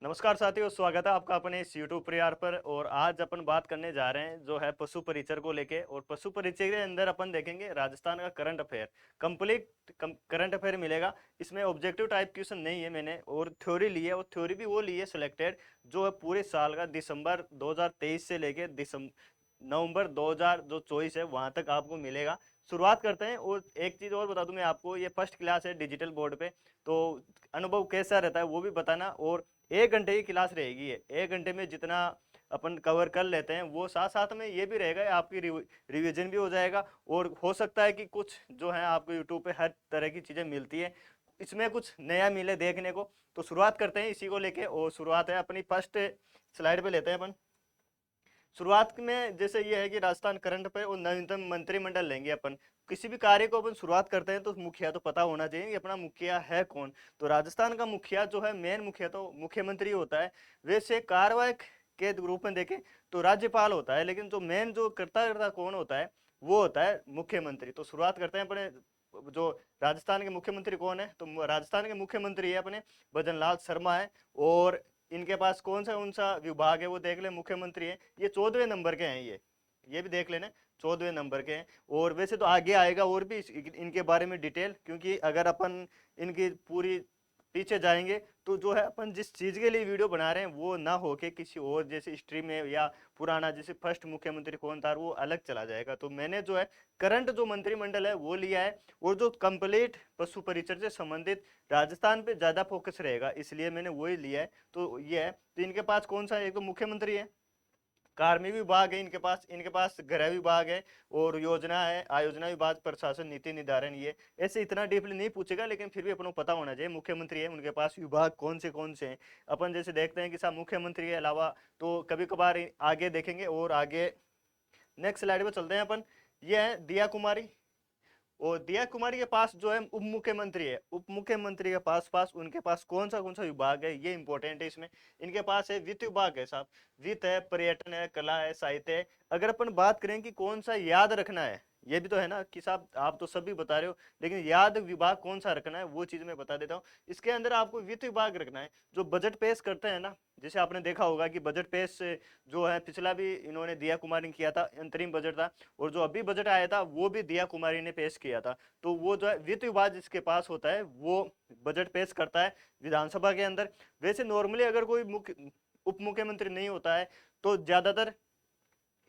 नमस्कार साथियों, स्वागत है आपका अपने इस यूट्यूब प्रयार पर। और आज अपन बात करने जा रहे हैं जो है पशु परिचर को लेके। और पशु परिचर के अंदर अपन देखेंगे राजस्थान का current affair, complete current affair मिलेगा। इसमें ऑब्जेक्टिव टाइप क्वेश्चन नहीं है, मैंने और थ्योरी ली है, और थ्योरी भी वो ली है सिलेक्टेड जो है पूरे साल का दिसंबर 2023 से लेके नवंबर 2024 है वहां तक आपको मिलेगा। शुरुआत करते हैं। और एक चीज और बता दूं मैं आपको, ये फर्स्ट क्लास है डिजिटल बोर्ड पे, तो अनुभव कैसा रहता है वो भी बताना। और 1 घंटे की क्लास रहेगी ये, 1 घंटे में जितना अपन कवर कर लेते हैं वो साथ साथ में ये भी रहेगा, आपकी रिवीजन भी हो जाएगा। और हो सकता है कि कुछ जो है आपको यूट्यूब पे हर तरह की चीजें मिलती है, इसमें कुछ नया मिले देखने को। तो शुरुआत करते हैं इसी को लेके। और शुरुआत है अपनी फर्स्ट स्लाइड पे लेते हैं अपन। शुरुआत में जैसे ये है कि राजस्थान करंट पे और नवीनतम मंत्रिमंडल लेंगे अपन। किसी भी कार्य को अपन शुरुआत करते हैं तो मुखिया तो पता होना चाहिए कि अपना मुखिया है कौन। तो राजस्थान का मुखिया जो है, मेन मुखिया तो मुख्यमंत्री होता है। वैसे कार्यवाहक के रूप में देखें तो राज्यपाल होता है, लेकिन जो मेन जो कर्ता कौन होता है वो होता है मुख्यमंत्री। तो शुरुआत करते हैं अपने जो राजस्थान के मुख्यमंत्री कौन है। तो राजस्थान के मुख्यमंत्री है अपने भजनलाल शर्मा है। और इनके पास कौन सा उनसा विभाग है वो देख ले, मुख्यमंत्री है। ये 14वें नंबर के हैं, ये भी देख लेना, 14वें नंबर के हैं। और वैसे तो आगे आएगा और भी इनके बारे में डिटेल, क्योंकि अगर अपन इनकी पूरी पीछे जाएंगे तो जो है अपन जिस चीज के लिए वीडियो बना रहे हैं वो ना होके किसी और जैसे हिस्ट्री में या पुराना जैसे फर्स्ट मुख्यमंत्री कौन था वो अलग चला जाएगा। तो मैंने जो है करंट जो मंत्रिमंडल है वो लिया है। और जो कंप्लीट पशु परिचर से संबंधित राजस्थान पे ज्यादा फोकस रहेगा, इसलिए मैंने वही लिया है। तो ये है, तो इनके पास कौन सा, एक तो मुख्यमंत्री है, कार्मिक विभाग है इनके पास गृह विभाग है, और योजना है, आयोजना विभाग, प्रशासन, नीति निर्धारण। ये ऐसे इतना डीपली नहीं पूछेगा, लेकिन फिर भी अपन को पता होना चाहिए। मुख्यमंत्री है, उनके पास विभाग कौन से हैं। अपन जैसे देखते हैं कि साहब मुख्यमंत्री के अलावा तो कभी कभार आगे देखेंगे। और आगे नेक्स्ट स्लाइड पे चलते हैं अपन। ये है दिया कुमारी। और दिया कुमारी के पास जो है उप मुख्यमंत्री है, उप मुख्यमंत्री के पास उनके पास कौन सा विभाग है, ये इंपॉर्टेंट है इसमें। इनके पास है वित्त विभाग है साहब। वित्त है, पर्यटन है, कला है, साहित्य है। अगर अपन बात करें कि कौन सा याद रखना है, ये भी तो है ना कि साहब आप तो सभी बता रहे हो, लेकिन याद विभाग कौन सा रखना है वो चीज मैं बता देता हूँ। इसके अंदर आपको वित्त विभाग रखना है। जो बजट पेश करते हैं ना, जैसे आपने देखा होगा कि बजट पेश जो है पिछला भी इन्होंने दिया कुमारी ने किया था, अंतरिम बजट था। और जो अभी बजट आया था वो भी दिया कुमारी ने पेश किया था। तो वो जो है वित्त विभाग जिसके पास होता है वो बजट पेश करता है विधानसभा के अंदर। वैसे नॉर्मली अगर कोई मुख्य उप मुख्यमंत्री नहीं होता है तो ज्यादातर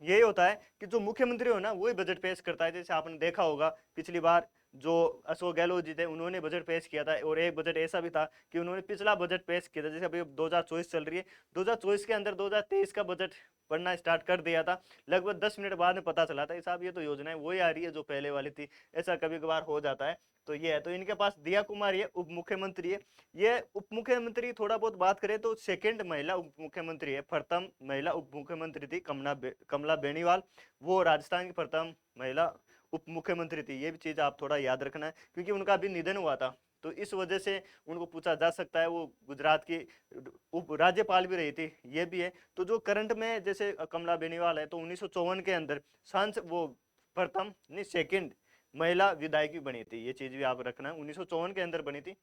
यही होता है कि जो मुख्यमंत्री हो ना वही बजट पेश करता है। जैसे आपने देखा होगा पिछली बार जो अशोक गहलोत जी थे उन्होंने बजट पेश किया था। और एक बजट ऐसा भी था कि उन्होंने पिछला बजट पेश किया था, जैसे अभी 2024 चल रही है, 2024 के अंदर 2023 का बजट पढ़ना स्टार्ट कर दिया था। लगभग 10 मिनट बाद में पता चला था साहब ये तो योजनाएं वही आ रही है जो पहले वाली थी। ऐसा कभी कभार हो जाता है। तो ये है, तो इनके पास दिया कुमारी है, उप मुख्यमंत्री है। ये उप मुख्यमंत्री थोड़ा बहुत बात करें तो सेकंड महिला उप मुख्यमंत्री है। प्रथम महिला उप मुख्यमंत्री थी कमला बेनीवाल, वो राजस्थान की प्रथम महिला उप मुख्यमंत्री थी। ये भी चीज आप थोड़ा याद रखना है, क्योंकि उनका अभी निधन हुआ था। तो इस वजह से उनको पूछा जा सकता है। वो गुजरात की उप राज्यपाल भी रही थी, ये भी है। तो जो करंट में जैसे कमला बेनीवाल है, तो 1954 के अंदर सांसद वो प्रथम नहीं सेकंड महिला विधायक बनी थी। ये चीज भी आप रखना है, 1954 के अंदर बनी थी।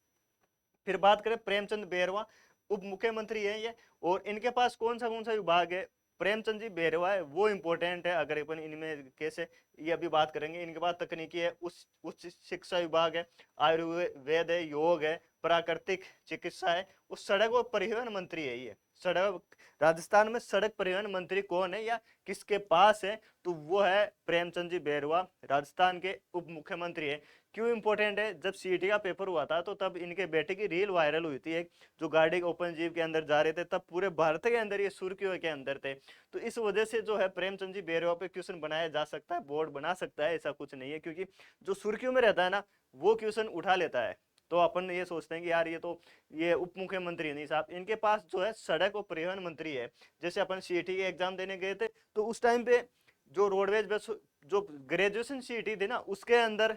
फिर बात करें प्रेमचंद बेरवा, उप मुख्यमंत्री है ये। और इनके पास कौन सा विभाग है, प्रेमचंद जी बेरवा है, वो इंपॉर्टेंट है। अगर अपन इनमें कैसे ये अभी बात करेंगे। इनके पास तकनीकी है, उच्च शिक्षा विभाग है, आयुर्वेद है, योग है, प्राकृतिक चिकित्सा है। उस सड़क और परिवहन मंत्री है ये। सड़क, राजस्थान में सड़क परिवहन मंत्री कौन है या किसके पास है, तो वो है प्रेमचंद जी बेरवा, राजस्थान के उप मुख्यमंत्री है। क्यों इंपॉर्टेंट है, जब सीटी का पेपर हुआ था तो तब इनके बेटे की रील वायरल हुई थी एक, जो गाड़ी ओपन जीप के अंदर जा रहे थे, तब पूरे भारत के अंदर ये सुर्खियों के अंदर थे। तो इस वजह से जो है प्रेमचंद जी बेरवा पे क्वेश्चन बनाया जा सकता है, बोर्ड बना सकता है, ऐसा कुछ नहीं है। क्योंकि जो सुर्खियों में रहता है ना वो क्वेश्चन उठा लेता है। तो अपन ये सोचते हैं कि यार ये तो ये उप मुख्यमंत्री नहीं साहब। इनके पास जो है सड़क और परिवहन मंत्री है। जैसे अपन सीटी के एग्जाम देने गए थे तो उस टाइम पे जो रोडवेज बस जो ग्रेजुएशन सीटी थी ना उसके अंदर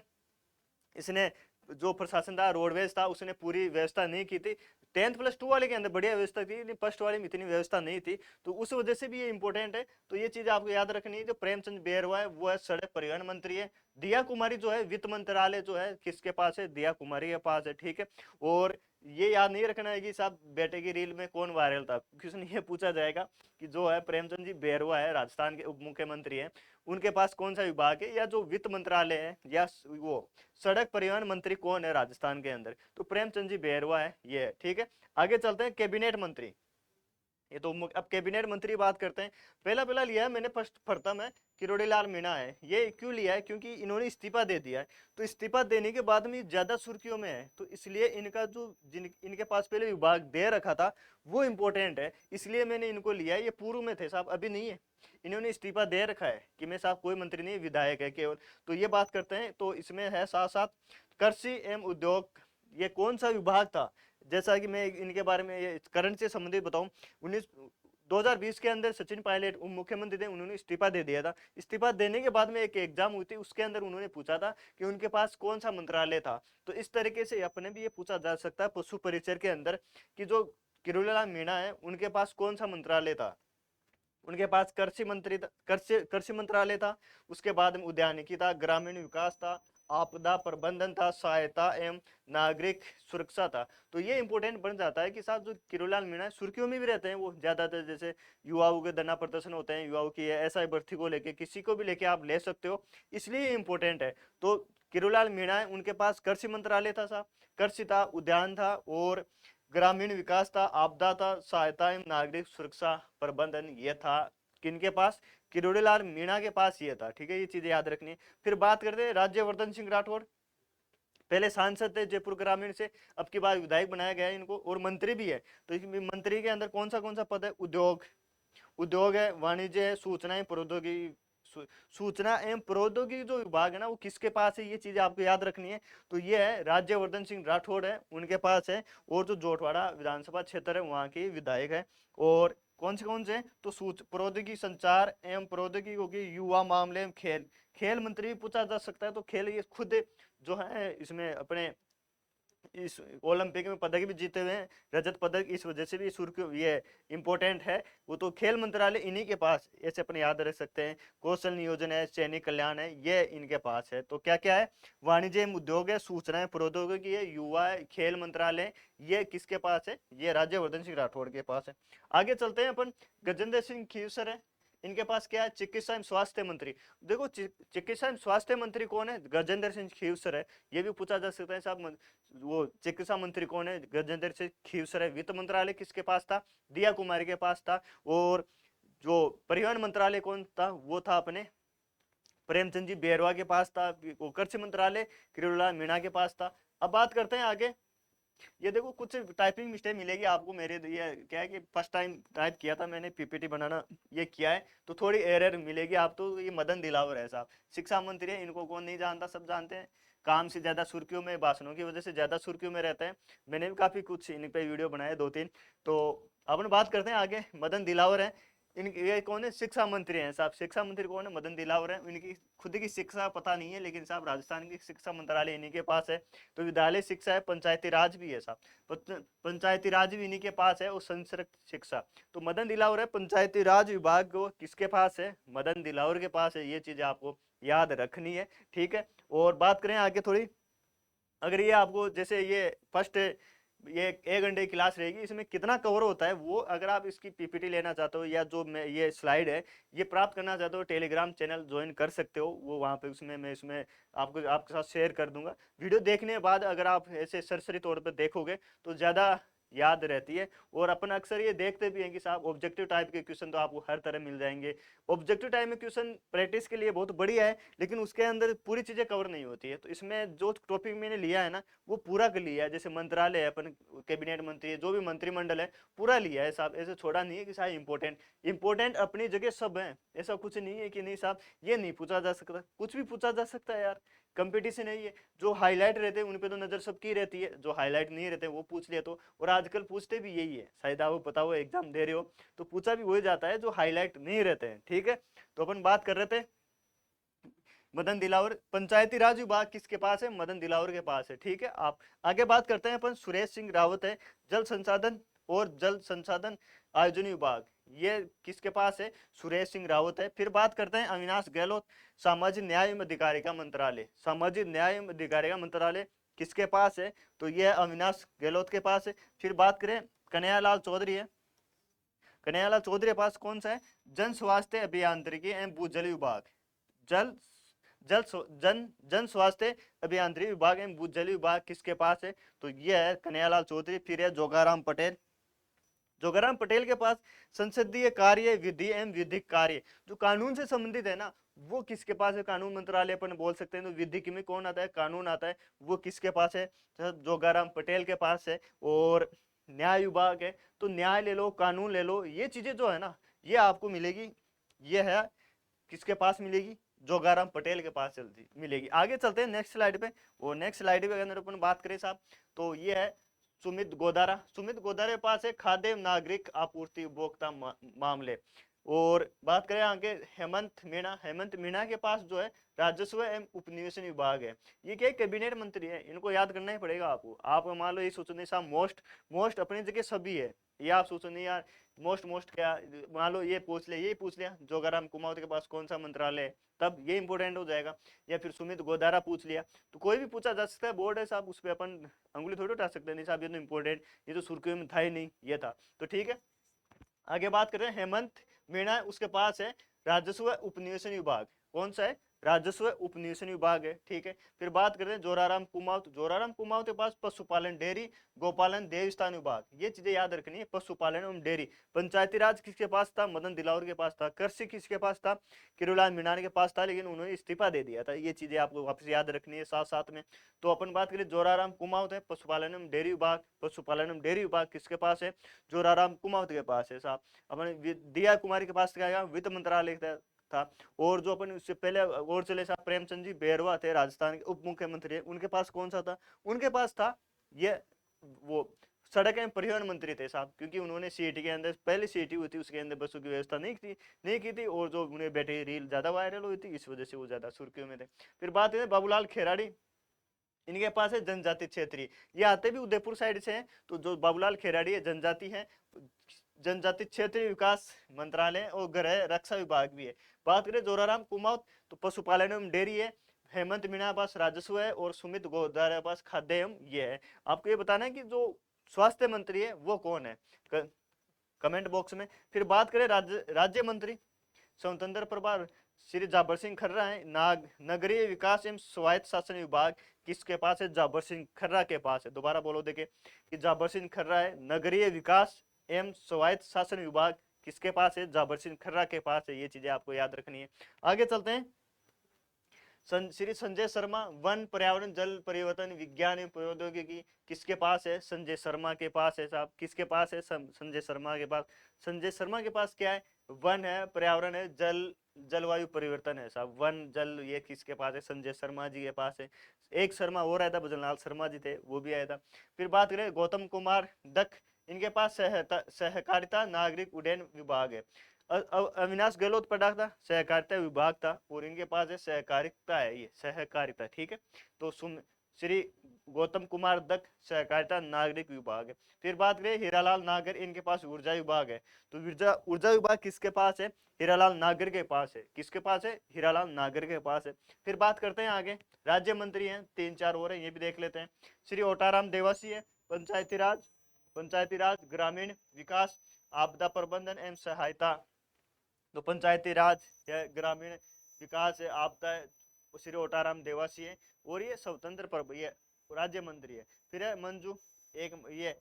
इसने जो प्रशासन था, रोडवेज था, उसने पूरी व्यवस्था नहीं की थी। 10th+2 वाले के अंदर बढ़िया व्यवस्था थी, लेकिन फर्स्ट वाले में इतनी व्यवस्था नहीं थी। तो उस वजह से भी ये इंपॉर्टेंट है। तो ये चीज आपको याद रखनी है। जो प्रेमचंद बेरवा है वो है सड़क परिवहन मंत्री है। दिया कुमारी जो है वित्त मंत्रालय जो है किसके पास है, दिया कुमारी के पास है, ठीक है। और ये याद नहीं रखना है कि साहब बेटे की रील में कौन वायरल था। क्वेश्चन ये पूछा जाएगा कि जो है प्रेमचंद जी बैरवा है, राजस्थान के उप मुख्यमंत्री हैं, उनके पास कौन सा विभाग है, या जो वित्त मंत्रालय है, या वो सड़क परिवहन मंत्री कौन है राजस्थान के अंदर, तो प्रेमचंद जी बैरवा है ये है। ठीक है, आगे चलते हैं कैबिनेट मंत्री। ये तो अब कैबिनेट मंत्री बात करते हैं। पहला पहला लिया है मैंने फर्स्ट प्रथम है किरोड़ी लाल मीणा है। ये क्यों लिया है, क्योंकि इन्होंने इस्तीफा दे दिया है, तो इस्तीफा देने के बाद में ज्यादा सुर्खियों में है, तो इसलिए इनका जो इनके पास पहले विभाग दे रखा था वो इंपॉर्टेंट है, इसलिए मैंने इनको लिया है। ये पूर्व में थे साहब, अभी नहीं है, इन्होंने इस्तीफा दे रखा है कि मैं साहब कोई मंत्री नहीं, विधायक है केवल। तो ये बात करते हैं, तो इसमें है साथ साथ कृषि एवं उद्योग। ये कौन सा विभाग था, जैसा कि मैं इनके बारे में ये करंट से संबंधित बताऊं, 2020 के अंदर सचिन पायलट उप मुख्यमंत्री थे, उन्होंने इस्तीफा दे दिया था। इस्तीफा देने के बाद में एक एग्जाम हुई थी, उसके अंदर उन्होंने पूछा था कि उनके पास कौन सा मंत्रालय था। तो इस तरीके से अपने भी ये पूछा जा सकता है पशु परिचर के अंदर कि जो किरोड़ीलाल मीणा है उनके पास कौन सा मंत्रालय था। उनके पास कृषि मंत्री कृषि मंत्रालय था, उसके बाद में उद्यानिकी था, ग्रामीण विकास था, आपदा प्रबंधन था, सहायता एवं नागरिक सुरक्षा था। तो ये इंपॉर्टेंट बन जाता है कि साहब जो किरोड़ीलाल मीणा है सुर्खियों में भी रहते हैं वो ज्यादातर, जैसे युवाओं के धरना प्रदर्शन होते हैं, युवाओं की एसआई भर्ती को लेके, किसी को भी लेके आप ले सकते हो, इसलिए इंपॉर्टेंट है। तो किरोड़ीलाल मीणा है, उनके पास कृषि मंत्रालय था साहब, कृषि था, उद्यान था, और ग्रामीण विकास था, आपदा था, सहायता एवं नागरिक सुरक्षा प्रबंधन ये था किनके पास, किरोड़ीलाल मीणा के पास ये था। ठीक है, ये चीजें याद रखनी है। फिर बात करते हैं राज्यवर्धन सिंह राठौड़, पहले सांसद थे जयपुर ग्रामीण से, अब की बार विधायक बनाया गया है इनको, और मंत्री भी है। तो मंत्री के अंदर कौन सा पद है, उद्योग, उद्योग है, वाणिज्य है, सूचना एवं प्रौद्योगिकी, सूचना एवं प्रौद्योगिकी जो विभाग है ना वो किसके पास है, ये चीजें आपको याद रखनी है। तो ये है राज्यवर्धन सिंह राठौड़ है, उनके पास है। और जो जोटवाड़ा विधानसभा क्षेत्र है वहां के विधायक है। और कौन से हैं? तो प्रौद्योगिकी, संचार एवं प्रौद्योगिकी होगी, युवा मामले एवं खेल, खेल मंत्री भी पूछा जा सकता है। तो खेल ये खुद जो है इसमें अपने इस ओलंपिक में पदक भी जीते हुए हैं, रजत पदक, इस वजह से भी सुर्खियों ये इंपॉर्टेंट है। वो तो खेल मंत्रालय इन्हीं के पास, ऐसे अपने याद रख सकते हैं। कौशल नियोजन है, सैनिक कल्याण है, ये इनके पास है। तो क्या क्या है, वाणिज्य एवं उद्योग है, सूचना प्रौद्योगिकी है, युवा है, खेल मंत्रालय, ये किसके पास है, ये राज्यवर्धन सिंह राठौड़ के पास है। आगे चलते हैं अपन, गजेंद्र सिंह खीवसर है, इनके पास क्या है, चिकित्सा एवं स्वास्थ्य मंत्री। देखो चिकित्सा एवं स्वास्थ्य मंत्री कौन है, गजेंद्र सिंह खीवसर है, ये भी पूछा जा सकता है साहब। वो चिकित्सा मंत्री कौन है, गजेंद्र सिंह खीवसर है। वित्त मंत्रालय किसके पास था, दिया कुमारी के पास था। और जो परिवहन मंत्रालय कौन था, वो था अपने प्रेमचंद जी बैरवा के पास था। कृषि मंत्रालय किरोड़ीलाल मीणा के पास था। अब बात करते हैं आगे, ये देखो कुछ टाइपिंग मिस्टेक मिलेगी आपको मेरे, ये क्या है कि फर्स्ट टाइम टाइप किया था मैंने, पीपीटी बनाना ये किया है, तो थोड़ी एरर मिलेगी आप। तो ये मदन दिलावर है साहब, शिक्षा मंत्री है, इनको कौन नहीं जानता, सब जानते हैं। काम से ज्यादा सुर्खियों में, भाषणों की वजह से ज्यादा सुर्खियों में रहते हैं। मैंने भी काफी कुछ इन पे वीडियो बनाए 2-3। तो अपन बात करते हैं आगे, मदन दिलावर है, इनके ये कौन है, शिक्षा मंत्री हैं साहब। शिक्षा मंत्री कौन है, मदन दिलावर है। इनकी खुद की शिक्षा पता नहीं है, लेकिन साहब राजस्थान की शिक्षा मंत्रालय इन्हीं के पास है। तो विद्यालय शिक्षा है, पंचायती राज भी है साहब, पंचायती राज भी इन्हीं के पास है, और संसद शिक्षा। तो मदन दिलावर है, पंचायती राज विभाग को किसके पास है, मदन दिलावर के पास है। ये चीजें आपको याद रखनी है। ठीक है, और बात करें आगे थोड़ी, अगर ये आपको जैसे ये फर्स्ट ये 1 घंटे की क्लास रहेगी, इसमें कितना कवर होता है वो अगर आप इसकी पीपीटी लेना चाहते हो, या जो मैं ये स्लाइड है ये प्राप्त करना चाहते हो, टेलीग्राम चैनल ज्वाइन कर सकते हो, वो वहाँ पे उसमें मैं इसमें आपको आपके साथ शेयर कर दूंगा। वीडियो देखने के बाद अगर आप ऐसे सरसरी तौर पर देखोगे तो ज़्यादा याद रहती है। और अपन अक्सर ये देखते भी हैं कि साहब ऑब्जेक्टिव टाइप के क्वेश्चन तो आपको हर तरह मिल जाएंगे। ऑब्जेक्टिव टाइप में क्वेश्चन प्रैक्टिस के लिए बहुत बढ़िया है, लेकिन उसके अंदर पूरी चीजें कवर नहीं होती है। तो इसमें जो टॉपिक मैंने लिया है ना वो पूरा कर लिया है, जैसे मंत्रालय है, अपन कैबिनेट मंत्री है, जो भी मंत्रिमंडल है पूरा लिया है साहब, ऐसे छोड़ा नहीं है कि साहब इंपॉर्टेंट इंपॉर्टेंट अपनी जगह सब है। ऐसा कुछ नहीं है कि नहीं साहब ये नहीं पूछा जा सकता, कुछ भी पूछा जा सकता है यार, कंपटीशन है ये। जो हाईलाइट रहते हैं उन पे तो नजर सबकी रहती है, जो हाईलाइट नहीं रहते वो पूछ लिया तो। और आजकल पूछते भी यही है, शायद आपको पता हो, एग्जाम दे रहे हो तो पूछा भी वही जाता है जो हाईलाइट नहीं रहते हैं। ठीक है, तो अपन बात कर रहे थे मदन दिलावर, पंचायती राज विभाग किसके पास है, मदन दिलावर के पास है। ठीक है, आप आगे बात करते हैं अपन, सुरेश सिंह रावत है, जल संसाधन और जल संसाधन आयोजन विभाग, ये किसके पास है, सुरेश सिंह रावत है। फिर बात करते हैं अविनाश गहलोत, सामाजिक न्याय एवं अधिकारिता मंत्रालय, सामाजिक न्याय एवं अधिकारिता मंत्रालय किसके पास है, तो यह अविनाश गहलोत के पास है। फिर बात करें कन्हैयालाल चौधरी है, कन्हैयालाल चौधरी के पास कौन सा है, जन स्वास्थ्य अभियांत्रिकी एवं भूजल विभाग, जल जल जन जन स्वास्थ्य अभियांत्रिकी विभाग एवं भूजल विभाग किसके पास है, तो यह है कन्हैयालाल चौधरी। फिर है जोगाराम पटेल, जोगाराम पटेल के पास संसदीय कार्य, विधि एवं विधिक कार्य, जो कानून से संबंधित है ना, वो किसके पास है, कानून मंत्रालय अपन बोल सकते हैं। तो विधिक में कौन आता है, कानून आता है, वो किसके पास है, तो जोगाराम पटेल के पास है। और न्याय विभाग है, तो न्याय ले लो, कानून ले लो, ये चीजें जो है ना, ये आपको मिलेगी, ये है किसके पास मिलेगी, जोगाराम पटेल के पास चलती मिलेगी। आगे चलते हैं नेक्स्ट स्लाइड पे। वो नेक्स्ट स्लाइड पे अगर अपन बात करें साहब, तो ये है सुमित गोदारा, सुमित गोदारा के पास है खाद्य नागरिक आपूर्ति उपभोक्ता मामले। और बात करें आगे हेमंत मीणा, हेमंत मीणा के पास जो है राजस्व एवं उपनिवेशन विभाग है। ये क्या कैबिनेट मंत्री है, इनको याद करना ही पड़ेगा आपको। आप मान लो ये सोचो नहीं साहब मोस्ट मोस्ट अपनी जगह सभी है, ये आप सोचो नहीं यार मोस्ट क्या, मान लो ये पूछ लिया, ये पूछ लिया जोगाराम कुमावत के पास कौन सा मंत्रालय है, तब ये इंपोर्टेंट हो जाएगा। या फिर सुमित गोदारा पूछ लिया, तो कोई भी पूछा जा सकता है, बोर्ड है साहब, उस पर अपन अंगुली थोड़ी उठा सकते हैं, नहीं साहब ये तो इंपोर्टेंट, ये तो सुर्खियों में था ही नहीं, ये था। तो ठीक है, आगे बात करें हेमंत मीणा, उसके पास है राजस्व उपनिवेशन विभाग, कौन सा है, राजस्व उपनिवेशन विभाग है, ठीक है। फिर बात करते हैं जोराराम कुमावत, जोराराम कुमावत के पास पशुपालन, डेयरी, गोपालन, देवस्थान विभाग, ये चीजें याद रखनी है, पशुपालन एवं डेयरी। पंचायती राज किसके पास था, मदन दिलावर के पास था। कृषि किसके पास था, किरोलाल मीणा के पास था, लेकिन उन्होंने इस्तीफा दे दिया था। ये चीजें आपको वापस याद रखनी है साथ साथ में। तो अपन बात करें जोराराम कुमावत है, पशुपालन एवं डेयरी विभाग, पशुपालन एवं डेयरी विभाग किसके पास है, जोराराम कुमावत के पास है साहब। अपन दिया कुमारी के पास क्या, वित्त मंत्रालय था। और जो अपन उससे पहले और चले साहब प्रेमचंद जी बैरवा थे, राजस्थान के उप मुख्यमंत्री है, उनके पास कौन सा था, उनके पास था ये वो सड़क एवं परिवहन मंत्री थे साहब, क्योंकि उन्होंने सीईटी के अंदर, पहले सीईटी हुई थी उसके अंदर बसों की व्यवस्था नहीं की थी, और जो उन्हें बैठे रील ज्यादा वायरल हुई थी, इस वजह से वो ज्यादा सुर्खियों में थे। फिर बात है बाबूलाल खेराड़ी, इनके पास है जनजाति क्षेत्रीय, ये आते भी उदयपुर साइड से हैं। तो जो बाबूलाल खेराड़ी है जनजाति है, जनजाति क्षेत्रीय विकास मंत्रालय और गृह रक्षा विभाग भी है। बात करें जोराराम कुमावत, तो पशुपालन एवं डेयरी है। हेमंत मीणा पास राजस्व है, और सुमित गोदारा पास खाद्य एवं ये है। आपको ये बताना है कि जो स्वास्थ्य मंत्री है वो कौन है, कमेंट बॉक्स में। फिर बात करें राज्य मंत्री स्वतंत्र प्रभार, श्री जाबर सिंह खर्रा है। नगरीय विकास एवं स्वायत्त शासन विभाग किसके पास है, जाबर सिंह खर्रा के पास है। दोबारा बोलो देखे कि जाबर सिंह खर्रा है। नगरीय विकास एवं स्वायत्त शासन विभाग किसके पास है, जाबर सिंह खर्रा के पास है। ये चीजें आपको याद रखनी है। आगे चलते हैं, श्री संजय शर्मा, वन पर्यावरण जल परिवर्तन विज्ञान एवं प्रौद्योगिकी किसके पास है, संजय शर्मा के पास है साहब। किसके पास है, संजय शर्मा के पास। संजय शर्मा के पास क्या है, वन है, पर्यावरण है, जलवायु परिवर्तन है साहब। वन जल ये किसके पास है, संजय शर्मा जी के पास है। एक शर्मा और आया था, भजनलाल शर्मा जी थे, वो भी आया था। फिर बात करें गौतम कुमार दख, इनके पास सहकारिता नागरिक उड्डयन विभाग है। अविनाश गहलोत पढ़ा था, सहकारिता विभाग था, और इनके पास है सहकारिता है, ये सहकारिता, ठीक है। तो श्री गौतम कुमार दत्त सहकारिता नागरिक विभाग है। फिर बात करें हीरालाल नागर, इनके पास ऊर्जा विभाग है। तो ऊर्जा विभाग किसके पास है, हीरालाल नागर के पास है। किसके पास है, हीरालाल नागर के पास है। फिर बात करते हैं आगे, राज्य मंत्री हैं 3-4 और है, ये भी देख लेते हैं। श्री ओटाराम देवासी है, पंचायती राज ग्रामीण विकास, आपदा प्रबंधन एवं सहायता। तो पंचायती राज या ग्रामीण विकास है, आपदा है, श्री ओटाराम देवासी है। और ये स्वतंत्र प्रभार, ये राज्य मंत्री है। फिर है मंजू, एक ये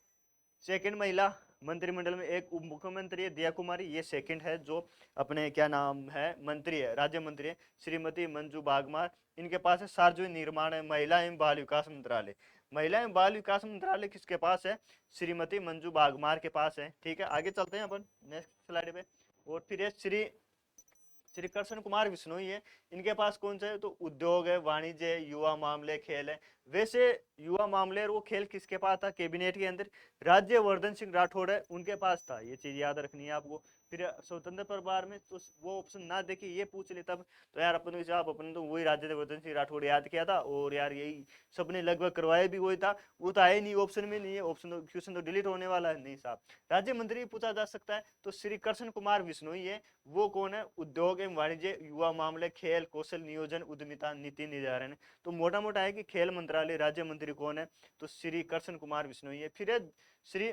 सेकंड महिला मंत्रिमंडल में, एक उप मुख्यमंत्री है दिया कुमारी, ये सेकंड है जो अपने क्या नाम है मंत्री है, राज्य मंत्री है, श्रीमती मंजू बागमार। इनके पास है सार्वजनिक निर्माण है, महिला एवं बाल विकास मंत्रालय। महिला एवं बाल विकास मंत्रालय किसके पास है, श्रीमती मंजू बागमार के पास है, ठीक है। आगे चलते हैं अपन नेक्स्ट स्लाइड पे। और फिर ये श्री कृष्ण कुमार बिश्नोई है, इनके पास कौन सा है, तो उद्योग है, वाणिज्य है, युवा मामले, खेल है। वैसे युवा मामले और वो खेल किसके पास था कैबिनेट के अंदर, राज्यवर्धन सिंह राठौड़ है, उनके पास था। ये चीज याद रखनी है आपको। फिर स्वतंत्र प्रभार में तो वो ऑप्शन ना देखिए, ये पूछ ले तब तो यार अपन तो वही राज्यवर्धन सिंह राठौड़ याद किया था, और यार यही सबने लगभग करवाया भी वही था, वो तो आया नहीं ऑप्शन में, नहीं है ऑप्शन, तो क्वेश्चन तो डिलीट होने वाला है नहीं साहब। राज्य मंत्री पूछा जा सकता है, तो श्री कृष्ण कुमार बिश्नोई है, वो कौन है, उद्योग एवं वाणिज्य, युवा मामले, खेल, कौशल नियोजन, उद्यमिता, नीति निर्धारण। तो मोटा मोटा है कि खेल मंत्रालय प्रणाली राज्य मंत्री कौन है? तो श्री कृष्ण कुमार बिश्नोई है। फिर है श्री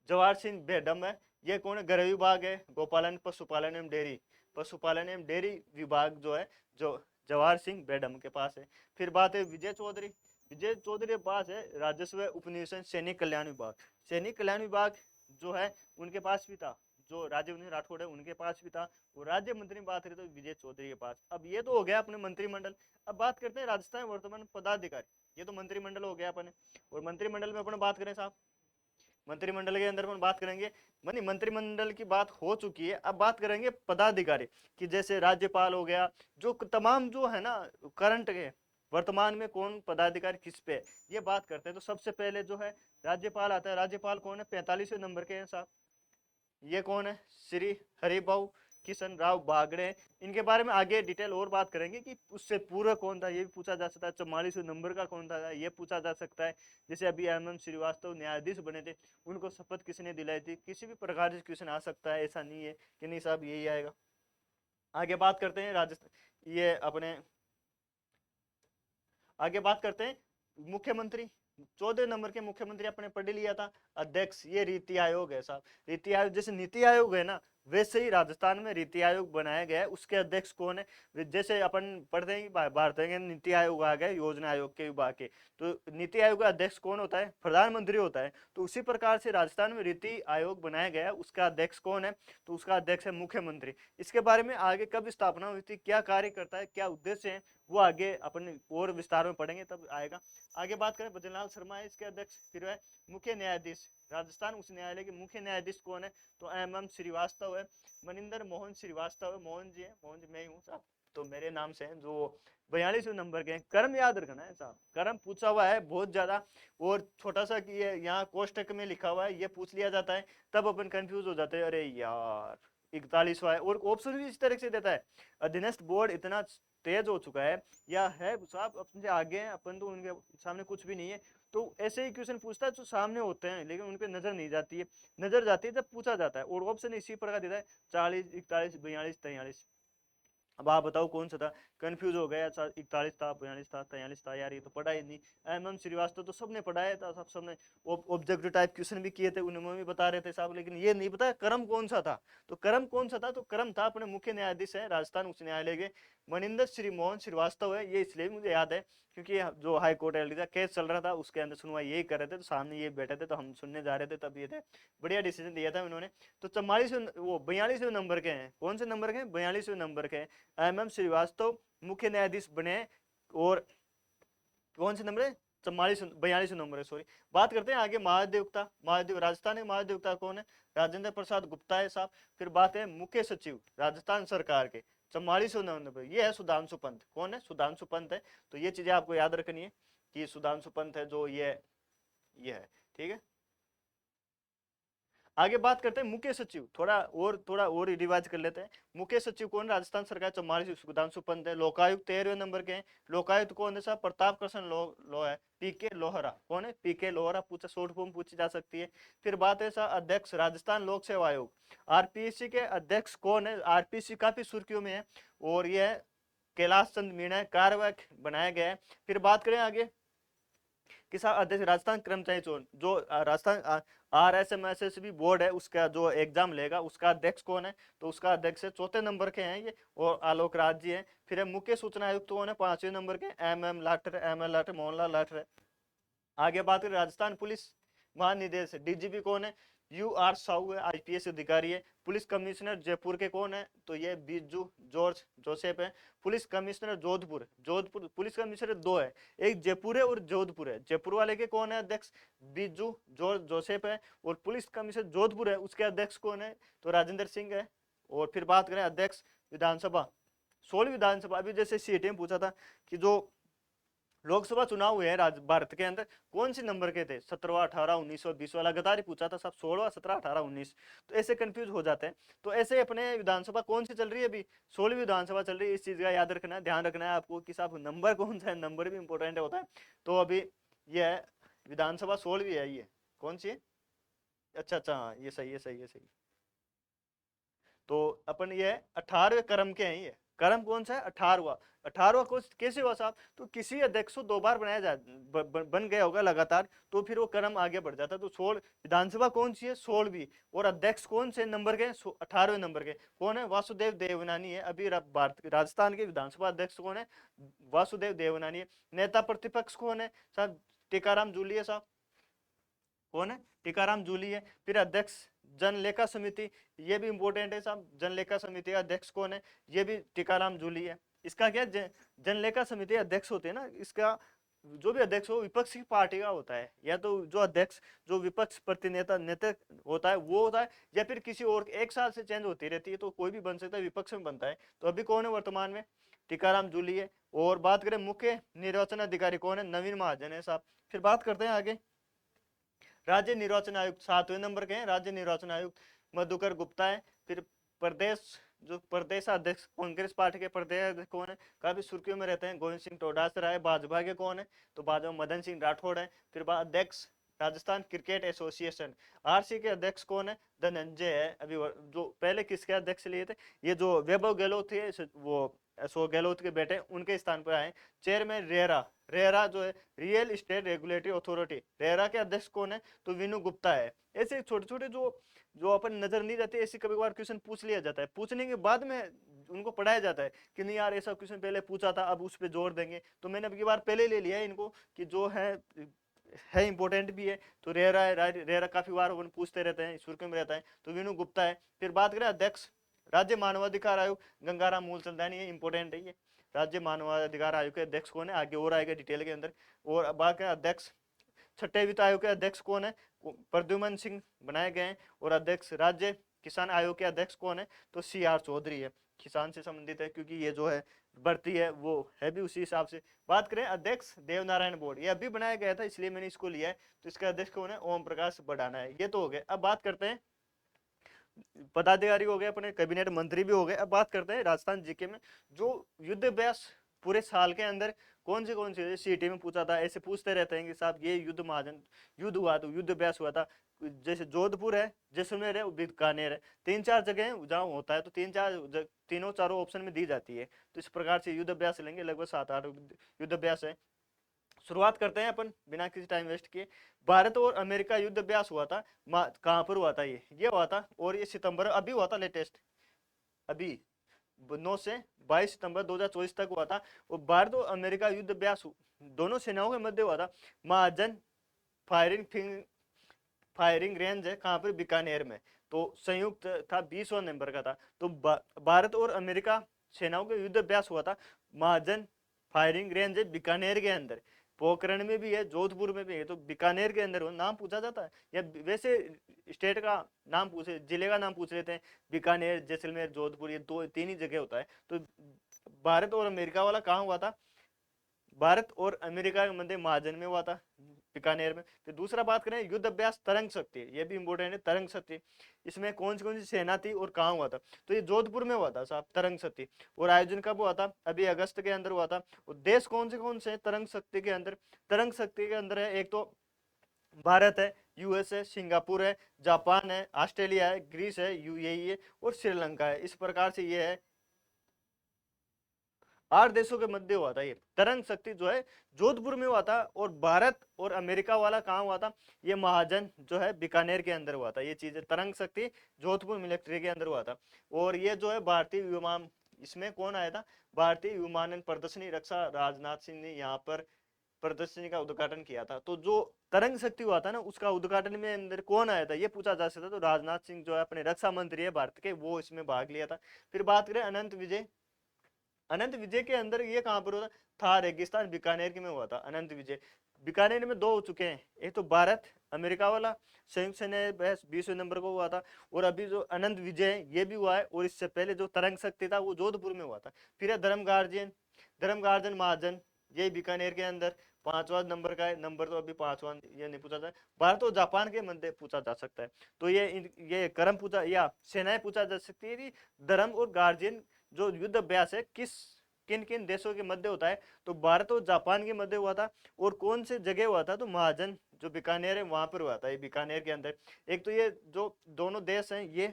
जवाहर सिंह बेडम है, ये कौन है? गृह विभाग है, गोपालन पशुपालन एवं डेयरी, पशुपालन एवं डेयरी विभाग जो है जो जवाहर सिंह बेडम के पास है। फिर बात है विजय चौधरी, विजय चौधरी के पास है राजस्व उपनिवेशन सैनिक कल्याण विभाग, सैनिक कल्याण विभाग जो है उनके पास भी था, जो राज्यवर्धन राठौड़ है उनके पास भी था। वो राज्य मंत्री में बात करें तो विजय चौधरी के पास। अब ये तो हो गया अपने मंत्रिमंडल। अब बात करते हैं राजस्थान वर्तमान पदाधिकारी, ये तो मंत्रिमंडल हो गया अपने। और मंत्रिमंडल में अपन बात करें साहब, मंत्रिमंडल के अंदर अपन बात करेंगे, मानी मंत्रिमंडल की बात हो चुकी है, अब बात करेंगे पदाधिकारी कि जैसे राज्यपाल हो गया, जो तमाम जो है ना करंट के वर्तमान में कौन पदाधिकारी किस पे, ये बात करते हैं। तो सबसे पहले जो है राज्यपाल आता है। राज्यपाल कौन है? 45वें नंबर के हैं साहब। ये कौन है? श्री हरिभाऊ किशन राव बागड़े। इनके बारे में आगे डिटेल और बात करेंगे कि उससे पूर्व कौन था, ये भी पूछा जा सकता है। 44वें नंबर का कौन था, ये पूछा जा सकता है। जैसे अभी एम श्रीवास्तव न्यायाधीश बने थे, उनको शपथ किसने दिलाई थी, किसी भी प्रकार से क्वेश्चन आ सकता है, ऐसा नहीं है कि नहीं साहब यही आएगा। आगे बात करते हैं राजस्थान, ये अपने आगे बात करते हैं मुख्यमंत्री। 14 नंबर के मुख्यमंत्री अपने पढ़ लिया था। अध्यक्ष ये रीति आयोग है साहब। रीति आयोग जैसे नीति आयोग है ना, वैसे ही राजस्थान में रीति आयोग बनाया गया है। उसके अध्यक्ष कौन है? जैसे अपन पढ़ते हैं कि भारत के नीति आयोग आ गए योजना आयोग के विभाग के, तो नीति आयोग का अध्यक्ष कौन होता है? प्रधानमंत्री होता है। तो उसी प्रकार से राजस्थान में रीति आयोग बनाया गया है, उसका अध्यक्ष कौन है? तो उसका अध्यक्ष है मुख्यमंत्री। इसके बारे में आगे कब स्थापना हुई थी, क्या कार्य करता है, क्या उद्देश्य है, वो आगे अपन और विस्तार में पढ़ेंगे तब आएगा। आगे बात करें भजनलाल शर्मा है इसके अध्यक्ष। फिर है मुख्य न्यायाधीश, राजस्थान उच्च न्यायालय के मुख्य न्यायाधीश कौन है? तो एम श्रीवास्तव है, मनिंदर मोहन श्रीवास्तव है। मोहन जी है, मोहन जी मैं ही हूँ साहब, तो मेरे नाम से है। जो 42वें नंबर के। कर्म याद रखना है साहब, कर्म पूछा हुआ है बहुत ज्यादा, और छोटा सा कि ये यहाँ कोष्टक में लिखा हुआ है, ये पूछ लिया जाता है, तब अपन कंफ्यूज हो जाते हैं, अरे यार 41वां है। और ऑप्शन भी इस तरह से देता है। अधीनस्थ बोर्ड इतना तेज हो चुका है या है साहब अपने आगे हैं, अपन तो उनके सामने कुछ भी नहीं है। तो ऐसे ही क्वेश्चन पूछता है जो सामने होते हैं, लेकिन उन पे नजर नहीं जाती है, नजर जाती है जब पूछा जाता है। और ऑप्शन इसी प्रकार देता है 40, 41, 42, 43। अब आप बताओ कौन सा था? कंफ्यूज हो गया, 41 था, 42 था, 43 था, यार ये तो पढ़ा ही नहीं। एम श्रीवास्तव तो सबने पढ़ाया था साहब, सबने ऑब्जेक्टिव टाइप क्वेश्चन भी किए थे, उनमें भी बता रहे थे साहब, लेकिन ये नहीं पता क्रम कौन सा था। तो क्रम कौन सा था? तो क्रम था अपने मुख्य न्यायाधीश है राजस्थान उच्च न्यायालय के, मनिंदर श्री मोहन श्रीवास्तव है। ये इसलिए मुझे याद है क्योंकि जो हाई कोर्ट का केस चल रहा था, उसके अंदर सुनवाई यही कर रहे थे, तो सामने ये बैठे थे, तो हम सुनने जा रहे थे, तब ये थे, बढ़िया डिसीजन दिया था उन्होंने। तो 44वें वो 42वें नंबर के हैं। कौन से नंबर के हैं? 42वें नंबर के हैं। एम श्रीवास्तव मुख्य न्यायाधीश बने। और कौन से नंबर है? 42 नंबर है, सॉरी। बात करते हैं आगे महाधिवक्ता। महाधिव राजस्थान के महाधिवक्ता कौन है? राजेंद्र प्रसाद गुप्ता है साहब। फिर बात है मुख्य सचिव राजस्थान सरकार के, 44वें नंबर ये है सुधांशु पंत। कौन है? सुधांशु पंत है। तो ये चीजें आपको याद रखनी है कि सुधांशु पंत है जो ये है, ठीक है। आगे बात करते हैं मुख्य सचिव, थोड़ा और रिवाइज कर लेते हैं। मुख्य सचिव कौन? राजस्थान सरकार 44 सुधांशु पंत है। लोकायुक्त 13वें नंबर के हैं। लोकायुक्त कौन है साहब? प्रताप कृष्ण लो है, पीके लोहरा। कौन है? पीके लोहरा। पूछा शॉर्ट फॉर्म पूछी जा सकती है। फिर बात है साहब अध्यक्ष राजस्थान लोक सेवा आयोग, आरपीएससी के अध्यक्ष कौन है? आरपीएससी काफी सुर्खियों में है, और यह कैलाश चंद मीणा कार्यवाहक बनाया गया है। फिर बात करें आगे कि साहब अध्यक्ष राजस्थान कर्मचारी चयन, जो राजस्थान RSMSSB बोर्ड है, उसका जो एग्जाम लेगा, उसका अध्यक्ष कौन है? तो उसका अध्यक्ष है 4थे नंबर के हैं ये, और आलोक राज जी है। फिर है मुख्य सूचना आयुक्त कौन है? 5वें नंबर के MM लाठर, ML लाठर, मोहनलाल लाठर है। आगे बात करें राजस्थान पुलिस महानिदेशक DGP कौन है? UR साहू है, IPS अधिकारी है। पुलिस कमिश्नर जयपुर के कौन है? तो ये बिजू जॉर्ज जोसेफ है। Police commissioner Jodhpur, police commissioner 2 है, एक जयपुर है और जोधपुर है। जयपुर वाले के कौन है अध्यक्ष? बिजू जॉर्ज जोसेफ है। और पुलिस कमिश्नर जोधपुर है, उसके अध्यक्ष कौन है? तो राजेंद्र सिंह है। और फिर बात करें अध्यक्ष विधानसभा, 16वीं विधानसभा, अभी जैसे सीट में पूछा था कि जो लोकसभा चुनाव हुए हैं भारत के अंदर, कौन से नंबर के थे? 17वां, 18, 19 और 20 वाला गदारी पूछा था सब, 16, 17, 18, 19। तो ऐसे कंफ्यूज हो जाते हैं। तो ऐसे अपने विधानसभा कौन सी चल रही है अभी? 16वीं विधानसभा चल रही है। इस चीज का याद रखना है, ध्यान रखना है आपको कि साहब नंबर कौन सा है, नंबर भी इंपॉर्टेंट होता है। तो अभी यह विधानसभा 16वीं है, ये कौन सी है? अच्छा अच्छा, हाँ ये सही है, सही है, सही। तो अपन ये 18वें क्रम के हैं, ये क्रम कौन सा है? 18वां। 18वां को कैसे हुआ साहब? तो किसी अध्यक्ष को 2 बार बनाया जा बन गया होगा लगातार, तो फिर वो क्रम आगे बढ़ जाता है। तो 16 विधानसभा कौन सी है? 16वीं। और अध्यक्ष कौन से नंबर के? 18वें नंबर के। कौन है? वासुदेव देवनानी है। अभी भारत राजस्थान के विधानसभा अध्यक्ष कौन है? वासुदेव देवनानी है। नेता प्रतिपक्ष कौन है साहब? टीकाराम जूली है साहब। कौन है? टीकाराम जूली है। फिर अध्यक्ष जन लेखा समिति, ये भी इंपॉर्टेंट है साहब। जन लेखा समिति का अध्यक्ष कौन है? ये भी टीकाराम जूली है। इसका क्या जन लेखा समिति अध्यक्ष होते हैं ना, इसका जो भी अध्यक्ष हो विपक्ष की पार्टी का होता है, या तो जो अध्यक्ष जो विपक्ष प्रतिनेता नेता होता है वो होता है, या फिर किसी और। 1 साल से चेंज होती रहती है, तो कोई भी बन सकता है, विपक्ष में बनता है। तो अभी कौन है वर्तमान में? टीकाराम जूली है। और बात करें मुख्य निर्वाचन अधिकारी कौन है? नवीन महाजन है साहब। फिर बात करते हैं आगे। राज्य निर्वाचन आयुक्त 7वें नंबर के हैं राज्य निर्वाचन आयुक्त मधुकर गुप्ता है। फिर प्रदेश जो प्रदेशाध्यक्ष कांग्रेस पार्टी के प्रदेश कौन है? काफी सुर्खियों में रहते हैं, गोविंद सिंह डोटासरा है। भाजपा के कौन है? तो भाजपा मदन सिंह राठौड़ है। फिर अध्यक्ष राजस्थान क्रिकेट एसोसिएशन आरसी के अध्यक्ष कौन है? धनंजय है। अभी जो पहले किसके अध्यक्ष लिए थे? ये जो वैभव गहलोत थे, वो अशोक गहलोत के बेटे, उनके स्थान पर आए। चेयरमैन रेरा, रेरा जो है real estate regulatory authority, RERA के अध्यक्ष कौन है? तो विनु गुप्ता है। ऐसे छोटे छोटे जो जो अपन नजर नहीं जाते, ऐसे कभी बार क्वेश्चन पूछ लिया जाता है, पूछने के बाद में उनको पढ़ाया जाता है कि नहीं यार ऐसा क्वेश्चन पहले पूछा था, अब उस पर जोर देंगे। तो मैंने अब की बार पहले ले लिया है इनको कि जो है इंपॉर्टेंट भी है। तो रेरा है, रेरा काफी बार पूछते रहते हैं, सुर्खियों में रहता है। तो विनु गुप्ता है। फिर बात करें अध्यक्ष राज्य मानवाधिकार आयोग, गंगाराम मूलचंदानी, ये इंपॉर्टेंट है। ये राज्य मानवाधिकार आयोग के अध्यक्ष कौन है? आगे और आएगा डिटेल के अंदर। और बात करें अध्यक्ष छठे वित्त आयोग के अध्यक्ष कौन है? प्रद्युमन सिंह बनाए गए हैं। और अध्यक्ष राज्य किसान आयोग के अध्यक्ष कौन है? तो CR चौधरी है। किसान से संबंधित है, क्योंकि ये जो है बढ़ती है वो है भी उसी हिसाब से। बात करें अध्यक्ष देवनारायण बोर्ड, ये अभी बनाया गया था इसलिए मैंने इसको लिया है। तो इसका अध्यक्ष कौन है? ओम प्रकाश बढ़ाना है। ये तो हो गए। अब बात करते हैं पदाधिकारी हो गए, अपने कैबिनेट मंत्री भी हो गए। अब बात करते हैं राजस्थान जीके में जो युद्ध अभ्यास पूरे साल के अंदर कौन सी सीटी में पूछा था, ऐसे पूछते रहते हैं कि साहब ये युद्ध महाजन युद्ध हुआ, तो युद्ध अभ्यास हुआ था। जैसे जोधपुर है, जैसलमेर है, बीकानेर है, 3-4 जगह जहाँ होता है, तो तीनों चारों ऑप्शन में दी जाती है। तो इस प्रकार से युद्ध अभ्यास लेंगे, लगभग 7-8 युद्ध अभ्यास है। शुरुआत करते हैं अपन बिना किसी टाइम वेस्ट किए। भारत और अमेरिका युद्ध अभ्यास हुआ था, कहां पर हुआ था? ये हुआ था, और ये सितंबर अभी हुआ था लेटेस्ट, अभी 9 से 22 सितंबर 2024 तक हुआ था। और भारत और अमेरिका युद्ध अभ्यास दोनों सेनाओं के मध्य हुआ था। महाजन फायरिंग रेंज है कहां पर? बीकानेर में। तो संयुक्त था, 20वां नंबर का था। तो भारत और अमेरिका सेनाओं का युद्ध अभ्यास हुआ था। महाजन फायरिंग रेंज है बीकानेर के अंदर। पोखरण में भी है, जोधपुर में भी है। तो बीकानेर के अंदर नाम पूछा जाता है, या वैसे स्टेट का नाम पूछे, जिले का नाम पूछ लेते हैं। बीकानेर, जैसलमेर, जोधपुर, ये 2-3 ही जगह होता है। तो भारत और अमेरिका वाला कहाँ हुआ था? भारत और अमेरिका के मध्य महाजन में हुआ था, बीकानेर में। फिर दूसरा बात करें युद्ध अभ्यास तरंग शक्ति, ये भी इंपोर्टेंट है। तरंग शक्ति, इसमें कौन सी सेना थी और कहाँ हुआ था? तो ये जोधपुर में हुआ था साहब, तरंग शक्ति। और आयोजन कब हुआ था? अभी अगस्त के अंदर हुआ था। और देश कौन से तरंग शक्ति के अंदर? तरंग शक्ति के अंदर है, एक तो भारत है, यूएस है, सिंगापुर है, जापान है, ऑस्ट्रेलिया है, ग्रीस है, यूएई है, और श्रीलंका है। इस प्रकार से ये है 8 देशों के मध्य हुआ था। ये तरंग शक्ति जो है जोधपुर में हुआ था। और भारत और अमेरिका वाला कहाँ हुआ था? ये महाजन जो है बीकानेर के अंदर हुआ था। ये चीजें तरंग शक्ति जोधपुर मिलिट्री के अंदर हुआ था। और ये जो है भारतीय विमान, इसमें कौन आया था? भारतीय विमानन प्रदर्शनी रक्षा राजनाथ सिंह ने यहाँ पर प्रदर्शनी का उद्घाटन किया था। तो जो तरंग शक्ति हुआ था ना, उसका उद्घाटन में अंदर कौन आया था, ये पूछा जा सकता। तो राजनाथ सिंह जो है अपने रक्षा मंत्री है भारत के, वो इसमें भाग लिया था। फिर बात करें अनंत विजय, अनंत विजय के अंदर ये कहां पर हुआ था? रेगिस्तान बीकानेर के में हुआ था अनंत विजय। बीकानेर में 2 हो चुके हैं, एक तो भारत अमेरिका वाला संयुक्त सैन्य बहस 20वें नंबर को हुआ था। और अभी जो अनंत विजय ये भी हुआ है। और इससे पहले जो तरंग शक्ति था वो जोधपुर में हुआ था। फिर है धर्म गार्जियन महाजन, ये बीकानेर के अंदर 5वां नंबर का है। नंबर तो अभी 5वां ये नहीं पूछा था। भारत और जापान के मध्य पूछा जा सकता है। तो ये क्रम पूछा या सेनाएं पूछा जा सकती है कि धर्म और गार्जियन जो युद्ध अभ्यास है किन किन देशों के मध्य होता है? तो भारत और जापान के मध्य हुआ था। और कौन से जगह हुआ था? तो महाजन जो बीकानेर है वहां पर हुआ था, ये बीकानेर के अंदर। एक तो ये जो दोनों देश हैं ये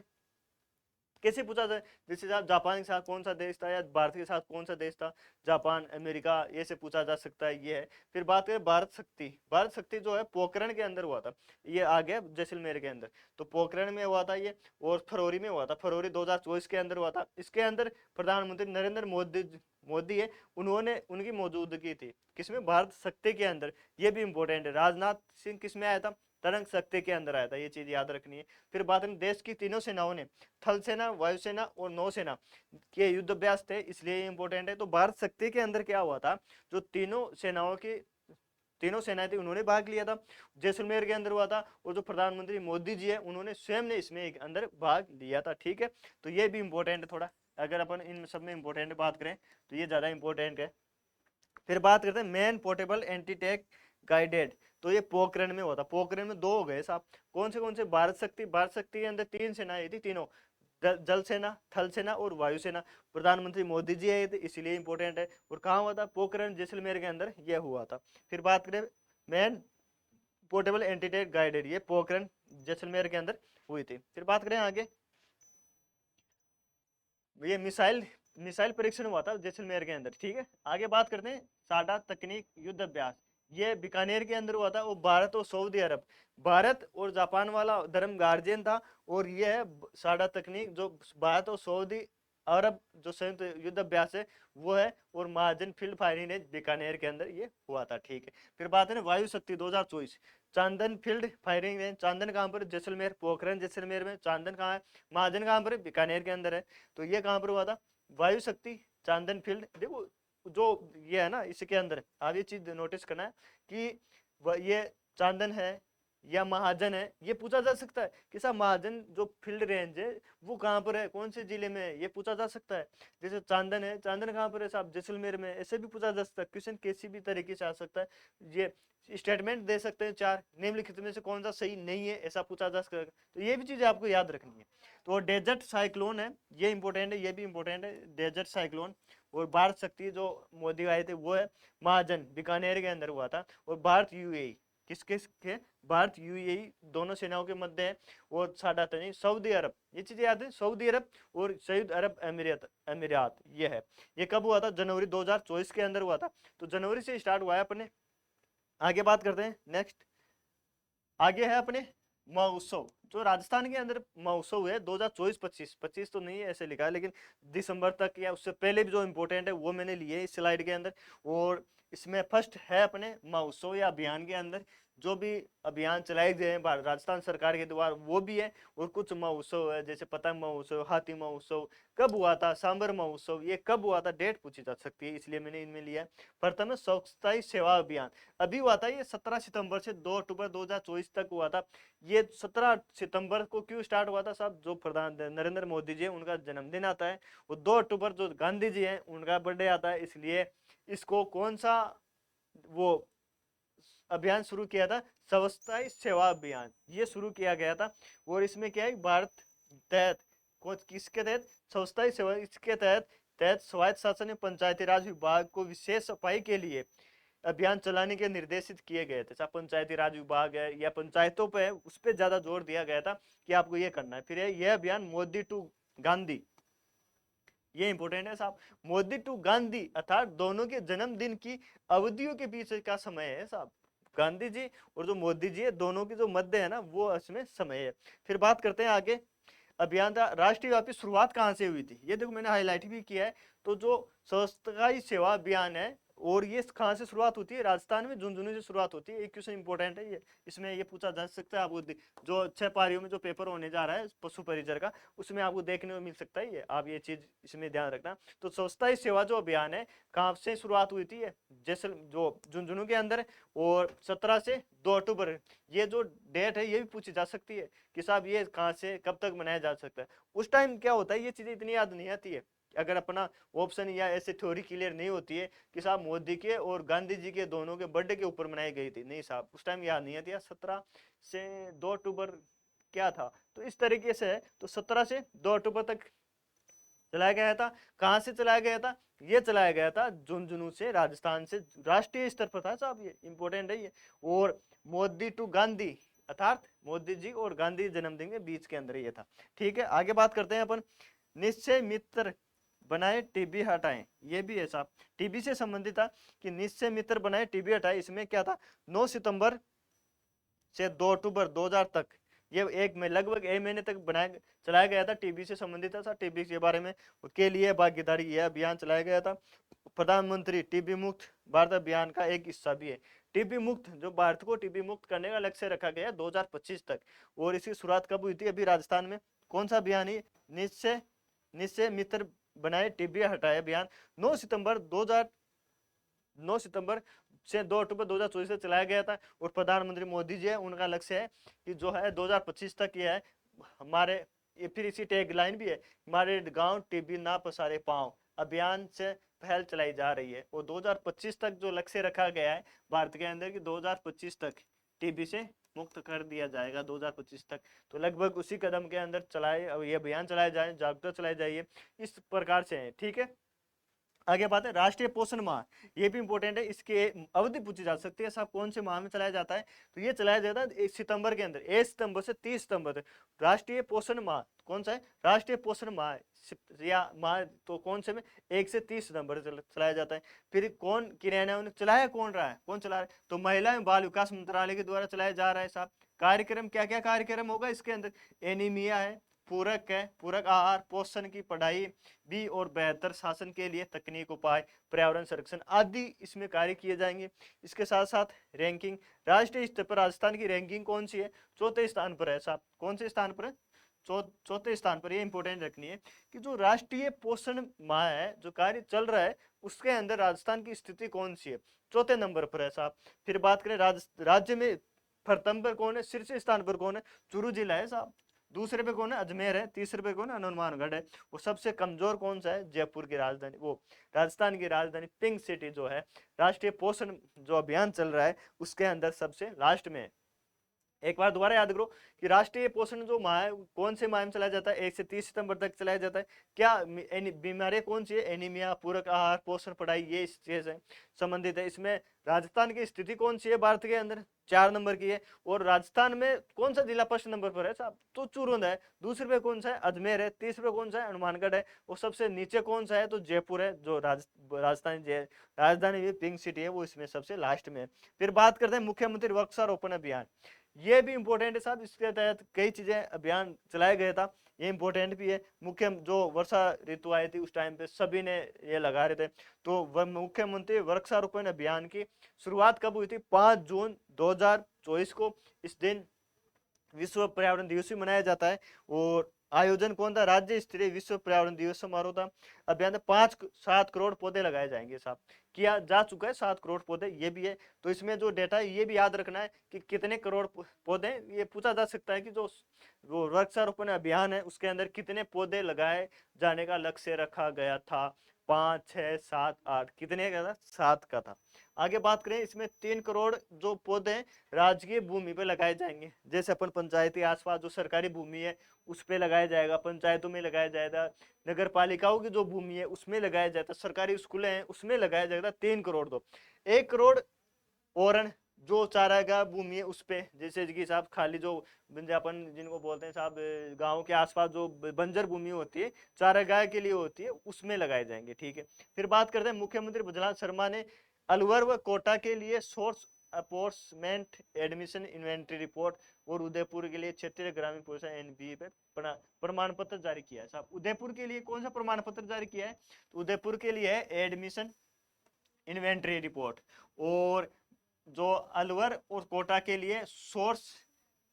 कैसे पूछा जाए, जैसे आप जापान के साथ कौन सा देश था या भारत के साथ कौन सा देश था, जापान, अमेरिका, ये से पूछा जा सकता है, ये है। फिर बात करें भारत शक्ति, भारत शक्ति जो है पोखरण के अंदर हुआ था, ये आ गया जैसलमेर के अंदर, तो पोखरण में हुआ था ये, और फरवरी में हुआ था, फरवरी 2024 के अंदर हुआ था। इसके अंदर प्रधानमंत्री नरेंद्र मोदी मोदी है, उन्होंने उनकी मौजूदगी थी किसमें, भारत शक्ति के अंदर। ये भी इंपॉर्टेंट है। राजनाथ सिंह किसमें आया था, तरंग शक्ति के अंदर आया था, ये चीज याद रखनी है। फिर बात करें देश की तीनों सेनाओं ने, थल सेना, वायुसेना और नौसेना के युद्ध अभ्यास थे, इसलिए इंपॉर्टेंट है। तो भारत शक्ति के अंदर क्या हुआ था, जो तीनों सेनाओं की, तीनों सेनाएं थी, उन्होंने भाग लिया था, जैसलमेर के अंदर हुआ था। और जो प्रधानमंत्री मोदी जी है, उन्होंने स्वयं ने इसमें एक अंदर भाग लिया था, ठीक है। तो ये भी इंपॉर्टेंट है थोड़ा, अगर अपन इन सब में इंपॉर्टेंट बात करें तो ये ज्यादा इंपॉर्टेंट है। फिर बात करते हैं man portable anti tank guided, तो ये पोखरण में होता, पोखरण में दो हो गए साहब, कौन से भारत शक्ति, भारत शक्ति के अंदर तीन सेनाएं थी, तीनों जल सेना, थल सेना और वायुसेना, प्रधानमंत्री मोदी जी आए थे, इसलिए इंपॉर्टेंट है। और कहाँ हुआ था, पोखरण जैसलमेर के अंदर ये हुआ था। फिर बात करें man portable anti tank guided, ये पोखरण जैसलमेर के अंदर हुई थी। फिर बात करें आगे, ये मिसाइल मिसाइल परीक्षण हुआ था जैसलमेर के अंदर, ठीक है। आगे बात करते हैं साडा तकनीक युद्ध अभ्यास, ये बीकानेर के अंदर हुआ था, वो भारत और सऊदी अरब, भारत और जापान वाला धर्म गार्जियन था। और ये है साडा तकनीक, जो भारत और सऊदी अरब जो संयुक्त युद्ध अभ्यास है वो है, और महाजन फील्ड फायरिंग रेंज बीकानेर के अंदर ये हुआ था, ठीक है। फिर बात है वायु शक्ति 2024, चांदन फील्ड फायरिंग रेंज, चांदन कहाँ पर, जैसलमेर, पोखरण जैसलमेर में, चांदन कहाँ है, महाजन कहाँ पर है, बीकानेर के अंदर है। तो ये कहाँ पर हुआ था, वायु शक्ति चांदन फील्ड। देखो जो ये है ना, इसके अंदर आप ये चीज नोटिस करना है कि ये चांदन है या महाजन है, ये पूछा जा सकता है कि साहब महाजन जो फील्ड रेंज है वो कहाँ पर है, कौन से जिले में है, ये पूछा जा सकता है। जैसे चांदन है, चांदन कहाँ पर है साहब, जैसलमेर में, ऐसे भी पूछा जा सकता है, क्वेश्चन किसी भी तरीके से आ सकता है। ये स्टेटमेंट दे सकते हैं चार, निम्नलिखित में से कौन सा सही नहीं है, ऐसा पूछा जा सकता है। तो ये भी चीजें आपको याद रखनी है। तो डेजर्ट साइक्लोन है, ये इंपॉर्टेंट है, ये भी इंपॉर्टेंट है, डेजर्ट साइक्लोन। और भारत शक्ति जो मोदी आए थे वो है महाजन, बीकानेर के अंदर हुआ था। और भारत यूएई, किस किस के, भारत यूएई दोनों सेनाओं के मध्य है। और साडा तनी सऊदी अरब, ये चीजें याद है, सऊदी अरब और संयुक्त अरब अमीरात ये है। ये कब हुआ था, जनवरी 2024 के अंदर हुआ था। तो जनवरी से स्टार्ट हुआ है अपने। आगे बात करते हैं नेक्स्ट, आगे है अपने महोत्सव, जो राजस्थान के अंदर महोत्सव है 2024-25, 25 तो नहीं है ऐसे लिखा है, लेकिन दिसंबर तक या उससे पहले भी जो इम्पोर्टेंट है वो मैंने लिए इस स्लाइड के अंदर। और इसमें फर्स्ट है अपने महोत्सव या अभियान के अंदर जो भी अभियान चलाए गए हैं राजस्थान सरकार के द्वारा वो भी है। और कुछ महोत्सव है, जैसे पतंग महोत्सव, हाथी महोत्सव, कब हुआ था, सांबर महोत्सव, ये कब हुआ था, डेट पूछी जा सकती है, इसलिए मैंने इनमें लिया है। प्रथम है स्वच्छता ही सेवा अभियान, अभी हुआ था, ये 17 सितंबर से 2 अक्टूबर 2024 तक हुआ था। ये 17 सितंबर को क्यों स्टार्ट हुआ था साहब, जो प्रधान नरेंद्र मोदी जी है उनका जन्मदिन आता है। और 2 अक्टूबर जो गांधी जी हैं उनका बर्थडे आता है, इसलिए इसको कौन सा वो अभियान शुरू किया था, स्वच्छता ही सेवा अभियान, ये शुरू किया गया था। और इसमें क्या है, भारत तहत किसके तहत, स्वच्छता ही सेवा, इसके तहत तहत स्वायत्त शासन एवं पंचायती राज विभाग को विशेष सफाई के लिए अभियान चलाने के निर्देशित किए गए थे। चाहे पंचायती राज विभाग है या पंचायतों पे है, उस पर ज्यादा जोर दिया गया था कि आपको ये करना है। फिर यह अभियान मोदी टू गांधी, ये इंपॉर्टेंट है साहब, मोदी टू गांधी अर्थात दोनों के जन्मदिन की अवधियों के बीच का समय है साहब, गांधी जी और जो मोदी जी है दोनों की जो मध्य है ना वो इसमें समय है। फिर बात करते हैं आगे, अभियान का राष्ट्रीय व्यापी शुरुआत कहाँ से हुई थी, ये देखो मैंने हाईलाइट भी किया है। तो जो स्वच्छता ही सेवा अभियान है, और ये कहाँ से शुरुआत होती है, राजस्थान में झुंझुनू से शुरुआत होती है। एक क्वेश्चन इंपॉर्टेंट है ये, इसमें ये पूछा जा सकता है आपको, जो 6 पारियों में जो पेपर होने जा रहा है पशु परिचर का, उसमें आपको देखने को मिल सकता है ये, आप ये चीज इसमें ध्यान रखना। तो स्वच्छता ही सेवा जो अभियान है कहाँ से शुरुआत हुई थी, जैसे जो झुंझुनू के अंदर, और 17 से 2 अक्टूबर, ये जो डेट है ये भी पूछी जा सकती है कि साहब ये कहाँ से कब तक मनाया जा सकता है। उस टाइम क्या होता है, ये चीजें इतनी याद नहीं आती है अगर अपना ऑप्शन या ऐसे थ्योरी क्लियर नहीं होती है कि साहब मोदी के और गांधी जी के दोनों के बर्थडे के ऊपर मनाई गई थी, नहीं साहब उस टाइम याद नहीं आती है। 17 से 2 अक्टूबर क्या था, तो इस तरीके से है। तो 17 से 2 अक्टूबर तक चलाया गया था। कहां से चलाया गया था, ये चलाया गया था झुंझुनू से, राजस्थान से, राष्ट्रीय स्तर पर था साहब, ये इंपॉर्टेंट है ये। और मोदी टू गांधी अर्थात मोदी जी और गांधी जन्मदिन के बीच के अंदर ये था। ठीक है, आगे बात करते हैं अपन। निश्चय मित्र बनाए टीबी हटाएं, ये भी है साहब, टीबी से संबंधित था कि निश्चय मित्र बनाए टीबी हटाएं। इसमें क्या था, 9 सितंबर से 2 अक्टूबर 2000 तक, ये एक में लगभग 1 महीने तक बनाया चलाया गया था, टीबी से संबंधित था। टीबी के बारे में के लिए भागीदारी यह अभियान चलाया गया था। प्रधानमंत्री टीबी मुक्त भारत अभियान का एक हिस्सा भी है। टीबी मुक्त, जो भारत को टीबी मुक्त करने का लक्ष्य रखा गया 2025 तक। और इसकी शुरुआत कब हुई थी, अभी राजस्थान में। कौन सा अभियान है, निश्चय निश्चय मित्र बनाए टीबी हटाए अभियान। 9 सितंबर 2 अक्टूबर 2024 से चलाया गया था। और प्रधानमंत्री मोदी जी है, उनका लक्ष्य है कि जो है 2025 तक ये है हमारे, ये फिर इसी टैग लाइन भी है, हमारे गांव टीबी ना पसारे पांव अभियान से पहल चलाई जा रही है। और 2025 तक जो लक्ष्य रखा गया है भारत के अंदर कि 2025 तक टीबी से मुक्त कर दिया जाएगा 2025 तक। तो लगभग उसी कदम के अंदर चलाए ये अभियान चलाया जाए, जागरूकता चलाई जाइए, इस प्रकार से है। ठीक है, आगे बात है राष्ट्रीय पोषण माह, ये भी इंपॉर्टेंट है, इसकी अवधि पूछी जा सकती है साहब, कौन से माह में चलाया जाता है। तो ये चलाया जाता है 1 सितंबर के अंदर, 1 सितंबर से 30 सितंबर तक। राष्ट्रीय पोषण माह कौन सा है, राष्ट्रीय पोषण माह या माह तो कौन से में, 1 से 30 सितंबर चलाया जाता है। फिर कौन क्रियान्वयन चलाया, कौन रहा है, कौन चला रहा है, तो महिला एवं बाल विकास मंत्रालय के द्वारा चलाया जा रहा है साहब। कार्यक्रम क्या क्या कार्यक्रम होगा इसके अंदर, एनीमिया है, पूरक है, पूरक आहार, पोषण की पढ़ाई भी, और बेहतर शासन के लिए तकनीक उपाय, पर्यावरण संरक्षण आदि इसमें कार्य किए जाएंगे। इसके साथ साथ रैंकिंग, राष्ट्रीय स्तर पर राजस्थान की रैंकिंग कौन सी है, 4थे स्थान पर है साहब। कौन से स्थान पर है, 4थे स्थान पर। ये इंपॉर्टेंट रखनी है कि जो राष्ट्रीय पोषण माह है, जो कार्य चल रहा है, उसके अंदर राजस्थान की स्थिति कौन सी है, 4थे नंबर पर है साहब। फिर बात करें राज्य में प्रथम पर कौन है, शीर्ष स्थान पर कौन है, चूरू जिला है साहब। दूसरे पे कौन है, अजमेर है। तीसरे पे कौन है, हनुमानगढ़ है। वो सबसे कमजोर कौन सा है, जयपुर की राजधानी, वो राजस्थान की राजधानी पिंक सिटी जो है, राष्ट्रीय पोषण जो अभियान चल रहा है उसके अंदर सबसे लास्ट में है। एक बार दोबारा याद करो कि राष्ट्रीय पोषण जो माह है कौन से माह में चलाया जाता है, 1 से 30 सितंबर तक चलाया जाता है। क्या बीमारियां कौन सी है, एनीमिया, पूरक आहार, पोषण पढ़ाई, ये इस चीज से संबंधित है। इसमें राजस्थान की स्थिति कौन सी है भारत के अंदर, 4 नंबर की है। और राजस्थान में कौन सा जिला फर्स्ट नंबर पर है साहब, तो चूरू है। दूसरे पे कौन सा है, अजमेर है। तीसरे पे कौन सा है, हनुमानगढ़ है। और सबसे नीचे कौन सा है, तो जयपुर है, जो राजधानी पिंक सिटी है, वो इसमें सबसे लास्ट में है। फिर बात करते हैं मुख्यमंत्री वृक्षारोपण अभियान, ये भी इंपॉर्टेंट है साहब। इसके तहत कई चीजें अभियान चलाया गया था, ये इंपॉर्टेंट भी है। मुख्य जो वर्षा ऋतु आई थी उस टाइम पे सभी ने ये लगा रहे थे। तो वह मुख्यमंत्री वृक्षारोपण अभियान की शुरुआत कब हुई थी, 5 जून 2024 को। इस दिन विश्व पर्यावरण दिवस भी मनाया जाता है। और आयोजन कौन था, राज्य स्तरीय विश्व पर्यावरण दिवस समारोह था। अभियान में 7 करोड़ पौधे लगाए जाएंगे साहब, किया जा चुका है 7 करोड़ पौधे, ये भी है। तो इसमें जो डेटा है ये भी याद रखना है कि कितने करोड़ पौधे, ये पूछा जा सकता है कि जो वो वृक्षारोपण अभियान है उसके अंदर कितने पौधे लगाए जाने का लक्ष्य रखा गया था। 5, 6, 7, 8, कितने का था, 7 का था। आगे बात करें, इसमें 3 करोड़ जो पौधे राजकीय भूमि पे लगाए जाएंगे। जैसे अपन पंचायती आसपास जो सरकारी भूमि है उस पे लगाया जाएगा, पंचायतों में लगाया जाएगा, नगर पालिकाओं की जो भूमि है उसमें लगाया जाता, सरकारी स्कूलें हैं उसमें लगाया जाएगा। 3 करोड़ दो, 1 करोड़ ओरण जो चारागाह भूमि है उस पे, जैसे कि साहब खाली जो अपन जिनको बोलते हैं साहब गांव के आसपास जो बंजर भूमि होती है चारागाह के लिए होती है, उसमें लगाए जाएंगे। ठीक है, फिर बात करते हैं मुख्यमंत्री भुजलाल शर्मा ने अलवर व कोटा के लिए सोर्स अपॉर्समेंट एडमिशन इन्वेंट्री रिपोर्ट और उदयपुर के लिए क्षेत्रीय ग्रामीण पोषण एनबी पे प्रमाण पत्र जारी किया है साहब। उदयपुर के लिए कौन सा प्रमाण पत्र जारी किया है, तो उदयपुर के लिए है एडमिशन इन्वेंट्री रिपोर्ट। और जो अलवर और कोटा के लिए सोर्स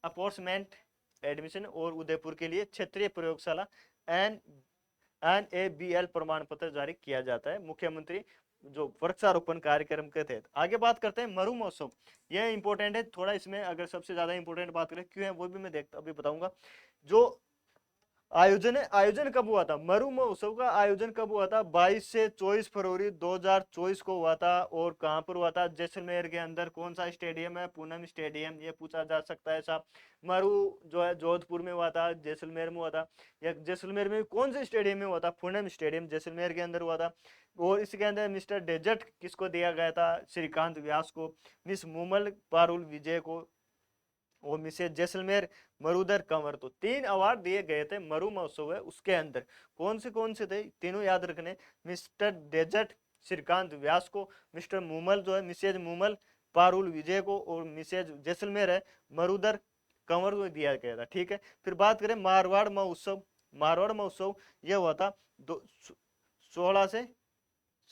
अपॉर्समेंट एडमिशन, और उदयपुर के लिए क्षेत्रीय प्रयोगशाला NABL प्रमाण पत्र जारी किया जाता है मुख्यमंत्री जो वृक्षारोपण कार्यक्रम के तहत। आगे बात करते हैं मरु महोत्सव, यह इंपॉर्टेंट है थोड़ा। इसमें अगर सबसे ज्यादा इंपॉर्टेंट बात करें क्यों है वो भी मैं देखता अभी बताऊंगा। जो आयोजन है, आयोजन कब हुआ था, मरु महोत्सव का आयोजन कब हुआ था, 22 से 24 फरवरी 2024 को हुआ था। और कहां पर हुआ था, जैसलमेर के अंदर। कौन सा स्टेडियम है, पूनम स्टेडियम, ये पूछा जा सकता है साहब। मरु जो है जोधपुर में हुआ था, जैसलमेर में हुआ था, या जैसलमेर में कौन से स्टेडियम में हुआ था, पूनम स्टेडियम जैसलमेर के अंदर हुआ था। और इसके अंदर मिस्टर डेजर्ट किसको दिया गया था, श्रीकांत व्यास को। मिस मूमल पारुल विजय को। और मिसेज जैसलमेर, मरुधर, कंवर। तो 3 अवार्ड दिए गए थे मरु महोत्सव है उसके अंदर। कौन से थे तीनों याद रखने, मिस्टर डेजर्ट श्रीकांत व्यास को, मिस्टर मूमल जो है मिसेज मूमल पारुल विजय को, और मिसेज जैसलमेर है मरुधर कंवर को दिया गया था। ठीक है, फिर बात करें मारवाड़ महोत्सव। मारवाड़ महोत्सव यह हुआ था 16 से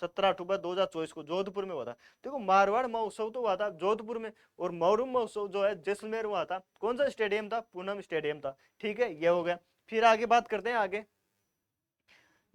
17 अक्टूबर 2024 को जोधपुर में हुआ था। देखो मारवाड़ महोत्सव तो हुआ था जोधपुर में, और मरु महोत्सव जो है जैसलमेर हुआ था। कौन सा स्टेडियम था, पूनम स्टेडियम था। ठीक है, ये हो गया। फिर आगे बात करते हैं, आगे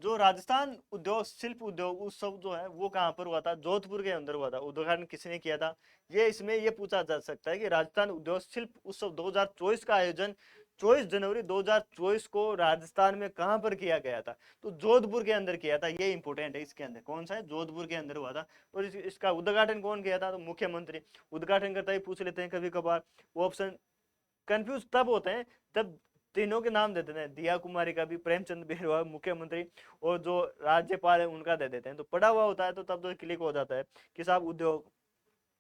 जो राजस्थान उद्योग शिल्प उद्योग उत्सव जो है वो कहाँ पर हुआ था, जोधपुर के अंदर हुआ था। उद्घाटन किसने किया था, ये इसमें ये पूछा जा सकता है कि राजस्थान उद्योग शिल्प उत्सव 2024 का आयोजन 24 जनवरी 2024 को राजस्थान में कहां पर किया गया था, तो जोधपुर के अंदर किया था। ये इंपोर्टेंट है, इसके अंदर कौन सा है, जोधपुर के अंदर हुआ था। और इसका उद्घाटन कौन किया था, तो मुख्यमंत्री उद्घाटन करता ही पूछ लेते हैं कभी कभार। ऑप्शन कंफ्यूज तब होते हैं जब तीनों के नाम दे देते हैं, दिया कुमारी का भी, प्रेमचंद बेरवा मुख्यमंत्री, और जो राज्यपाल है उनका दे देते हैं। तो पढ़ा हुआ होता है तो तब तो क्लिक हो जाता है कि साहब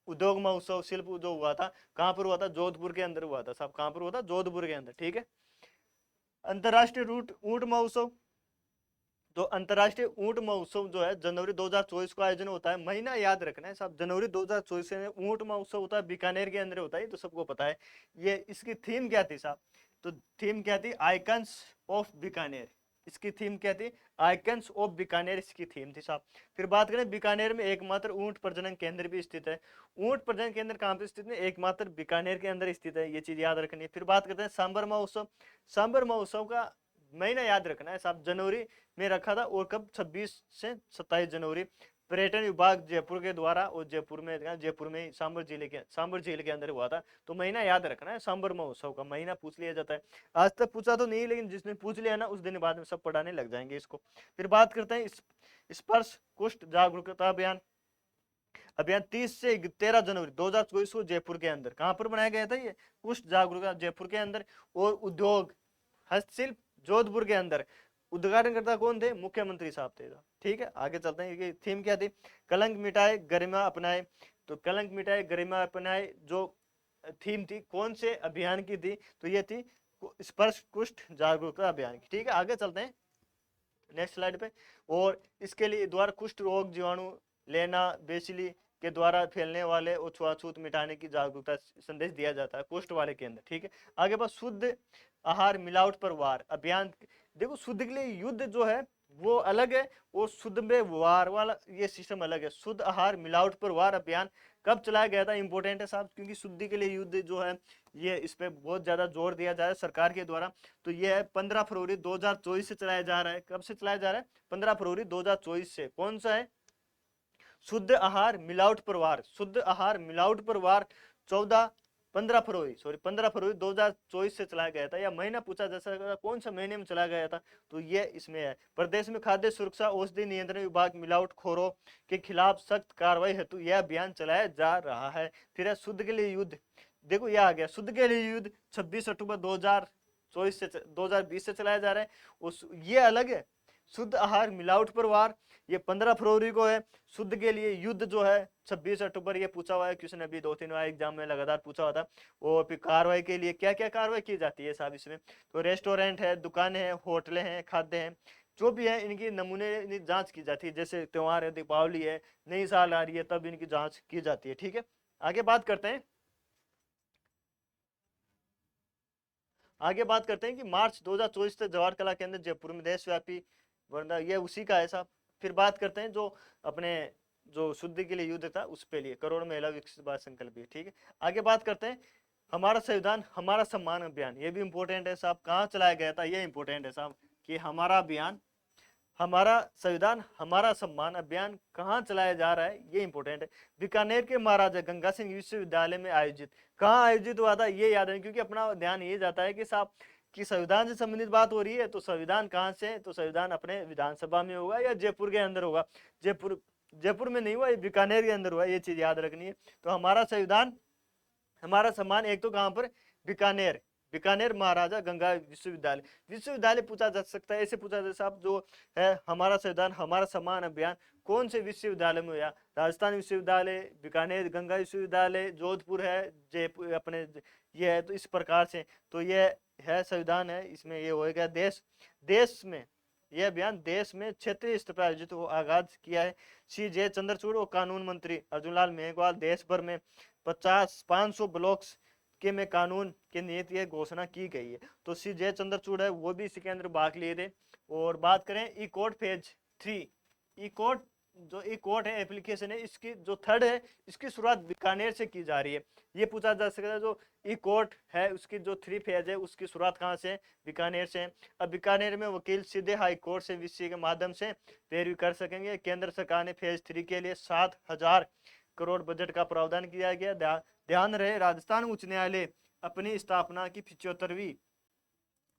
उद्योग महोत्सव शिल्प जो हुआ था कहां पर हुआ था, जोधपुर के अंदर हुआ था साहब। कहां पर हुआ था, जोधपुर के अंदर। ठीक है, अंतरराष्ट्रीय ऊंट महोत्सव। तो अंतरराष्ट्रीय ऊंट महोत्सव जो है जनवरी 2024 को आयोजन होता है। महीना याद रखना है साहब, जनवरी 2024 में ऊंट महोत्सव होता है, बीकानेर के अंदर होता है, तो सबको पता है। ये इसकी थीम क्या थी साहब, तो थीम क्या थी, आइकन्स ऑफ बीकानेर। इसकी थीम क्या थी, आइकन्स ऑफ बीकानेर इसकी थीम थी साहब। फिर बात करें बीकानेर में एकमात्र ऊंट प्रजनन केंद्र भी स्थित है। ऊंट प्रजनन केंद्र कहां पर स्थित है, एकमात्र बीकानेर के अंदर स्थित है, ये चीज याद रखनी है। फिर बात करते हैं सांबर महोत्सव। सांबर महोत्सव का महीना याद रखना है साहब, जनवरी में रखा था, और कब 26 से 27 जनवरी। पर्यटन विभाग जयपुर के द्वारा, और जयपुर में सांबर झील के अंदर हुआ था। तो महीना याद रखना है, सांबर महोत्सव का महीना पूछ लिया जाता है। आज तक पूछा तो नहीं, लेकिन जिसने पूछ लिया ना उस दिन बाद में सब पढ़ाने लग जाएंगे इसको। फिर बात करते हैं स्पर्श कुष्ठ जागरूकता अभियान। अभियान 30 से 13 जनवरी 2024 को जयपुर के अंदर कहां पर बनाया गया था, ये कुष्ठ जागरूकता जयपुर के अंदर। और उद्योग हस्तशिल्प जोधपुर के अंदर। उद्घाटनकर्ता कौन थे, मुख्यमंत्री साहब थे। ठीक है, आगे चलते हैं, ये थीम क्या थी, कलंक मिटाए गरिमा अपनाए। तो कलंक मिटाए गरिमा अपनाए जो थीम थी कौन से अभियान की थी, तो ये थी स्पर्श कुष्ठ जागरूकता अभियान की। ठीक है, आगे चलते हैं नेक्स्ट स्लाइड पे। और इसके लिए द्वारा कुष्ठ रोग जीवाणु लेना बेसिली के द्वारा फैलने वाले और छुआछूत मिटाने की जागरूकता संदेश दिया जाता है कुष्ठ वाले के अंदर। ठीक है, आगे बस शुद्ध आहार मिलावट पर वार अभियान। देखो शुद्ध के लिए युद्ध जो है वो अलग है, और शुद्ध में वार वाला ये सिस्टम अलग है। शुद्ध आहार मिलावट पर वार अभियान कब चलाया गया था, इंपॉर्टेंट है साहब, क्योंकि शुद्धि के लिए युद्ध जो है ये इस पे बहुत ज्यादा जोर दिया जा रहा है सरकार के द्वारा। तो ये है 15 फरवरी 2024 से चलाया जा रहा है। कब से चलाया जा रहा है, 15 फरवरी 2024 से। कौन सा है, शुद्ध आहार मिलावट पर वार। शुद्ध आहार मिलावट पर वार 15 फरवरी 2024 से चलाया गया था। या महीना पूछा जा सकता है कौन सा महीने में चलाया गया था, तो ये इसमें है। प्रदेश में खाद्य सुरक्षा औषधि नियंत्रण विभाग मिलावटखोरों के खिलाफ सख्त कार्रवाई हेतु यह अभियान चलाया जा रहा है। फिर है शुद्ध के लिए युद्ध। देखो यह आ गया, शुद्ध के लिए युद्ध 26 अक्टूबर 2020 से चलाया जा रहा है। ये अलग है, शुद्ध आहार मिलावट पर वार ये 15 फरवरी को है। शुद्ध के लिए युद्ध जो है 26 अक्टूबर, ये पूछा हुआ है क्वेश्चन, अभी 2-3 बार एग्जाम में लगातार पूछा हुआ था। और फिर कार्रवाई के लिए क्या क्या कार्रवाई की जाती है साहब इसमें, तो रेस्टोरेंट है, दुकानें हैं, होटलें हैं, खाद्य हैं, जो भी है इनकी नमूने जांच की जाती है। जैसे त्योहार है, दीपावली है, नई साल आ रही है, तब इनकी जांच की जाती है। ठीक है, आगे बात करते हैं कि मार्च 2024 से जवाहर कला केंद्र जयपुर में देशव्यापी वरना ये उसी का है साहब। फिर बात करते हैं जो अपने जो शुद्धि के लिए युद्ध था उस पे लिए करोड़ महिला विकसित भारत संकल्प भी। ठीक है, आगे बात करते हैं हमारा संविधान हमारा सम्मान अभियान। ये भी इंपॉर्टेंट है साहब, कहाँ चलाया गया था, ये इंपॉर्टेंट है साहब कि हमारा अभियान हमारा संविधान हमारा सम्मान अभियान कहाँ चलाया जा रहा है, ये इंपॉर्टेंट है। बीकानेर के महाराजा गंगा सिंह विश्वविद्यालय में आयोजित, कहाँ आयोजित हुआ था ये याद है, क्योंकि अपना ध्यान ये जाता है कि साहब कि संविधान से संबंधित बात हो रही है, तो संविधान कहाँ से है, तो संविधान अपने विधानसभा में होगा या जयपुर के अंदर होगा। जयपुर में नहीं हुआ, ये बीकानेर के अंदर हुआ, ये चीज याद रखनी है। तो हमारा संविधान हमारा सम्मान एक तो कहां पर, बीकानेर महाराजा गंगा विश्वविद्यालय पूछा जा सकता है। ऐसे पूछा जा साहब जो है हमारा संविधान हमारा सम्मान अभियान कौन से विश्वविद्यालय में हुआ, राजस्थान विश्वविद्यालय, बीकानेर गंगा विश्वविद्यालय, जोधपुर है, जयपुर अपने ये है। तो इस प्रकार से तो ये है संविधान है, इसमें ये होएगा देश देश में यह अभियान देश में क्षेत्रीय स्तर पर आयोजित आगाज किया है। सी जे चंद्रचूड़ और कानून मंत्री अर्जुनलाल मेघवाल देश भर में 500 ब्लॉक्स के में कानून के नियत ये घोषणा की गई है। तो सी जे चंद्रचूड़ है वो भी इसी के अंदर भाग लिए थे। और बात करें ई कोड फेज 3, ई कोड जो ई कोड है एप्लीकेशन है, इसकी जो थर्ड है इसकी शुरुआत बीकानेर से की जा रही है। ये पूछा जा सकता है जो ई कोर्ट है उसकी जो 3 फेज है उसकी शुरुआत कहाँ से, बीकानेर से। अब बीकानेर में वकील सीधे हाई कोर्ट से वीसी के माध्यम से पैरवी कर सकेंगे। केंद्र सरकार ने फेज 3 के लिए 7,000 करोड़ बजट का प्रावधान किया गया। ध्यान रहे राजस्थान उच्च न्यायालय अपनी स्थापना की 75वीं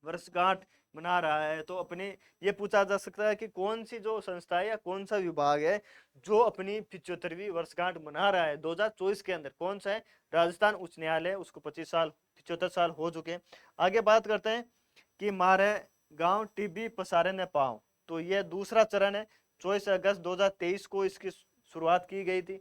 वर्षगांठ मना रहा है। तो अपने ये पूछा जा सकता है कि कौन सी जो संस्था है या कौन सा विभाग है जो अपनी 75वीं वर्षगांठ मना रहा है 2024 के अंदर, कौन सा है, राजस्थान उच्च न्यायालय। उसको 25 साल 75 साल हो चुके हैं। आगे बात करते हैं कि मारे गांव टीबी पसारे न पाओ, तो ये दूसरा चरण है। 24 अगस्त 2023 को इसकी शुरुआत की गई थी।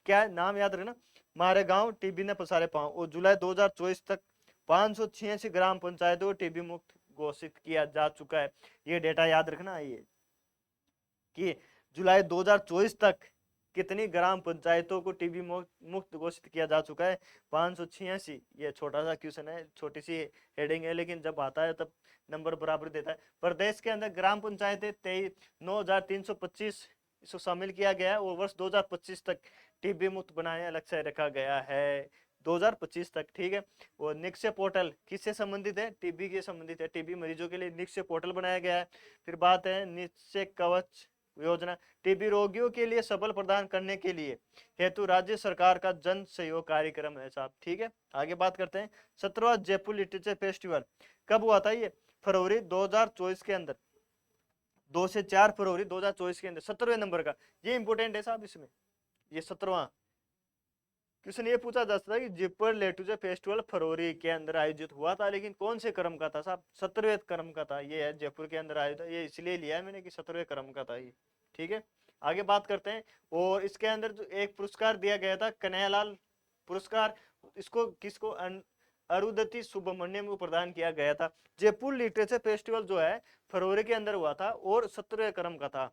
क्या नाम याद रखना, मारे गांव टीबी ने पसारे पाओ। और जुलाई 2024 तक 586 ग्राम पंचायतों को टीबी मुक्त घोषित किया जा चुका है। ये डेटा याद रखना है ये कि जुलाई 2024 तक कितनी ग्राम पंचायतों को टीबी मुक्त घोषित किया जा चुका है, 586। ये छोटा सा क्वेश्चन है, छोटी सी हेडिंग है, लेकिन जब आता है तब नंबर बराबर देता है। प्रदेश के अंदर ग्राम पंचायतें 9,325 इसको शामिल किया गया है और वर्ष 2025 तक टीबी मुक्त बनाने लक्ष्य रखा गया है, 2025 तक। ठीक है। और निक्षय पोर्टल किससे संबंधित है, टीबी के संबंधित है। टीबी मरीजों के लिए निक्षय पोर्टल बनाया गया है। फिर बात है निक्षय कवच योजना, टीबी रोगियों के लिए सबल प्रदान करने के लिए हेतु राज्य सरकार का जन सहयोग कार्यक्रम है साहब। ठीक है। आगे बात करते हैं 17वां जयपुर लिटरेचर फेस्टिवल कब हुआ था, ये फरवरी 2024 के अंदर, 2 से 4 फरवरी 2024 के अंदर, 17वें नंबर का। ये इंपोर्टेंट है साहब, इसमें ये 17वां क्वेश्चन ये पूछा जा सकता है कि जयपुर लिटरेचर फेस्टिवल फरवरी के अंदर आयोजित हुआ था, लेकिन कौन से क्रम का था साहब, 17वें क्रम का था। ये है जयपुर के अंदर आयोजित, ये इसलिए लिया है मैंने कि 17वें क्रम का था ये। ठीक है। आगे बात करते हैं। और इसके अंदर जो एक पुरस्कार दिया गया था कन्हैयालाल पुरस्कार, इसको किसको, अरुंधति सुब्रमण्यम को प्रदान किया गया था। जयपुर लिटरेचर फेस्टिवल जो है फरवरी के अंदर हुआ था और 17वें क्रम का था,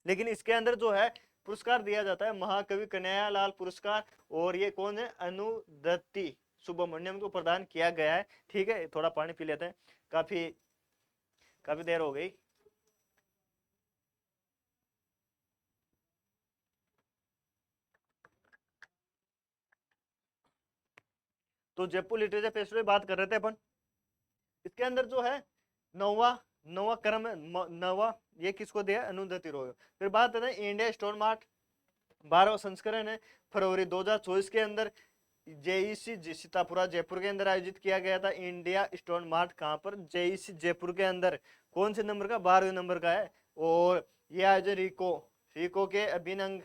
लेकिन इसके अंदर जो है पुरस्कार दिया जाता है महाकवि कन्हैयालाल पुरस्कार, और ये कौन है, अनुदत्ति सुब्रमण्यम को प्रदान किया गया है। ठीक है। थोड़ा पानी पी लेते हैं, काफी काफी देर हो गई। तो जयपुर लिटरेचर फेस्टिवल बात कर रहे थे अपन, इसके अंदर जो है नौवा नौवा क्रम है, नौवा ये किसको दिया, अनुदत्ति रोय। फिर बात करते हैं इंडिया स्टोन मार्ट 12वां संस्करण है, फरवरी 2024 के अंदर जेईसी सीतापुरा जयपुर के अंदर आयोजित किया गया था। इंडिया स्टोन मार्ट कहाँ पर, जेईसी जयपुर के अंदर, कौन से नंबर का, 12वें नंबर का है। और ये आयोजन रिको के अभिन्न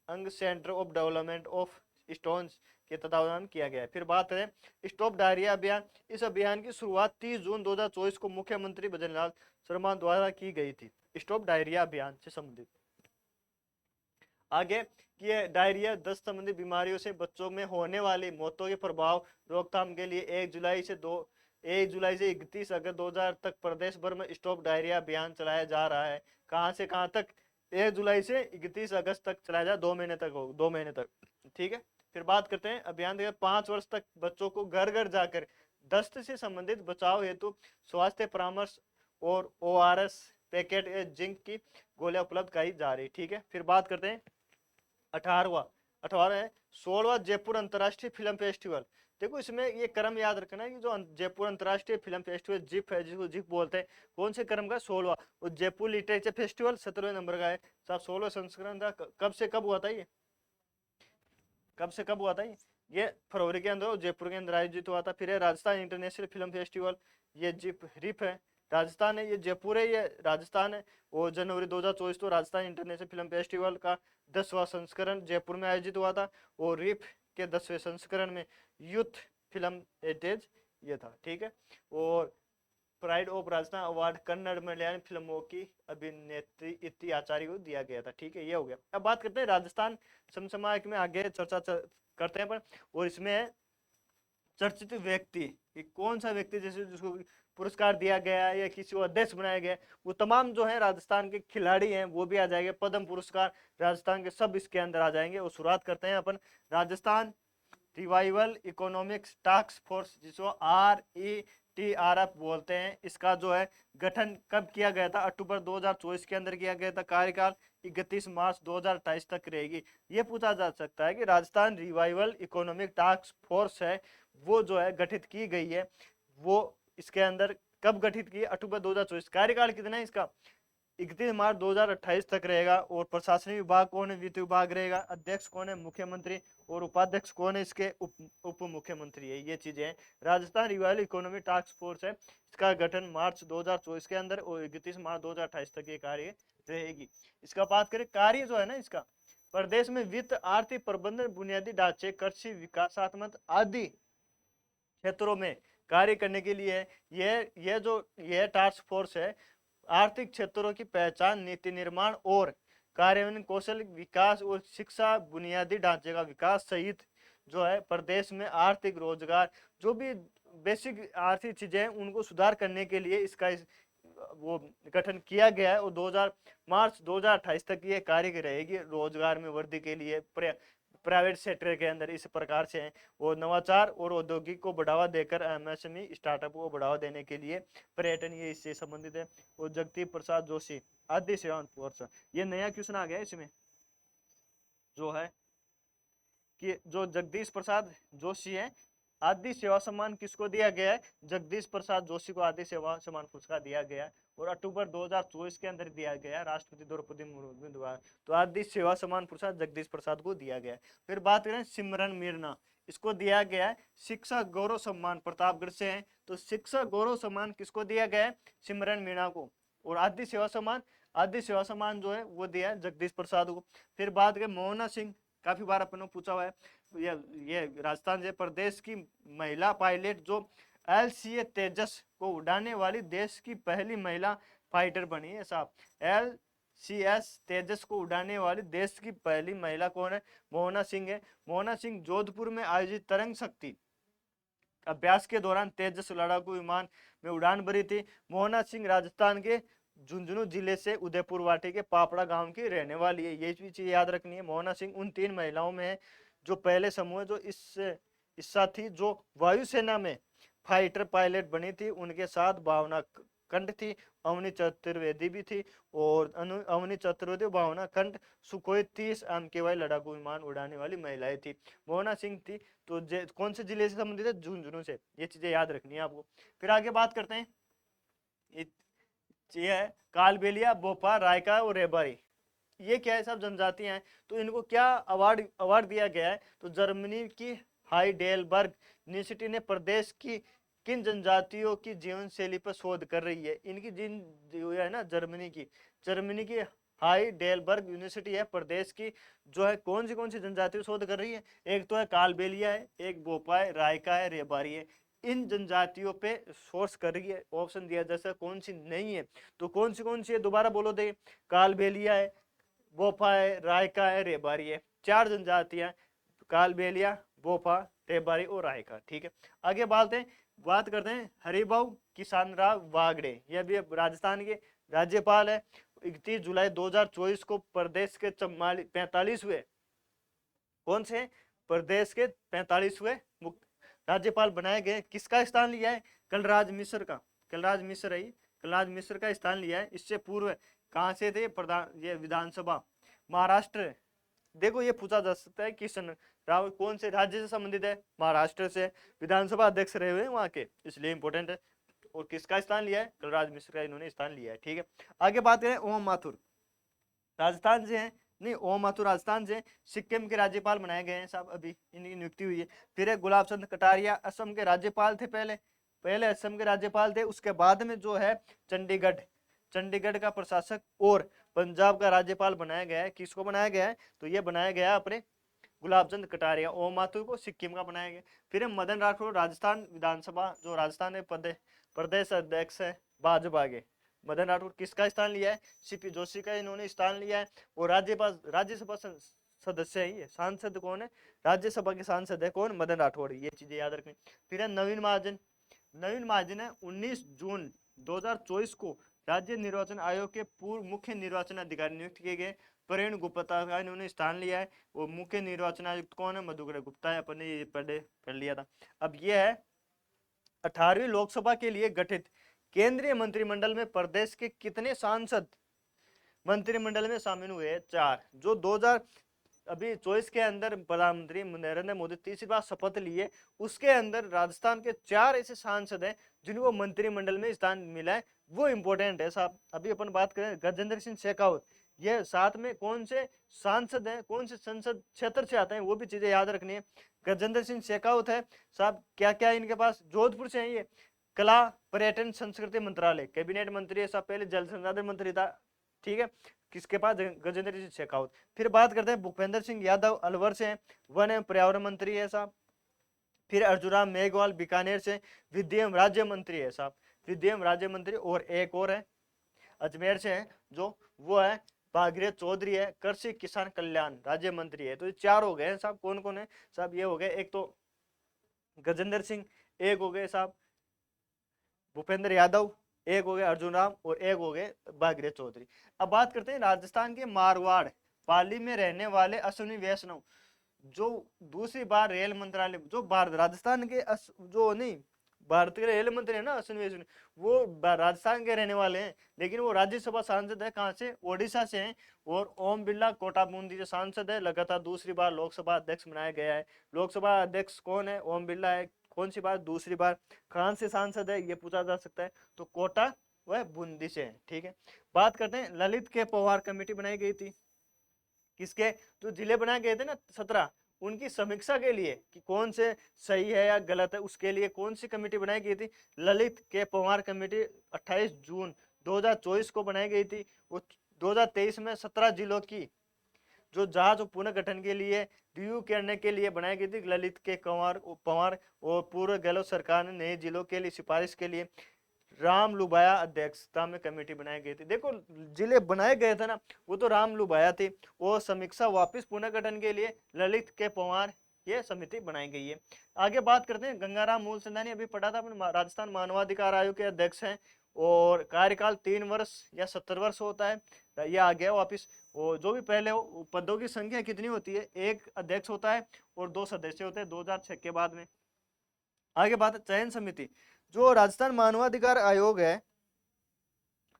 अंग centre of development of stones के तत्वावधान किया गया है। फिर बात करें स्टॉप डायरिया अभियान, इस अभियान की शुरुआत 30 जून 2024 को मुख्यमंत्री भजनलाल शर्मा द्वारा की गई थी, स्टॉप डायरिया अभियान से संबंधित। आगे कि डायरिया दस्त संबंधी बीमारियों से बच्चों में होने वाली मौतों के प्रभाव रोकथाम के लिए 1 जुलाई से 31 अगस्त 2000 तक प्रदेश भर में स्टॉप डायरिया अभियान चलाया जा रहा है। कहां से कहां तक, 1 जुलाई से 31 अगस्त तक चलाया जा, 2 महीने तक हो, 2 महीने तक। ठीक है। फिर बात करते हैं अभियान 5 वर्ष तक बच्चों को घर घर जाकर दस्त से संबंधित बचाव हेतु स्वास्थ्य परामर्श और ORS पैकेट जिंक की गोलियां उपलब्ध कराई जा रही। ठीक है। फिर बात करते हैं 18वां है 16वां जयपुर अंतर्राष्ट्रीय फिल्म फेस्टिवल। देखो इसमें ये क्रम याद रखना है कि जो जयपुर अंतर्राष्ट्रीय फिल्म फेस्टिवल जिप है, जिसको जिप बोलते हैं, कौन से क्रम का, 16वां। और जयपुर लिटरेचर फेस्टिवल 17वें नंबर का है साहब, 16वां संस्करण था। कब से कब हुआ था ये, कब से कब हुआ था ये फरवरी के अंदर और जयपुर के अंदर आयोजित हुआ था। फिर है राजस्थान इंटरनेशनल फिल्म फेस्टिवल, ये रिप है, राजस्थान है, ये जयपुर है, ये राजस्थान है। और जनवरी 2024 तो राजस्थान इंटरनेशनल फिल्म फेस्टिवल का 10वां संस्करण जयपुर में आयोजित हुआ था। और रिप के 10वें संस्करण में यूथ फिल्म हेरिटेज ये था। ठीक है। और pride of Rajasthan award Kannada Malayalam फिल्मों की अभिनेत्री इति आचार्य को दिया गया था। ठीक है। ये हो गया। अब बात करते हैं राजस्थान समसामयिक में, आगे चर्चा करते हैं पर, और इसमें चर्चित व्यक्ति, कि कौन सा व्यक्ति जैसे जिसको पुरस्कार दिया गया है या किसी को अध्यक्ष बनाया गया है, वो तमाम जो है राजस्थान के खिलाड़ी हैं वो भी आ जाएंगे। पद्म पुरस्कार राजस्थान के सब इसके अंदर आ जाएंगे। और शुरुआत करते हैं अपन Rajasthan revival economics task force, जिसको RETRF बोलते हैं। इसका जो है गठन कब किया गया था? अक्टूबर 2024 के अंदर किया गया था। कार्यकाल 31 मार्च 2028 तक रहेगी। ये पूछा जा सकता है कि Rajasthan revival economic task force है वो जो है गठित की गई है, वो इसके अंदर कब गठित की? अक्टूबर 2024। कार्यकाल कितना है इसका? 31 मार्च 2028 तक रहेगा। और प्रशासनिक विभाग कौन है? वित्त विभाग रहेगा। अध्यक्ष कौन है? मुख्यमंत्री। और उपाध्यक्ष कौन है इसके? उप मुख्यमंत्री है। ये चीजें हैं। Rajasthan revival economic task force है, इसका गठन मार्च 2024 के अंदर और 31 मार्च 2028 तक ये कार्य रहेगी। इसका बात करें कार्य जो है ना इसका, प्रदेश में वित्त, आर्थिक प्रबंधन, बुनियादी ढांचे, कृषि, विकासात्मक आदि क्षेत्रों में कार्य करने के लिए यह टास्क फोर्स है आर्थिक क्षेत्रों की पहचान, नीति निर्माण और कार्यान्वयन, कौशल विकास और शिक्षा, बुनियादी ढांचे का विकास सहित जो है प्रदेश में आर्थिक, रोजगार, जो भी बेसिक आर्थिक चीजें हैं उनको सुधार करने के लिए इसका वो गठन किया गया है। और मार्च 2028 तक ये कार्य रहेगी रोजगार में वृद्धि के लिए प्राइवेट सेक्टर के अंदर। इस प्रकार से है वो नवाचार और औद्योगिक को बढ़ावा देकर MSME स्टार्टअप को बढ़ावा देने के लिए पर्यटन ये इससे संबंधित है। और जगदीप प्रसाद जोशी आदि सेवा फोर्स, ये नया क्वेश्चन आ गया इसमें जो है कि जो जगदीश प्रसाद जोशी है, आदि सेवा सम्मान किसको दिया गया है? जगदीश प्रसाद जोशी को आदि सेवा सम्मान पुरस्कार दिया गया है और अक्टूबर 2024 के अंदर दिया गया राष्ट्रपति द्रौपदी मुर्मू द्वारा। तो आदि सेवा सम्मान पुरस्कार जगदीश प्रसाद को दिया गया। फिर बात करें सिमरन मीणा, इसको दिया गया है शिक्षा गौरव सम्मान, प्रतापगढ़ से है तो शिक्षा गौरव सम्मान किसको दिया गया है? सिमरन मीणा को। और आदि सेवा सम्मान जो है वो दिया है जगदीश प्रसाद को। फिर बात करें मोहना सिंह, काफी बार अपन ने पूछा हुआ है, ये राजस्थान से प्रदेश की महिला पायलट जो LCA तेजस को उड़ाने वाली देश की पहली महिला फाइटर बनी है साहब। LCS तेजस को उड़ाने वाली देश की पहली महिला कौन है? मोहना सिंह है। मोहना सिंह जोधपुर में आयोजित तरंग शक्ति अभ्यास के दौरान तेजस लड़ाकू विमान में उड़ान भरी थी। मोहना सिंह राजस्थान के झुंझुनू जिले से उदयपुर वाटी के पापड़ा गांव की रहने वाली है। ये भी चीज याद रखनी है। मोहना सिंह उन 3 महिलाओं में है जो पहले समूह जो इस थी जो वायुसेना में फाइटर पायलट बनी थी। उनके साथ भावना कंठ थी, अवनी चतुर्वेदी भी थी और अवनी चतुर्वेदी, भावना कंठ सुखोई 30 MKY लड़ाकू विमान उड़ाने वाली महिलाएं थी। मोहना सिंह थी। तो कौन से जिले से संबंधित है? झुंझुनू से। ये चीजें याद रखनी है आपको। फिर आगे बात करते हैं, ये है कालबेलिया, भोपा, रायका और रेबारी। ये क्या है? सब जनजातियां हैं। तो इनको क्या अवार्ड दिया गया है? तो जर्मनी की हाइडेलबर्ग यूनिवर्सिटी ने प्रदेश की किन जनजातियों की जीवन शैली पर शोध कर रही है? इनकी जिन जो है ना जर्मनी की हाइडेलबर्ग यूनिवर्सिटी है प्रदेश की, जो है कौन सी जनजातियों शोध कर रही है? एक तो है कालबेलिया है, एक भोपा है, रायका है, रेबारी है। इन जनजातियों पे सोर्स कर रही है। ऑप्शन दिया जैसा कौन सी नहीं है, तो कौन सी है? दोबारा बोलो दे। कालबेलिया है, बोफा है, रायका है, रेबारी है। 4 जनजातियां, कालबेलिया, बोफा, रेबारी और रायका। ठीक है, आगे बात करते हैं हरिभाऊ किसानराव वागड़े। यह भी राजस्थान के राज्यपाल है। 31 जुलाई 2024 को प्रदेश के 45वें कौन से प्रदेश के 45वें राज्यपाल बनाए गए। किसका स्थान लिया है? कलराज मिश्र का। कलराज मिश्र है, कलराज मिश्र का स्थान लिया है। इससे पूर्व कहां से थे? प्रधान ये विधानसभा महाराष्ट्र। देखो ये पूछा जा सकता है किशन राव कौन से राज्य से संबंधित है? महाराष्ट्र से। विधानसभा अध्यक्ष रहे हुए वहां के, इसलिए इंपोर्टेंट है। और किसका स्थान लिया है? कलराज मिश्र का इन्होंने स्थान लिया है। ठीक है, आगे बात करें ओम माथुर, राजस्थान से है नहीं, ओम माथुर राजस्थान से सिक्किम के राज्यपाल बनाए गए हैं साहब, अभी इनकी नियुक्ति हुई है। फिर है गुलाब चंद कटारिया, असम के राज्यपाल थे। पहले असम के राज्यपाल थे, उसके बाद में जो है चंडीगढ़ का प्रशासक और पंजाब का राज्यपाल बनाया गया है। किसको बनाया गया है? तो ये बनाया गया अपने गुलाब चंद कटारिया। ओम माथुर को सिक्किम का बनाया गया। फिर मदन राठौर, राजस्थान विधानसभा जो राजस्थान में प्रदेश अध्यक्ष है भाजपा के। मदन राठौर किसका स्थान लिया है? CP जोशी का इन्होंने स्थान लिया है। और राज्यसभा सदस्य है, ये सांसद कौन है, राज्यसभा के सांसद है कौन, मदन राठौड़, ये चीजें याद रखें। फिर है नवीन महाजन। नवीन महाजन है 19 जून 2024 को राज्य निर्वाचन आयोग के पूर्व मुख्य निर्वाचन अधिकारी नियुक्त किए गए। प्रवीण गुप्ता का इन्होंने स्थान लिया है। वो मुख्य निर्वाचन आयुक्त कौन है, मधुकर गुप्ता है, अपन ने ये पढ़ लिया था। अब ये है 18वीं लोकसभा के लिए गठित केंद्रीय मंत्रिमंडल में प्रदेश के कितने सांसद मंत्रिमंडल में शामिल हुए, 4। जो 2000 अभी 24 के अंदर प्रधानमंत्री नरेंद्र मोदी तीसरी बार शपथ लिए, उसके अंदर राजस्थान के 4 ऐसे सांसद हैं जिनको मंत्रिमंडल में स्थान मिला है, वो इंपॉर्टेंट है साहब। अभी अपन बात करें गजेंद्र सिंह शेखावत, ये साथ में कौन से सांसद हैं, कौन से संसद क्षेत्र से आते हैं, वो भी चीजें याद रखनी है। गजेंद्र सिंह शेखावत है साहब, क्या क्या इनके पास, जोधपुर से है ये, कला पर्यटन संस्कृति मंत्रालय, कैबिनेट मंत्री है साहब, पहले जल संसाधन मंत्री था, ठीक है, किसके पास, गजेंद्र सिंह शेखावत। फिर बात करते हैं भूपेंद्र सिंह यादव अलवर से, वन एवं पर्यावरण मंत्री है साहब। फिर अर्जुनराम मेघवाल बीकानेर से विद्युत एवं राज्य मंत्री है साहब, विद्युत एवं राज्य मंत्री। और एक और है अजमेर से है जो, वो है भागीरथ चौधरी है, कृषि किसान कल्याण राज्य मंत्री है। तो ये 4 हो गए साहब, कौन कौन है साहब, ये हो गए, एक तो गजेंद्र सिंह, एक हो गए साहब भूपेंद्र यादव, एक हो गए अर्जुन राम, और एक हो गए भागीरथ चौधरी। अब बात करते हैं राजस्थान के मारवाड़ पाली में रहने वाले अश्विनी वैष्णव, जो दूसरी बार रेल मंत्रालय, जो भारत राजस्थान के जो नहीं भारत के रेल मंत्री है ना अश्विनी वैष्णव, वो राजस्थान के रहने वाले हैं, लेकिन वो राज्यसभा सांसद है, कहाँ से, ओडिशा से हैं। और ओम बिरला कोटा बूंदी के सांसद है, लगातार दूसरी बार लोकसभा अध्यक्ष बनाया गया है। लोकसभा अध्यक्ष कौन है, ओम बिरला है, कौन सी बार, दूसरी बार। कहाँ से सांसद है, ये पूछा जा सकता है, तो कोटा वह बूंदी से है, ठीक है। बात करते हैं ललित के पवार कमेटी बनाई गई थी, किसके, जो जिले बनाए गए थे ना 17, उनकी समीक्षा के लिए कि कौन से सही है या गलत है, उसके लिए कौन सी कमेटी बनाई गई थी, ललित के पवार कमेटी 28 जून 2024 को बनाई गई थी। वो 2023 में 17 जिलों की जो जहाज पुनर्गठन के लिए रिव्यू करने के लिए बनाई गई थी, ललित के पवार और पूर्व गहलोत सरकार ने नए जिलों के लिए सिफारिश के लिए राम लुबाया अध्यक्षता में कमेटी बनाई गई थी। देखो जिले बनाए गए थे ना, वो तो राम लुबाया थे, वो समीक्षा वापस पुनर्गठन के लिए ललित के पवार ये समिति बनाई गई है। आगे बात करते हैं गंगाराम मूलचंदानी, अभी पढ़ा था अपन, राजस्थान मानवाधिकार आयोग के अध्यक्ष हैं, और कार्यकाल 3 वर्ष या 70 वर्ष होता है, ये आ गया वापिस। और जो भी पहले हो, पदों की संख्या कितनी होती है, 1 अध्यक्ष होता है और 2 सदस्य होते हैं 2006 के बाद में। आगे बात है चयन समिति, जो राजस्थान मानवाधिकार आयोग है,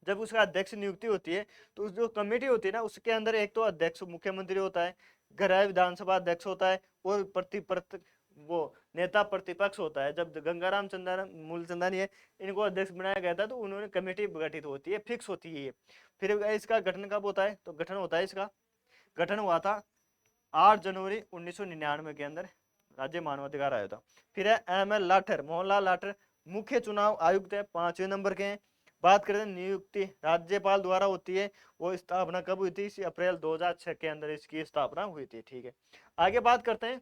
जब उसका अध्यक्ष नियुक्ति होती है तो जो कमेटी होती है ना, उसके अंदर एक तो अध्यक्ष मुख्यमंत्री होता है, गृह विधानसभा अध्यक्ष होता है, और वो नेता प्रतिपक्ष होता है। जब गंगाराम मूलचंदानी है, इनको अध्यक्ष बनाया गया था, तो उन्होंने कमेटी गठित होती है, फिक्स होती है ये। फिर इसका गठन कब होता है, तो गठन होता है, इसका गठन हुआ था 8 जनवरी 1999 के अंदर, राज्य मानवाधिकार आयोग था। फिर है ML लाठर, मोहनलाल लाठर, मुख्य चुनाव आयुक्त है, 5वें नंबर के हैं। बात करते हैं नियुक्ति राज्यपाल द्वारा होती है, वो स्थापना कब हुई थी, इसी अप्रैल 2006 के अंदर इसकी स्थापना हुई थी, ठीक है। आगे बात करते हैं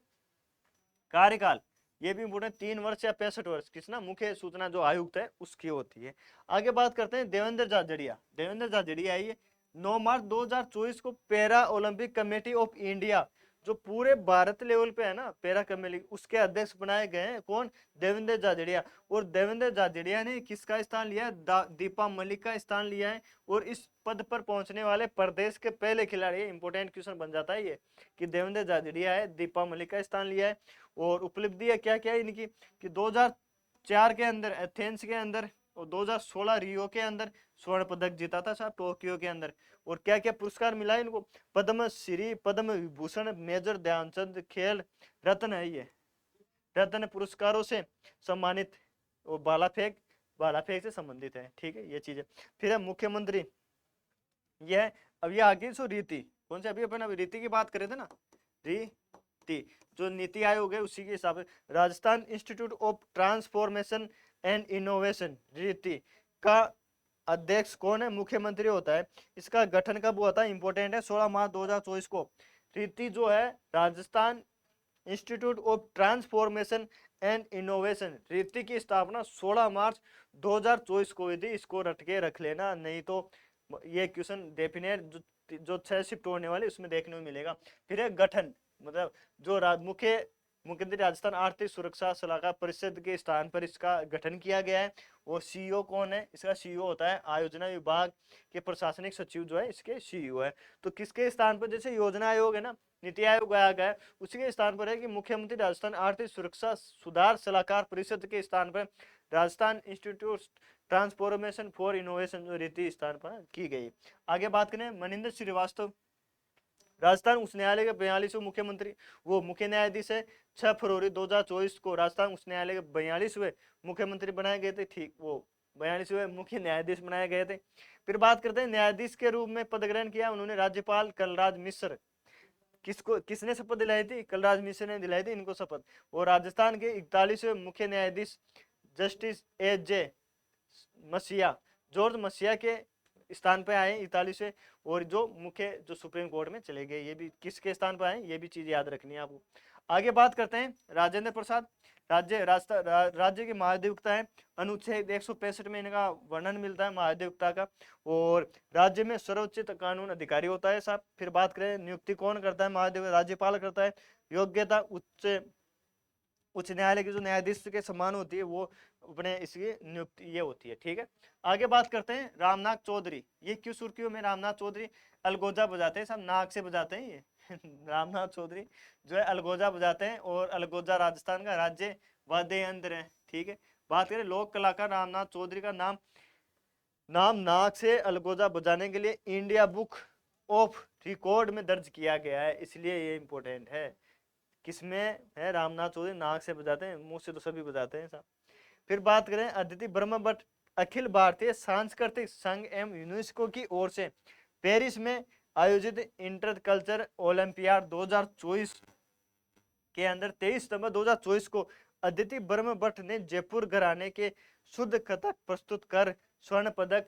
कार्यकाल, ये भी इम्पोर्टेंट, 3 वर्ष या 65 वर्ष किस ना, मुख्य सूचना जो आयुक्त है उसकी होती है। आगे बात करते हैं देवेंद्र झाझड़िया, देवेंद्र झाझड़िया है 9 मार्च 2024 को para Olympic committee of India, जो पूरे भारत लेवल पे है ना पैरा कमेटी, उसके अध्यक्ष बनाए गए हैं कौन, देवेंद्र झाझड़िया। और देवेंद्र झाझड़िया ने किसका स्थान लिया, दीपा मलिक का स्थान लिया है, और इस पद पर पहुंचने वाले प्रदेश के पहले खिलाड़ी, इंपोर्टेंट क्वेश्चन बन जाता है ये, कि देवेंद्र झाझड़िया है, दीपा मलिक का स्थान लिया है। और उपलब्धि है क्या क्या है इनकी, कि 2004 के अंदर एथेंस के अंदर, और 2016 रियो के अंदर स्वर्ण पदक जीता था साहब, टोक्यो के अंदर। और क्या क्या पुरस्कार मिला है इनको, पद्म श्री, पद्म विभूषण, मेजर ध्यानचंद खेल रत्न है, ये रत्न पुरस्कारों से सम्मानित, और बाला फेंक से संबंधित है, ठीक है, ये चीजें। फिर है मुख्यमंत्री, यह अब ये आगे सो रीति, कौन से, अभी अपन अभी रीति की बात करे थे ना, रीति जो नीति आयोग है उसी के हिसाब से। Rajasthan institute of transformation and innovation, रीति का अध्यक्ष कौन है, मुख्यमंत्री होता है। इसका गठन कब हुआ था, इंपोर्टेंट है, 16 मार्च 2024 को। रीति जो है Rajasthan institute of transformation and innovation, रीति की स्थापना 16 मार्च 2024 को हुई थी, इसको रट के रख लेना, नहीं तो ये क्वेश्चन डेफिनेट जो 6 शिफ्ट होने वाले उसमें देखने को मिलेगा। फिर है गठन, मतलब जो मुख्यमंत्री राजस्थान आर्थिक सुरक्षा सलाहकार परिषद के स्थान पर इसका गठन किया गया है। और सीईओ कौन है? इसका सीईओ होता है आयोजना विभाग के प्रशासनिक सचिव, जो है इसके सीईओ है। तो किसके स्थान पर, जैसे योजना आयोग है ना, नीति आयोग आया गया, उसी के स्थान पर है कि मुख्यमंत्री राजस्थान आर्थिक सुरक्षा सुधार सलाहकार परिषद के स्थान पर Rajasthan institute transformation for innovation जो रीति स्थान पर की गई। आगे बात करें मनिंदर श्रीवास्तव, राजस्थान उच्च न्यायालय के 42वें मुख्यमंत्री, वो मुख्य न्यायाधीश है। 6 फरवरी 2024 को राजस्थान उच्च न्यायालय के 42वें मुख्यमंत्री बनाए गए थे, ठीक, वो 42वें मुख्य न्यायाधीश बनाए गए थे। फिर बात करते हैं न्यायाधीश के रूप में पद ग्रहण किया उन्होंने राज्यपाल कलराज मिश्र। किसने शपथ दिलाई थी? कलराज मिश्र ने दिलाई थी इनको शपथ। और राजस्थान के 41वें मुख्य न्यायाधीश जस्टिस एजे मसीहा, जॉर्ज मसीहा के स्थान पे आए 41वें। और जो सुप्रीम कोर्ट में चले गए, ये भी किसके स्थान पर आए, ये भी चीज याद रखनी है आपको। आगे बात करते हैं राजेंद्र प्रसाद, राज्य के महाधिवक्ता है। अनुच्छेद 165 में इनका वर्णन मिलता है महाधिवक्ता का। और राज्य में सर्वोच्च कानून अधिकारी होता है साहब। फिर बात करें नियुक्ति कौन करता है? महाधिवक्ता, राज्यपाल करता है। योग्यता उच्च न्यायालय के जो न्यायाधीश के समान होती है, वो अपने इसकी नियुक्ति ये होती है, ठीक है। आगे बात करते हैं रामनाथ चौधरी, ये क्यों सुर्खियों में? रामनाथ चौधरी अलगोजा बजाते हैं, सब नाक से बजाते हैं ये रामनाथ चौधरी जो है अलगोजा बजाते हैं, और अलगोजा राजस्थान का राज्य वाद्य यंत्र है, ठीक है। बात करें लोक कलाकार रामनाथ चौधरी का नाम नाक से अलगोजा बजाने के लिए इंडिया बुक ऑफ रिकॉर्ड में दर्ज किया गया है, इसलिए ये इंपॉर्टेंट है। किसमें है? रामनाथ चौधरी नाक से बजाते हैं, मुंह से तो सभी बजाते हैं साहब। फिर बात करें अदिति ब्रह्म भट्ट, अखिल भारतीय सांस्कृतिक संघ एवं यूनेस्को की ओर से पेरिस में आयोजित इंटर कल्चर ओलंपियाड 2024 के अंदर 23 सितंबर 2024 को अदिति ब्रह्म भट्ट ने जयपुर घराने के शुद्ध कथक प्रस्तुत कर स्वर्ण पदक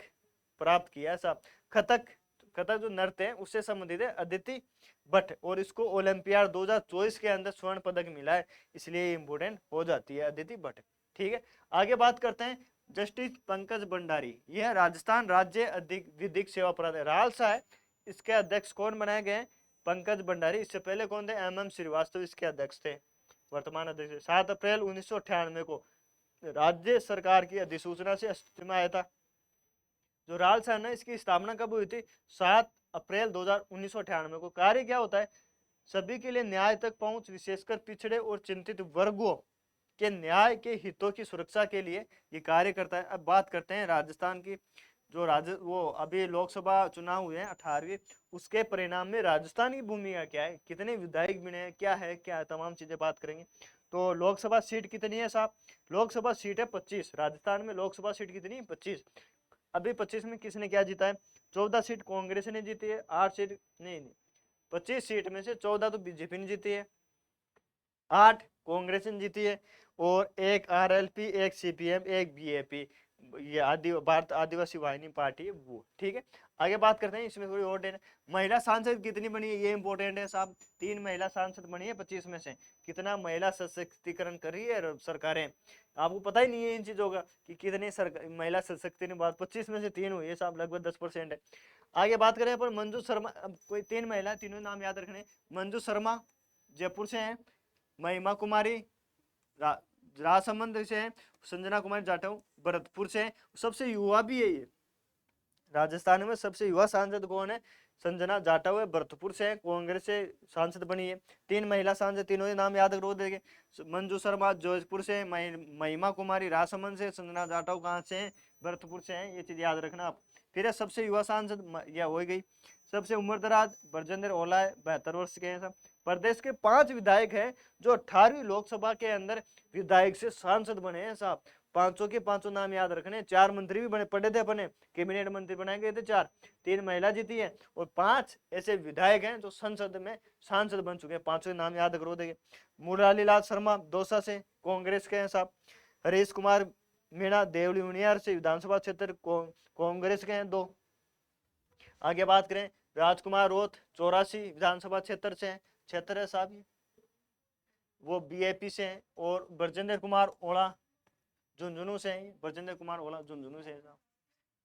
प्राप्त किया साहब। कथक जो नृत्य है उससे संबंधित है अदिति भट्ट, और इसको ओलंपियाड 2024 के अंदर स्वर्ण पदक मिला है, इसलिए इंपोर्टेंट हो जाती है अदिति भट्ट, ठीक है। आगे बात करते हैं जस्टिस पंकज भंडारी, यह राजस्थान राज्य विधिक सेवा प्राधिकरण रालसा है, इसके अध्यक्ष कौन बनाए गए? पंकज भंडारी। इससे पहले कौन थे? MM श्रीवास्तव इसके अध्यक्ष थे, वर्तमान अध्यक्ष। 7 अप्रैल 1998 को राज्य सरकार की अधिसूचना से अस्तित्व में आया था। जो रालसा है ना, इसकी स्थापना कब हुई थी? 7 अप्रैल 1998 को। कार्य क्या होता है? सभी के लिए न्याय तक पहुंच, विशेषकर पिछड़े और चिंतित वर्गों के न्याय के हितों की सुरक्षा के लिए ये कार्य करता है। अब बात करते हैं राजस्थान की, वो अभी लोकसभा चुनाव हुए हैं 18वीं, उसके परिणाम में राजस्थान की भूमिका क्या है, कितने विधायक बने हैं, क्या है तमाम चीजें बात करेंगे। तो लोकसभा सीट कितनी है साहब? लोकसभा सीट है 25। राजस्थान में लोकसभा सीट कितनी? 25। अभी 25 में किसने क्या जीता है? 14 सीट कांग्रेस ने जीती है, 8 सीट नहीं 25 सीट में से 14 तो बीजेपी ने जीती है, 8 कांग्रेस ने जीती है, और एक RLP, एक CPM, एक BAP, ये भारत आदिवासी वाहिनी पार्टी है वो, ठीक है। आगे बात करते हैं, इसमें थोड़ी और डेट, महिला सांसद कितनी बनी है, ये इंपॉर्टेंट है साहब। 3 महिला सांसद बनी है 25 में से। कितना महिला सशक्तिकरण कर रही है सरकारें, आपको पता ही नहीं है इन चीजों का कि कितनी महिला सशक्तिकरण, बात 25 में से 3 हुई है साहब, लगभग 10% है। आगे बात करें पर मंजू शर्मा, कोई 3 महिला, तीनों नाम याद रखने। मंजू शर्मा जयपुर से है, महिमा कुमारी राजसमंद से है, संजना कुमारी जाटव भरतपुर से है, सबसे युवा भी है ये। राजस्थान में सबसे युवा सांसद कौन है? संजना जाटव है, भरतपुर से है, कांग्रेस से सांसद बनी है। 3 महिला सांसद, तीनों के नाम याद करो देंगे। मंजू शर्मा जोधपुर से, महिमा कुमारी राजसमंद से, संजना जाटव कहाँ से है? भरतपुर से है, ये चीज याद रखना आप। फिर है सबसे युवा सांसद, यह हो गई। सबसे उम्रदराज ब्रजेंद्र ओला है, 72 वर्ष के हैं सब। प्रदेश के 5 विधायक हैं जो 18वीं लोकसभा के अंदर विधायक से सांसद बने हैं साहब। 500 के 500 नाम याद रखने। 4 मंत्री भी बने पड़े थे अपने, कैबिनेट मंत्री बनाए गए थे 4, 3 महिला जीती है, और 5 ऐसे विधायक हैं जो संसद में सांसद बन चुके हैं। 500 नाम याद करो देंगे। मुरली लाल शर्मा दौसा से कांग्रेस के हैं साहब। हरीश कुमार मीणा देवली उनियार से विधानसभा क्षेत्र कांग्रेस के हैं 2। आगे बात करें राजकुमार रोथ 84 विधानसभा क्षेत्र से क्षेत्र है साहब, वो BAP से हैं। और ब्रजेंद्र कुमार ओला झुंझुनू से हैं, ब्रजेंद्र कुमार ओला झुंझुनू से है साहब।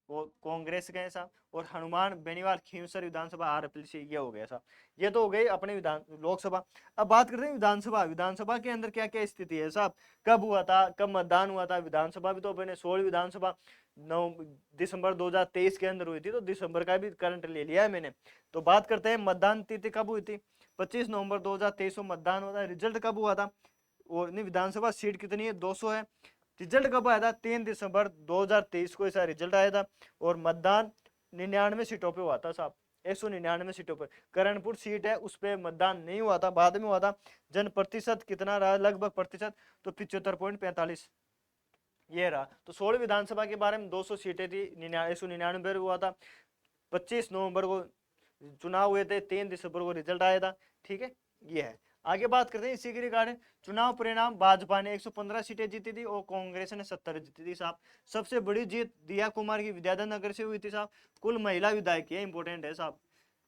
वो कांग्रेस गए साहब, और हनुमान बेनीवाल खींवसर विधानसभा आरपीएल ये हो गया साहब। ये तो हो गई अपने विधान लोकसभा। अब बात करते हैं विधानसभा। विधानसभा के अंदर क्या क्या स्थिति है साहब, कब हुआ था, कब मतदान हुआ था। विधानसभा भी तो अपने 16 विधानसभा 9 दिसंबर 2023 के अंदर हुई थी, तो दिसंबर का भी करंट ले लिया है मैंने। तो बात करते हैं मतदान तिथि कब हुई थी, 25 नवंबर 2023 को मतदान हुआ था। रिजल्ट कब हुआ था, और विधानसभा सीट कितनी है, 200 है। रिजल्ट कब आया था, 3 दिसंबर 2023 को ऐसा रिजल्ट आया था। और मतदान 99 सीटों पे हुआ था साहब, 199 सीटों पर। करणपुर सीट है उस पर मतदान नहीं हुआ था, बाद में हुआ था। जन प्रतिशत कितना रहा, लगभग प्रतिशत, तो 75.45 ये रहा। तो 16 विधानसभा के बारे में 200 सीटें थी, 199 हुआ था। 25 नवंबर को चुनाव हुए थे, 3 दिसंबर को रिजल्ट आया था। ठीक है, ये है। आगे बात करते हैं इसी के रिगार्डिंग चुनाव परिणाम। भाजपा ने 115 सीटें जीती थी और कांग्रेस ने 70 जीती थी साहब। सबसे बड़ी जीत दिया कुमार की विद्याधर नगर से हुई थी साहब। कुल महिला विधायक है, इंपोर्टेंट है साहब।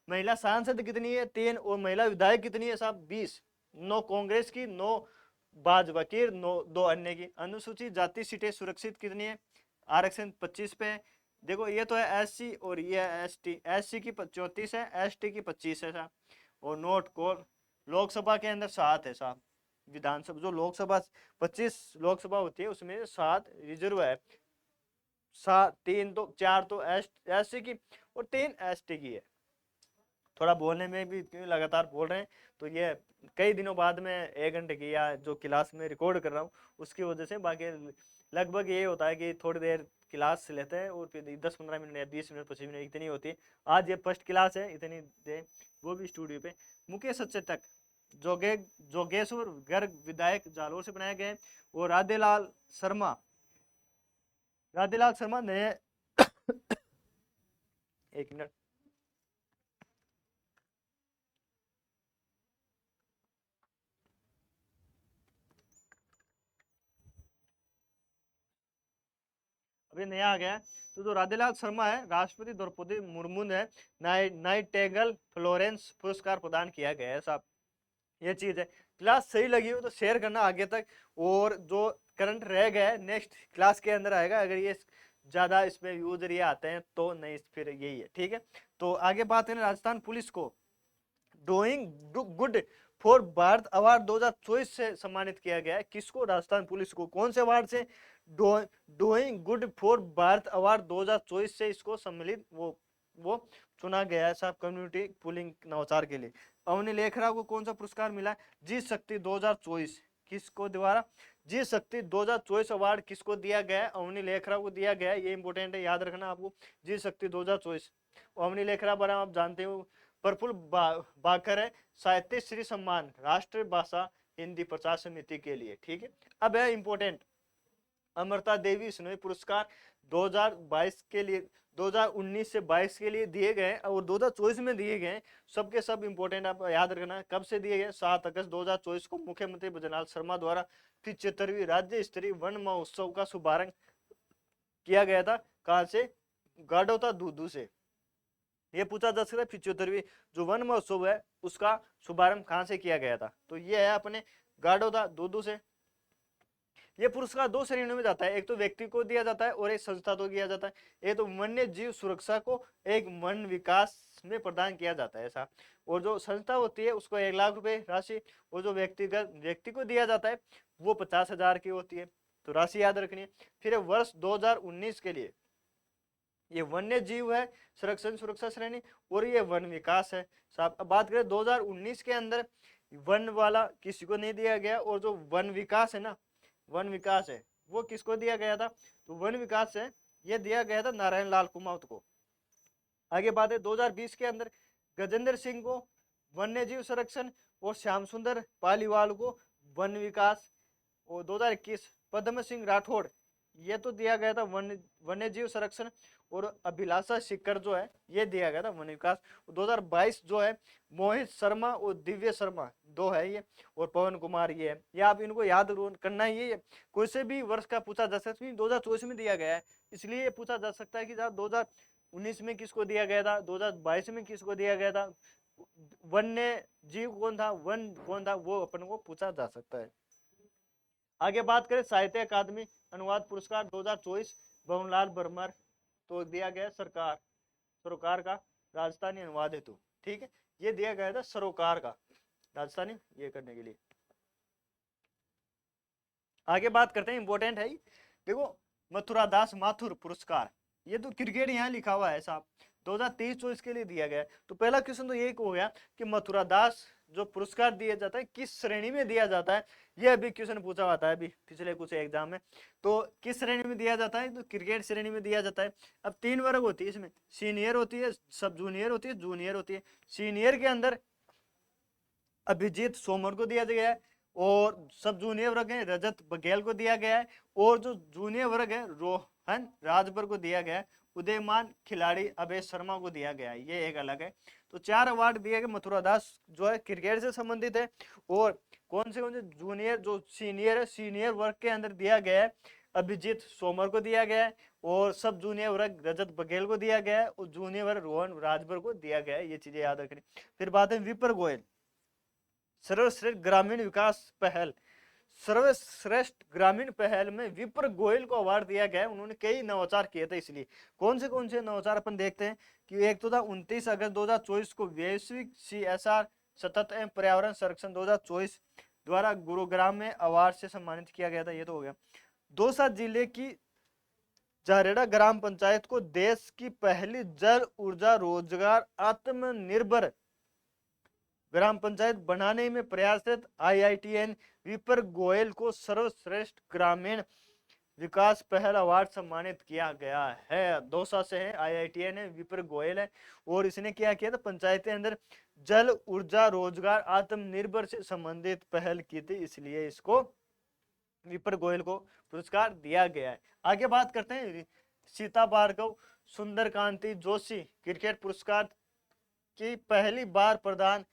महिला सांसद कितनी है, 3, और महिला विधायक कितनी है साहब, 20। 9 कांग्रेस की, 9 भाजपा की, 9 2 अन्य की। अनुसूचित जाति सीटें सुरक्षित कितनी है, आरक्षण 25 पे है। देखो ये तो है एससी और ये है एसटी। एससी की 34 है, एसटी की 25 है साहब। और नोट कोर लोकसभा के अंदर 7 है साहब। विधानसभा जो लोकसभा 25 लोकसभा होती है उसमें 7 रिजर्व है। 7, 3 तो 4 तो एससी की और 3 एसटी की है। थोड़ा बोलने में भी क्यों लगातार बोल रहे हैं, तो ये कई दिनों बाद में 1 घंटे की या जो क्लास में रिकॉर्ड कर रहा हूँ उसकी वजह से। बाकी लगभग ये होता है कि थोड़ी देर क्लास लेते हैं और फिर 10-15 मिनट या 20 मिनट 25 मिनट इतनी होती है। आज ये फर्स्ट क्लास है, इतनी देर वो भी स्टूडियो पे। मुख्य सचेतक जोगे जोगेश्वर गर्ग विधायक जालोर से बनाए गए, और राधेलाल शर्मा नए 1 मिनट। अभी नया आ गया है। तो जो राधेलाल शर्मा है, राष्ट्रपति द्रौपदी मुर्मू ने नाइटेंगल फ्लोरेंस पुरस्कार प्रदान किया गया है साहब। ये चीज है। क्लास सही लगी हो तो शेयर करना आगे तक, और जो करंट रह गया है नेक्स्ट क्लास के अंदर आएगा। अगर ये ज्यादा इसमें यूजर ये आते हैं तो नहीं, फिर यही है। ठीक है, तो आगे बात करें राजस्थान पुलिस को doing good for Bharat award 2024 से सम्मानित किया गया है। किसको, राजस्थान पुलिस को। कौन से अवार्ड से, doing good for Bharat award 2024 से इसको सम्मिलित वो चुना गया है साहब, कम्युनिटी पुलिंग नवाचार के लिए। अवनी लेखरा को कौन सा पुरस्कार मिला, जी शक्ति 2024। किसको द्वारा, जी शक्ति 2024 अवार्ड किसको दिया गया है, अवनी लेखरा को दिया गया है। ये इंपोर्टेंट है, याद रखना आपको, जी शक्ति 2024। अवनी लेखरा बारे में आप जानते हो। प्रफुल्ल बाकर है साहित्य श्री सम्मान राष्ट्रीय भाषा हिंदी प्रचार समिति के लिए। ठीक है, अब है इंपोर्टेंट अमृता देवी स्नोई पुरस्कार 2022 के लिए, 2019 से 22 के लिए दिए गए और 2024 में दिए गए। सबके सब इंपोर्टेंट आप याद रखना। कब से दिए गए, 7 अगस्त 2024 को मुख्यमंत्री भजनलाल शर्मा द्वारा 75वीं राज्य स्तरीय वन महोत्सव का शुभारंभ किया गया था। कहां से, गाडोता दूदू से। ये पूछा जा सकता है 75वीं जो वन महोत्सव है उसका शुभारंभ कहां से किया गया था, तो ये है अपने गाडोदा दूदू से। ये पुरस्कार 2 श्रेणियों में जाता है, एक तो व्यक्ति को दिया जाता है और एक संस्था को दिया जाता है। एक तो वन्य जीव सुरक्षा को, एक वन विकास में प्रदान किया जाता है ऐसा। और जो संस्था होती है उसको 1 लाख रुपए राशि, और जो व्यक्ति को दिया जाता है वो 50,000 की होती है। तो राशि याद रखनी है। फिर वर्ष 2019 के लिए ये वन्य जीव है संरक्षण सुरक्षा श्रेणी, और ये वन विकास है साहब। अब बात करें 2019 के अंदर वन वाला किसी को नहीं दिया गया, और जो वन विकास है ना, वन विकास है वो किसको दिया गया था, तो वन विकास है ये दिया गया था नारायण लाल कुमावत को। आगे बात है 2020 के अंदर गजेंद्र सिंह को वन्य जीव संरक्षण, और श्याम सुंदर पालीवाल को वन विकास। और 2021 पद्म सिंह राठौड़ ये तो दिया गया था वन्य जीव संरक्षण, और अभिलाषा शिखर जो है ये दिया गया था वन विकास। 2022 जो है मोहित शर्मा और दिव्य शर्मा 2 है ये, और पवन कुमार ये है। ये आप इनको याद करना ही है। कोई से भी वर्ष का पूछा जा सकता है, 2024 में दिया गया है इसलिए ये पूछा जा सकता है कि 2019 में किसको दिया गया था, 2022 में किसको दिया गया था, वन्य जीव कौन था, वन कौन था, वो अपन को पूछा जा सकता है। आगे बात करें साहित्य अकादमी अनुवाद पुरस्कार 2024 भवनलाल बर्मर तो दिया गया सरकार, सरोकार का राजस्थानी अनुवाद हेतु, ठीक है, ये दिया गया था सरोकार का राजस्थानी ये करने के लिए। आगे बात करते हैं, इंपॉर्टेंट है देखो, मथुरा दास माथुर पुरस्कार, ये तो क्रिकेट यहाँ लिखा हुआ है साहब, 2023-24 के लिए दिया गया है। तो पहला क्वेश्चन तो ये हो गया कि मथुरा दास जो पुरस्कार दिया जाता है किस श्रेणी में दिया जाता है, ये अभी क्वेश्चन पूछा हुआ था अभी पिछले कुछ एग्जाम में। तो किस श्रेणी में दिया जाता है, तो क्रिकेट श्रेणी में दिया जाता है। अब 3 वर्ग होती है इसमें, सीनियर होती है, सब जूनियर होती है, जूनियर होती है। सीनियर के अंदर अभिजीत सोमर को दिया गया है, और सब जूनियर वर्ग है रजत बघेल को दिया गया है, और जो जूनियर वर्ग है रोहन राजभर को दिया गया है, उदयमान खिलाड़ी अभय शर्मा को दिया गया है, ये एक अलग है। तो 4 अवार्ड दिए गए, मथुरा दास जो है क्रिकेट से संबंधित है, और कौन से जूनियर जो सीनियर है, सीनियर वर्ग के अंदर दिया गया है अभिजीत सोमर को दिया गया है, और सब जूनियर वर्ग रजत बघेल को दिया गया है, और जूनियर वर्ग रोहन राजभर को दिया गया है, ये चीजें याद रखनी। फिर बात है विपर गोयल, सर्वश्रेष्ठ ग्रामीण विकास पहल, सर्वश्रेष्ठ ग्रामीण पहल में विप्र गोयल को अवार्ड दिया गया है। उन्होंने कई नवाचार किए थे, इसलिए कौन से नवाचार अपन देखते हैं कि एक तो था 29 अगस्त 2024 को वैश्विक CSR सतत एवं पर्यावरण संरक्षण 2024 द्वारा गुरुग्राम में अवार्ड से सम्मानित किया गया था, ये तो हो गया। दौसा जिले की जारेड़ा ग्राम पंचायत को देश की पहली जल ऊर्जा रोजगार आत्मनिर्भर ग्राम पंचायत बनाने में प्रयासरत IITN विपर गोयल को सर्वश्रेष्ठ ग्रामीण विकास पहल अवार्ड सम्मानित किया गया है। दौसा से है, IITN है, विपर गोयल है, और इसने क्या किया था, पंचायत के अंदर जल ऊर्जा रोजगार आत्मनिर्भर से संबंधित पहल की थी, इसलिए इसको विपर गोयल को पुरस्कार दिया गया है। आगे बात करते हैं, सीता भार्गव सुंदर कांति जोशी क्रिकेट पुरस्कार की पहली बार प्रदान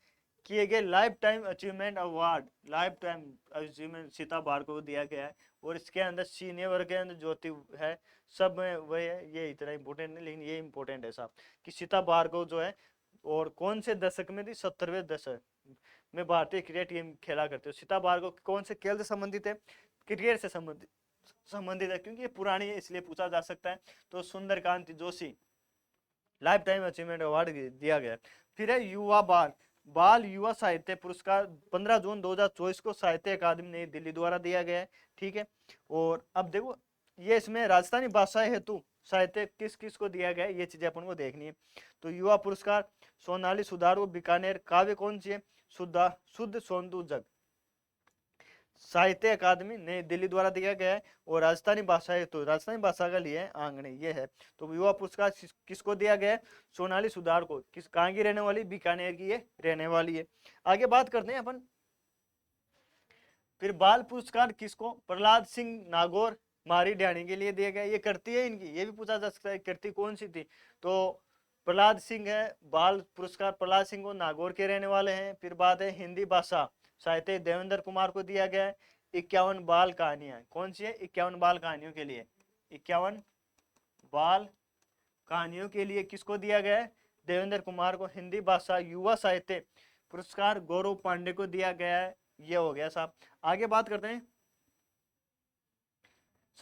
किए गए lifetime achievement award, lifetime achievement Sita Bhargava को दिया गया है, और इसके अंदर सीनियर वर्ग के अंदर ज्योति है, सब में वही है, ये इतना इंपॉर्टेंट नहीं, लेकिन ये इंपॉर्टेंट है साहब कि सीता भार्गव जो है, और कौन से दशक में थी, 70वें दशक में भारतीय क्रिकेट गेम खेला करते हो। सीता भार्गव कौन से खेल से संबंधित है, क्रिकेट से संबंधित है, क्योंकि ये पुरानी है इसलिए पूछा जा सकता है। तो Sundarkant Joshi lifetime achievement award दिया गया। फिर है युवा बाल युवा साहित्य पुरस्कार 15 जून 2024 को साहित्य अकादमी नई दिल्ली द्वारा दिया गया है, ठीक है। और अब देखो ये इसमें राजस्थानी भाषा हेतु साहित्य किस किस को दिया गया है, ये चीजें अपन को देखनी है। तो युवा पुरस्कार सोनाली सुधार को बीकानेर, काव्य कौन सी है, शुद्ध सोंदू जग साहित्य अकादमी नई दिल्ली द्वारा दिया गया है। और राजस्थानी भाषा है तो राजस्थानी भाषा का लिए आंगणे ये है। तो युवा पुरस्कार किसको दिया गया है, सोनाली सुधार को, किस कहाँ की रहने वाली, बीकानेर की ये रहने वाली है। आगे बात करते हैं अपन, फिर बाल पुरस्कार किसको, प्रहलाद सिंह नागौर मारी ढाणी के लिए दिया गया, ये करती है इनकी, ये भी पूछा जा सकता है करती कौन सी थी, तो प्रहलाद सिंह है। बाल पुरस्कार प्रहलाद सिंह को नागौर के रहने वाले हैं। फिर बात है हिंदी भाषा साहित्य देवेंद्र कुमार को दिया गया है 51 बाल कहानियां, कौन सी है, 51 बाल कहानियों के लिए, 51 बाल कहानियों के लिए किसको दिया गया है, देवेंद्र कुमार को। हिंदी भाषा युवा साहित्य पुरस्कार गौरव पांडे को दिया गया है, ये हो गया साहब। आगे बात करते हैं,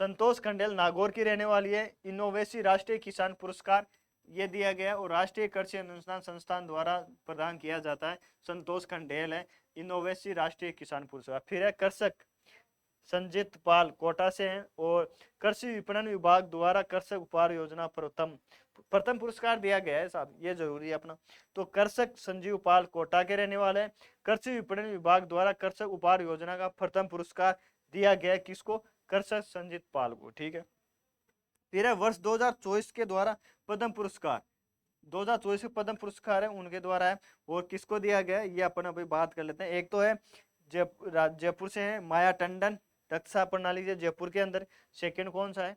संतोष खंडेल नागौर की रहने वाली है, इनोवेसी राष्ट्रीय किसान पुरस्कार ये दिया गया और राष्ट्रीय कृषि अनुसंधान संस्थान द्वारा प्रदान किया जाता है। संतोष खंडेल है, इनोवेसी राष्ट्रीय किसान पुरस्कार। फिर है कृषक संजीत पाल कोटा से हैं, और कृषि विपणन विभाग द्वारा कृषक उपहार योजना प्रथम पुरस्कार दिया गया है साहब, ये जरूरी है अपना। तो कृषक संजीव पाल कोटा के रहने वाले हैं। कृषि विपणन विभाग द्वारा कृषक उपहार योजना का प्रथम पुरस्कार दिया गया है किसको, कृषक संजीत पाल को, ठीक है। फिर है वर्ष 2024 के द्वारा पद्म पुरस्कार, 2024 के पद्म पुरस्कार है उनके द्वारा है, और किसको दिया गया है ये अपन अभी बात कर लेते हैं। एक तो है जयपुर से है माया टंडन, रक्षा प्रणाली से जयपुर के अंदर। सेकंड कौन सा है,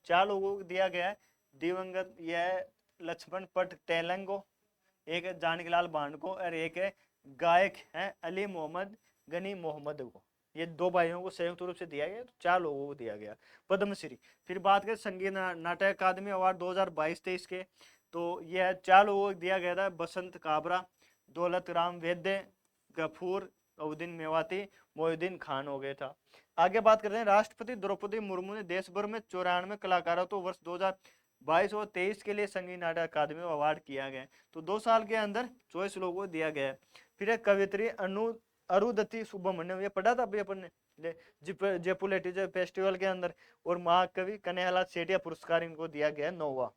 4 लोगों को दिया गया है, दिवंगत यह लक्ष्मण पट तेलंगो, एक है जानकीलाल बांडको, और एक है गायक है अली मोहम्मद गनी मोहम्मद को। ये 2 भाइयों को संयुक्त रूप से दिया गया, तो 4 लोगों को दिया गया पद्मश्री। फिर बात करें संगीत नाटक अकादमी अवार्ड 2022-23 के, तो यह 4 लोगों को दिया गया था, बसंत काबरा, दौलत राम वैद्य, गफूर उद्दीन मेवाती, मोहिउद्दीन खान हो गया था। आगे बात करते हैं, राष्ट्रपति द्रौपदी मुर्मू ने देश भर में 94 कलाकारों तो वर्ष 22 और 23 के लिए संगीत नाटक अकादमी अवार्ड किया गया। तो 2 साल के अंदर 24 लोगों को दिया गया है। फिर एक कवित्री अरुंधति सुब्रमण्यम, ये पढ़ा था अभी अपन ने जयपुर लिटरेचर फेस्टिवल के अंदर। और महाकवि कन्हैयालाल सेठिया पुरस्कार इनको दिया गया है 9वां।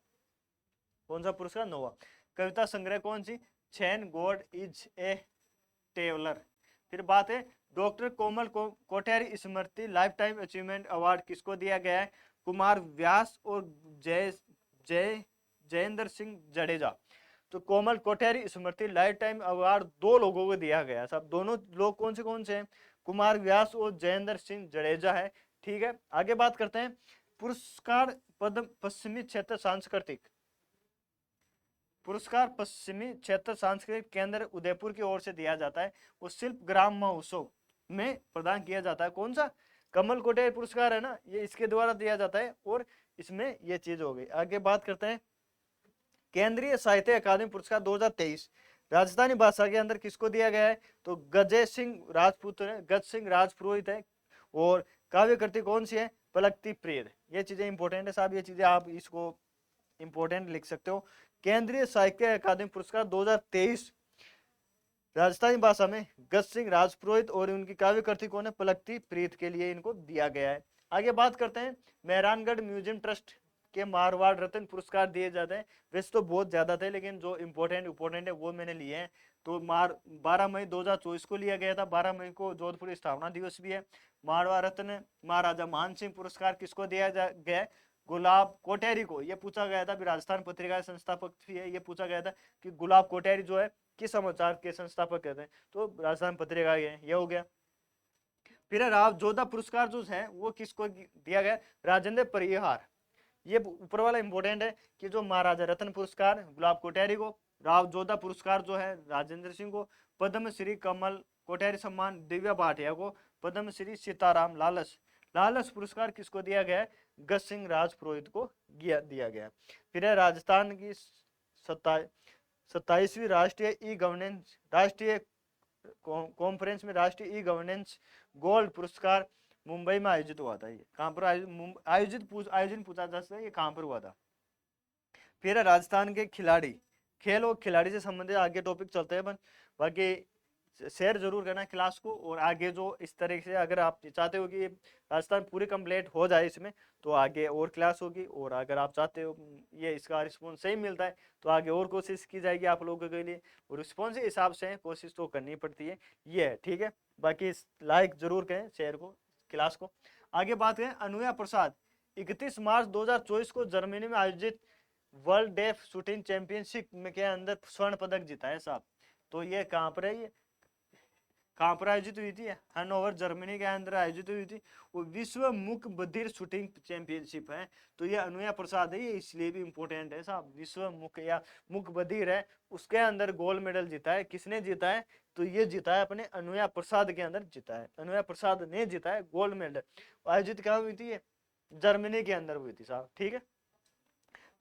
कौन सा पुरस्कार? 9वां। कविता संग्रह कौन सी? छेन गॉड इज ए टेवलर। फिर बात है डॉक्टर कोमल कोठियारी स्मृति लाइफ टाइम अचीवमेंट अवार्ड किसको दिया गया है? कुमार व्यास और जयेंद्र सिंह जडेजा। तो कोमल कोठियारी स्मृति लाइफ टाइम अवार्ड 2 लोगों को दिया गया। सब दोनों लोग कौन से हैं? कुमार व्यास और जयेंद्र सिंह जडेजा है। ठीक है, आगे बात करते हैं। पुरस्कार पद्म पश्चिमी क्षेत्र सांस्कृतिक पुरस्कार पश्चिमी क्षेत्र सांस्कृतिक केंद्र उदयपुर की ओर से दिया जाता है। वो शिल्प ग्राम महोत्सव में प्रदान किया जाता है। कौन सा? कमल कोठियारी पुरस्कार है ना, ये इसके द्वारा दिया जाता है। और इसमें ये चीज हो गई। आगे बात करते हैं केंद्रीय साहित्य अकादमी पुरस्कार 2023 राजस्थानी भाषा के अंदर किसको दिया गया है? तो गज सिंह राजपुरोहित है। और काव्य कृति कौन सी है? पलकती प्रिय। ये चीजें इंपॉर्टेंट है साहब, ये चीजें आप इसको इंपॉर्टेंट लिख सकते हो। केंद्रीय साहित्य अकादमी पुरस्कार 2023 राजस्थानी भाषा में गज सिंह राजपुरोहित और उनकी काव्य कृति कौन है? पलकती प्रीत के लिए इनको दिया गया है। आगे बात करते हैं मेहरानगढ़ म्यूजियम ट्रस्ट के मारवाड़ रत्न पुरस्कार दिए जाते हैं। वैसे तो बहुत ज्यादा थे, लेकिन जो इंपॉर्टेंट है वो मैंने लिए हैं। तो 12 मई 2024 को लिया गया था। 12 मई को जोधपुर स्थापना दिवस भी है। मारवाड़ रत्न महाराजा मान सिंह पुरस्कार किसको दिया गया? गुलाब कोठियारी को। ये पूछा गया था, राजस्थान पत्रिका संस्थापक भी है। ये पूछा गया था कि गुलाब कोठियारी जो है किस समाचार के संस्थापक कहते हैं? तो राजस्थान पत्रिका ये हो गया। फिर राव जोधा पुरस्कार जो है वो किसको दिया गया? राजेंद्र परिहार। ये ऊपर वाला इंपॉर्टेंट है कि जो महाराजा रत्न पुरस्कार गुलाब कोठियारी को, राव जोधा पुरस्कार जो है राजेंद्र सिंह को, पद्म श्री कमल कोठियारी सम्मान दिव्या भाटिया को, पद्म श्री सीताराम लालस पुरस्कार किसको दिया गया है? गज सिंह राजपुरोहित को दिया गया। फिर है राजस्थान की 27वीं राष्ट्रीय कॉन्फ्रेंस में राष्ट्रीय ई गवर्नेंस गोल्ड पुरस्कार मुंबई में आयोजित हुआ था। ये कहां पर आयोजन पूछा जा सकता है, ये कहां पर हुआ था? फिर राजस्थान के खिलाड़ी, खेल और खिलाड़ी से संबंधित आगे टॉपिक चलते हैं। बाकी शेयर जरूर करना क्लास को। और आगे जो इस तरह से अगर आप चाहते हो कि राजस्थान पूरी कंप्लीट हो जाए इसमें, तो आगे और क्लास होगी। और अगर आप चाहते हो ये इसका रिस्पॉन्स सही मिलता है तो आगे और कोशिश की जाएगी आप लोगों के लिए। और रिस्पॉन्स के हिसाब से कोशिश तो करनी पड़ती है। ये है, ठीक है। बाकी लाइक जरूर करें शेयर को, क्लास को। आगे बात करें अनुया प्रसाद 31 मार्च 2024 को जर्मनी में आयोजित वर्ल्ड डेफ शूटिंग चैंपियनशिप में के अंदर स्वर्ण पदक जीता है साहब। तो ये कहाँ पर है? ये कहाँ पर आयोजित हुई थी? हनोवर जर्मनी के अंदर आयोजित हुई थी। वो विश्व मुख बधिर शूटिंग चैंपियनशिप है। तो ये अनुया प्रसाद है, ये इसलिए भी इंपॉर्टेंट है साहब। विश्व मुख या मुख बधिर है, उसके अंदर गोल्ड मेडल जीता है। किसने जीता है? तो ये जीता है अपने अनुया प्रसाद के अंदर जीता है। अनुया प्रसाद ने जीता है गोल्ड मेडल। आयोजित कहाँ हुई थी? जर्मनी के अंदर हुई थी साहब, ठीक है।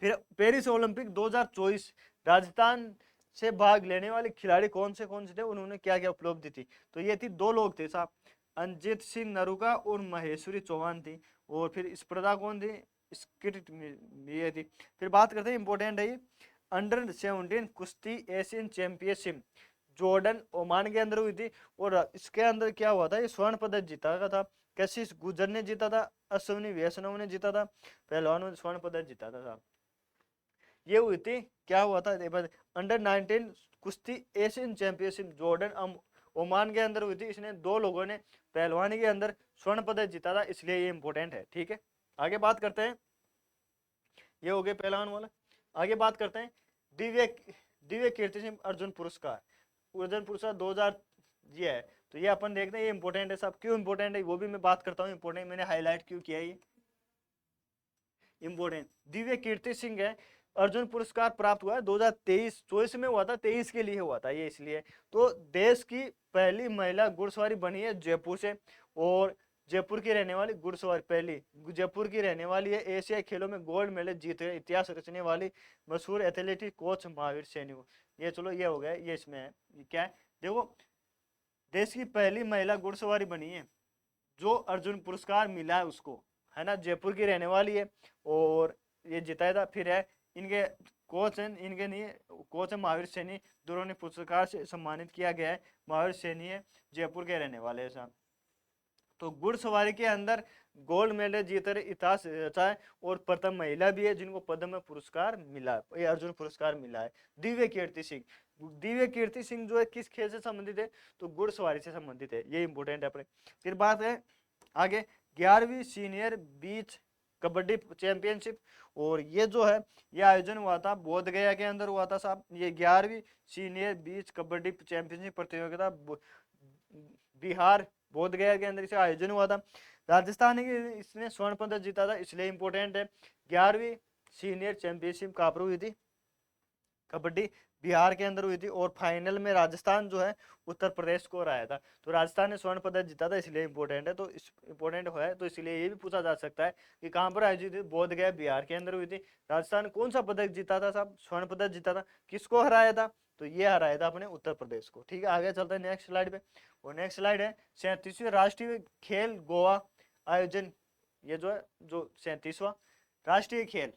फिर पेरिस ओलंपिक 2024 राजस्थान से भाग लेने वाले खिलाड़ी कौन से थे? उन्होंने क्या क्या उपलब्धि थी? तो ये थी 2 लोग थे साहब, अंजित सिंह नरुका और महेश्वरी चौहान थी। और फिर स्पर्धा कौन थी? स्किट ये थी। फिर बात करते हैं इंपॉर्टेंट है ये अंडर 17 कुश्ती एशियन चैंपियनशिप जॉर्डन ओमान के अंदर हुई थी। और इसके अंदर क्या हुआ था? ये स्वर्ण पदक जीता था। कशिश गुजर ने जीता था, अश्विनी वैष्णव ने जीता था, पहलवानों ने स्वर्ण पदक जीता था साहब। ये हुई थी, क्या हुआ था? अंडर 19 कुश्ती एशियन चैंपियनशिप जॉर्डन ओमान के अंदर हुई थी। इसने 2 लोगों ने पहलवानी के अंदर स्वर्ण पदक जीता था, इसलिए ये इंपॉर्टेंट है, ठीक है। आगे बात करते हैं, ये हो गए पहलवान वाला। आगे बात करते हैं दिव्य कीर्ति सिंह अर्जुन पुरस्कार 2000 ये है। तो ये अपन देखते हैं, ये इंपॉर्टेंट है साहब। क्यों इंपॉर्टेंट है वो भी मैं बात करता हूँ। इंपॉर्टेंट मैंने हाईलाइट क्यों किया ये इंपॉर्टेंट। दिव्य कीर्ति सिंह है, अर्जुन पुरस्कार प्राप्त हुआ है 2023-24 में हुआ था, 23 के लिए हुआ था ये इसलिए। तो देश की पहली महिला घुड़सवारी बनी है जयपुर से। और जयपुर की रहने वाली घुड़सवारी पहली जयपुर की रहने वाली है। एशियाई खेलों में गोल्ड मेडल जीते इतिहास रचने वाली मशहूर एथलेटिक कोच महावीर सैनी। ये चलो ये हो गया, ये इसमें है। ये क्या है? देखो, देश की पहली महिला घुड़सवारी बनी है जो अर्जुन पुरस्कार मिला है उसको, है ना। जयपुर की रहने वाली है। और ये जिताया था। फिर है इनके कोच हैं, इनके नहीं कोच है महावीर सैनी, द्रोणी पुरस्कार से सम्मानित किया गया है। महावीर सैनी है, जयपुर के रहने वाले हैं साहब। तो घुड़सवारी के अंदर गोल्ड मेडल जीत रहे इतिहास रचा है, और प्रथम महिला भी है जिनको पद्म पुरस्कार मिला है, ये अर्जुन पुरस्कार मिला है, दिव्य कीर्ति सिंह। दिव्य कीर्ति सिंह जो है किस खेल से संबंधित है, तो घुड़सवारी से संबंधित है, ये इंपोर्टेंट है अपने। फिर बात है आगे 11वीं सीनियर बीच कबड्डी चैंपियनशिप, और ये जो है ये आयोजन हुआ था बोध गया के अंदर हुआ था साहब। ये 11वीं सीनियर बीच कबड्डी चैंपियनशिप प्रतियोगिता बिहार बोध गया के अंदर इसे आयोजन हुआ था। राजस्थान ने इसने स्वर्ण पदक जीता था, इसलिए इंपोर्टेंट है। 11वीं सीनियर चैंपियनशिप कहाँ पर हुई थी, कबड्डी बिहार के अंदर हुई थी, और फाइनल में राजस्थान जो है उत्तर प्रदेश को हराया था। तो राजस्थान ने स्वर्ण पदक जीता था, इसलिए इंपोर्टेंट है। तो इंपोर्टेंट है, तो इसलिए ये भी पूछा जा सकता है कि कहाँ पर आयोजित हुई, बोध गया बिहार के अंदर हुई थी। राजस्थान कौन सा पदक जीता था साहब, स्वर्ण पदक जीता था, किसको हराया था, तो ये हराया था अपने उत्तर प्रदेश को। ठीक है, आगे चलते हैं नेक्स्ट स्लाइड पे। और नेक्स्ट स्लाइड है 37वीं राष्ट्रीय खेल गोवा आयोजन। ये जो है जो 37वां राष्ट्रीय खेल,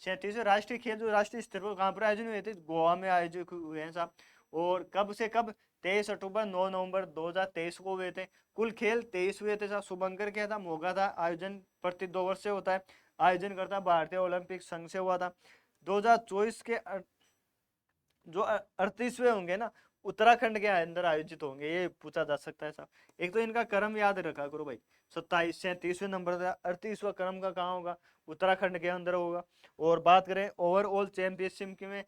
37वें राष्ट्रीय खेल जो राष्ट्रीय स्तर पर कहाँ पर आयोजन हुए थे, गोवा में आयोजित हुए हैं साहब। और कब से कब, 23 अक्टूबर 9 नवंबर 2023 को हुए थे। कुल खेल 23 हुए थे साहब। शुभंकर क्या था, मोगा था। आयोजन प्रति 2 वर्ष से होता है। आयोजन करता भारतीय ओलंपिक संघ से हुआ था। 2024 के जो 38वें होंगे ना, उत्तराखंड के अंदर आयोजित होंगे, ये पूछा जा सकता है साहब। एक तो इनका क्रम याद रखा करो भाई, 27 से 30वें नंबर था, 38वां क्रम का कहाँ होगा, उत्तराखंड के अंदर होगा। और बात करें ओवरऑल चैंपियनशिप में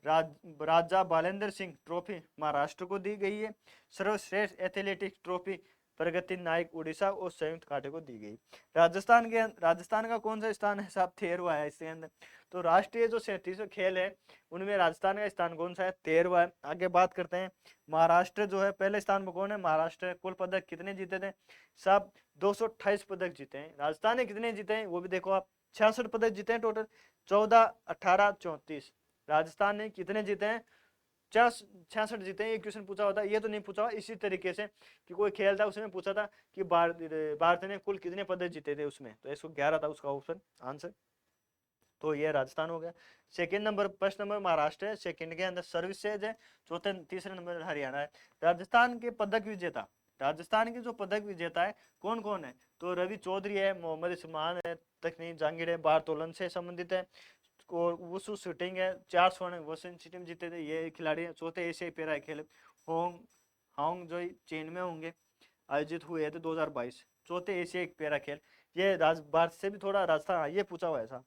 राजा बालेंद्र सिंह ट्रॉफी महाराष्ट्र को दी गई है। सर्वश्रेष्ठ एथलेटिक्स ट्रॉफी प्रगति नायक उड़ीसा और संयुक्त घाटी को दी गई। राजस्थान का कौन सा स्थान है साहब, 13वां है इसके अंदर। तो राष्ट्रीय जो 37वें खेल है उनमें राजस्थान का स्थान कौन सा है, 13वां है। आगे बात करते हैं महाराष्ट्र जो है पहले स्थान पर कौन है, महाराष्ट्र। कुल पदक कितने जीते थे साहब, 228 पदक जीते हैं। राजस्थान ने कितने जीते हैं वो भी देखो आप, 66 पदक जीते हैं टोटल, 14 18 34। राजस्थान ने कितने जीते हैं, 66 जीते हैं। ये क्वेश्चन पूछा होता है, ये तो नहीं पूछा हुआ इसी तरीके से कि कोई खेल था उसमें पूछा था कि भारत ने कुल कितने पदक जीते थे उसमें, तो 111 था उसका ऑप्शन आंसर। तो ये राजस्थान हो गया। Second number, first number Maharashtra है, सेकंड के अंदर सर्विसेज है, चौथे तीसरे नंबर हरियाणा है। राजस्थान के पदक विजेता, राजस्थान के जो पदक विजेता है कौन कौन है, तो रवि चौधरी है, मोहम्मद इस्मान है, तकनीक जहांगीर है, भारोत्तोलन से संबंधित है, और वुशु शूटिंग है, 4 स्वर्ण वसन सिटीम जीते थे ये खिलाड़ी है। चौथे एशियाई पैरा खेल हांग जो चीन में होंगे आयोजित हुए थे 2022, चौथे एशियाई पैरा खेल। ये भारत से भी थोड़ा राजस्थान, ये पूछा हुआ है ऐसा,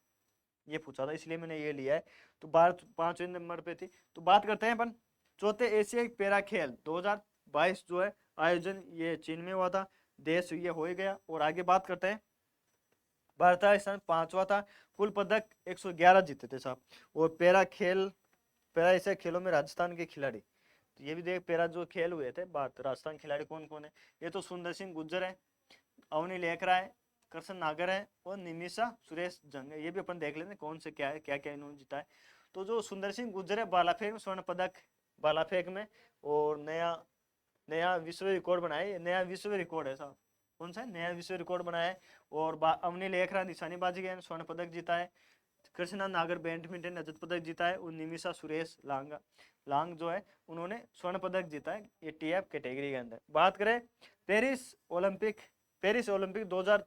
ये पूछा था इसलिए मैंने ये लिया है। तो भारत 5वें नंबर पे थी। तो बात करते हैं अपन चौथे एशियाई पैरा खेल 2022 जो है आयोजन ये चीन में हुआ था, देश ये हो ही गया। और आगे बात करते हैं, भारत का स्थान 5वां था, कुल पदक 111 जीते थे साहब। और पैरा एशिया खेलों में राजस्थान के खिलाड़ी, तो ये भी देख पैरा जो खेल हुए थे भारत राजस्थान खिलाड़ी कौन कौन है, ये तो सुंदर सिंह गुर्जर है, अवनी लेखरा है, कृष्ण नागर है, और निमिषा सुरेश जंग है। ये भी अपन देख लेते हैं कौन से क्या है, क्या क्या इन्होंने जीता है। तो जो सुंदर सिंह गुर्जर है बालाफेक में स्वर्ण पदक, बालाफेक में, और नया नया विश्व रिकॉर्ड बनाया है, नया विश्व रिकॉर्ड है साहब, कौन सा है, नया विश्व रिकॉर्ड बनाया है। और अवनी लेखरा निशानेबाजी के स्वर्ण पदक जीता है। कृष्णा नागर बैडमिंटन रजत पदक जीता है, और निमिषा सुरेश लांग जो है उन्होंने स्वर्ण पदक जीता है ये टीएफ कैटेगरी के अंदर। बात करें पेरिस ओलंपिक 2000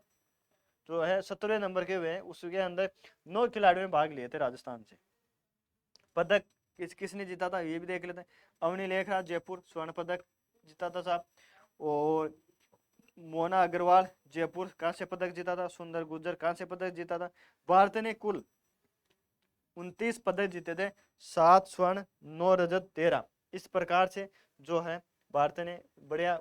जो है 17वें नंबर के हुए हैं, उसके अंदर 9 खिलाड़ियों ने भाग लिए थे राजस्थान से। पदक किसने जीता था ये भी देख लेते हैं। अवनी लेखराज जयपुर स्वर्ण पदक जीता था साहब, और मोना अग्रवाल जयपुर कांस्य पदक जीता था, सुंदर गुर्जर कांस्य पदक जीता था। भारत ने कुल 29 पदक जीते थे, 7 स्वर्ण 9 रजत 13। इस प्रकार से जो है भारत ने बढ़िया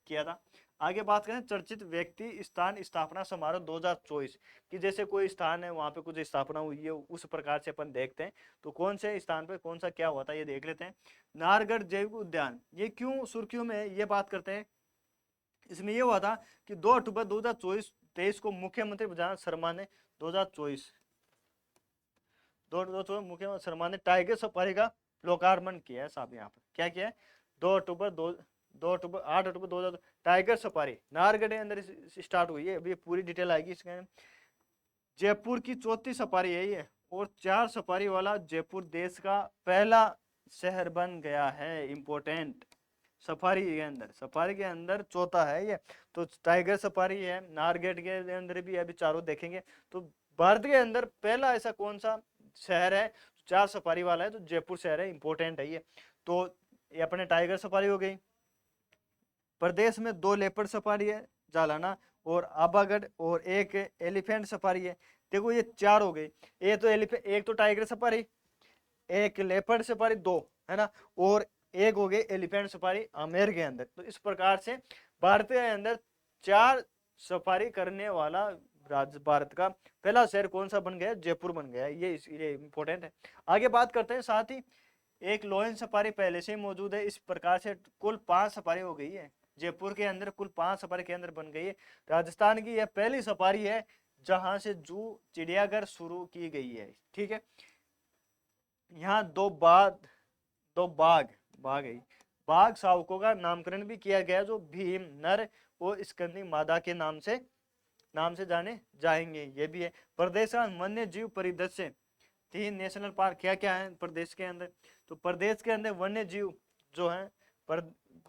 किया था। आगे बात करें चर्चित व्यक्ति स्थान स्थापना समारोह 2024 कि जैसे कोई स्थान है वहां पे कुछ स्थापना हुई है, उस प्रकार से अपन देखते हैं। तो कौन से स्थान पे कौन सा क्या हुआ था ये देख लेते हैं। नाहरगढ़ जैविक उद्यान, ये क्यों सुर्खियों में ये बात करते हैं, इसमें ये हुआ था कि 2 अक्टूबर 2023 को मुख्यमंत्री प्रजानंद शर्मा ने 2024 मुख्यमंत्री शर्मा ने टाइगर सफारी का लोकार्पण किया है साहब। यहाँ पर क्या किया है, 8 अक्टूबर 2000 टाइगर सफारी नाहरगढ़ के अंदर स्टार्ट हुई है। अभी पूरी डिटेल आएगी इसके जयपुर की चौथी सफारी है ये, और 4 सफारी वाला जयपुर देश का पहला शहर बन गया है। इंपॉर्टेंट, सफारी के अंदर चौथा है ये। तो टाइगर सफारी है, नारगेट के अंदर भी अभी चारों देखेंगे। तो भारत के अंदर पहला ऐसा कौन सा शहर है 4 सफारी वाला है, तो जयपुर शहर है, इंपॉर्टेंट है ये। तो ये अपने टाइगर सफारी हो गई। प्रदेश में 2 लेपर्ड सफारी है, जालाना और आबागढ़, और एक एलिफेंट सफारी है। देखो ये 4 हो गई। एक तो टाइगर सफारी, एक लेपर्ड सफारी, 2 है ना, और एक हो गई एलिफेंट सफारी आमेर के अंदर। तो इस प्रकार से भारत के अंदर 4 सफारी करने वाला राज्य, भारत का पहला शहर कौन सा बन गया? जयपुर बन गया। ये इंपॉर्टेंट है। आगे बात करते हैं। साथ ही एक लोयन सफारी पहले से ही मौजूद है। इस प्रकार से कुल 5 सफारी हो गई है जयपुर के अंदर, कुल 5 सफारी के अंदर बन गई है। राजस्थान की यह पहली सफारी है जहां से जू चिड़ियाघर शुरू की गई है। ठीक है, यहाँ 2 बाघ है। बाघ शावकों का नामकरण भी किया गया, जो भीम नर और स्कंदी मादा के नाम से जाने जाएंगे। ये भी है। प्रदेश का वन्य जीव परिदृश्य, 3 नेशनल पार्क क्या क्या है प्रदेश के अंदर? तो प्रदेश के अंदर वन्य जीव जो है,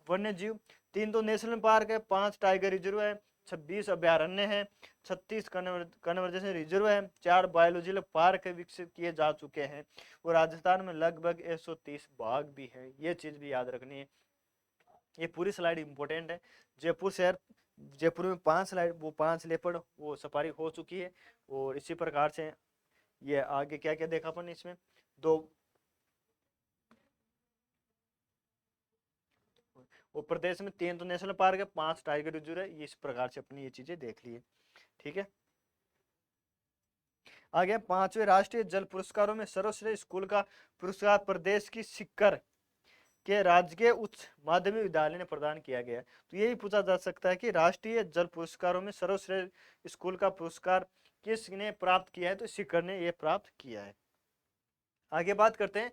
वन्य जीव 3 तो नेशनल पार्क है, 5 टाइगर रिजर्व है, 26 अभ्यारण्य है, 36 कन्वर्जेशन रिजर्व है, 4 बायोलॉजिकल पार्क विकसित किए जा चुके हैं, और राजस्थान में लगभग 130 बाघ भी है। ये चीज भी याद रखनी है। ये पूरी स्लाइड इंपॉर्टेंट है। जयपुर शहर, जयपुर में 5 स्लाइड, वो 5 लेपर्ड वो सफारी हो चुकी है। और इसी प्रकार से ये आगे क्या क्या देखा अपन इसमें, 2 वो प्रदेश में 3 तो नेशनल पार्क है, 5 टाइगर रिजर्व है। इस प्रकार से अपनी ये चीजें देख ली है। ठीक है, आगे 5वें राष्ट्रीय जल पुरस्कारों में सर्वश्रेष्ठ स्कूल का पुरस्कार प्रदेश की सिक्कर के राजकीय उच्च माध्यमिक विद्यालय ने प्रदान किया गया। तो यही पूछा जा सकता है कि राष्ट्रीय जल पुरस्कारों में सर्वश्रेष्ठ स्कूल का पुरस्कार किसने प्राप्त किया है? तो सिक्कर ने यह प्राप्त किया है। आगे बात करते हैं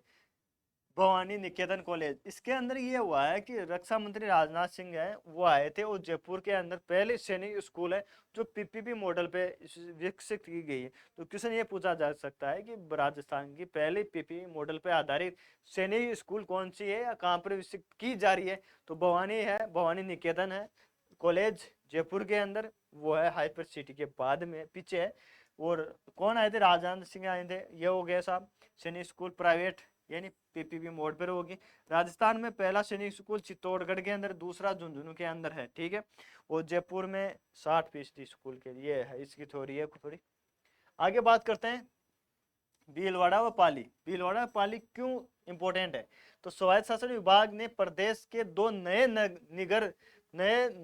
भवानी निकेतन कॉलेज। इसके अंदर ये हुआ है कि रक्षा मंत्री राजनाथ सिंह है, वो आए थे, और जयपुर के अंदर पहले सैनिक स्कूल है जो पीपीपी मॉडल पे विकसित की गई है। तो क्वेश्चन ये पूछा जा सकता है कि राजस्थान की पहली पीपीपी मॉडल पे आधारित सैनिक स्कूल कौन सी है या कहाँ पर विकसित की जा रही है? तो भवानी है, भवानी निकेतन है कॉलेज जयपुर के अंदर, वो है हाइपर सिटी के बाद में पीछे है। और कौन आए थे? राजनाथ सिंह आए थे। ये हो गया साहब सैनिक स्कूल प्राइवेट यानी पीपीपी मोड पर होगी। राजस्थान में पहला सैनिक स्कूल चित्तौड़गढ़ के अंदर, दूसरा झुंझुनू के अंदर है। ठीक है, और जयपुर में 60% स्कूल के लिए है। इसकी थोड़ी आगे बात करते हैं भीलवाड़ा व पाली। भीलवाड़ा व पाली क्यों इंपॉर्टेंट है? तो स्वायत्त शासन विभाग ने प्रदेश के 2 नए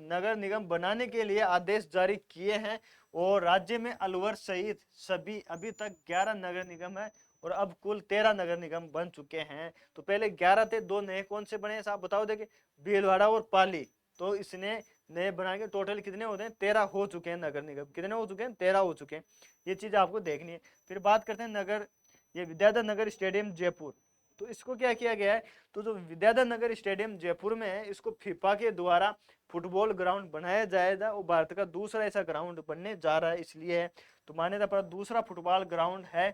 नगर निगम बनाने के लिए आदेश जारी किए हैं, और राज्य में अलवर सहित सभी अभी तक 11 नगर निगम है, और अब कुल 13 नगर निगम बन चुके हैं। तो पहले 11 थे, 2 नए कौन से बने साहब बताओ? देखिए भीलवाड़ा और पाली, तो इसने नए बना के टोटल कितने होते हैं? 13 हो चुके हैं नगर निगम। कितने हो चुके हैं? 13 हो चुके हैं। ये चीज आपको देखनी है। फिर बात करते हैं नगर, ये विद्याधर नगर स्टेडियम जयपुर। तो इसको क्या किया गया है? तो जो विद्याधर नगर स्टेडियम जयपुर में है, इसको फीफा के द्वारा फुटबॉल ग्राउंड बनाया जाएगा, और भारत का दूसरा ऐसा ग्राउंड बनने जा रहा है, इसलिए है। तो मान्यता प्राप्त दूसरा फुटबॉल ग्राउंड है।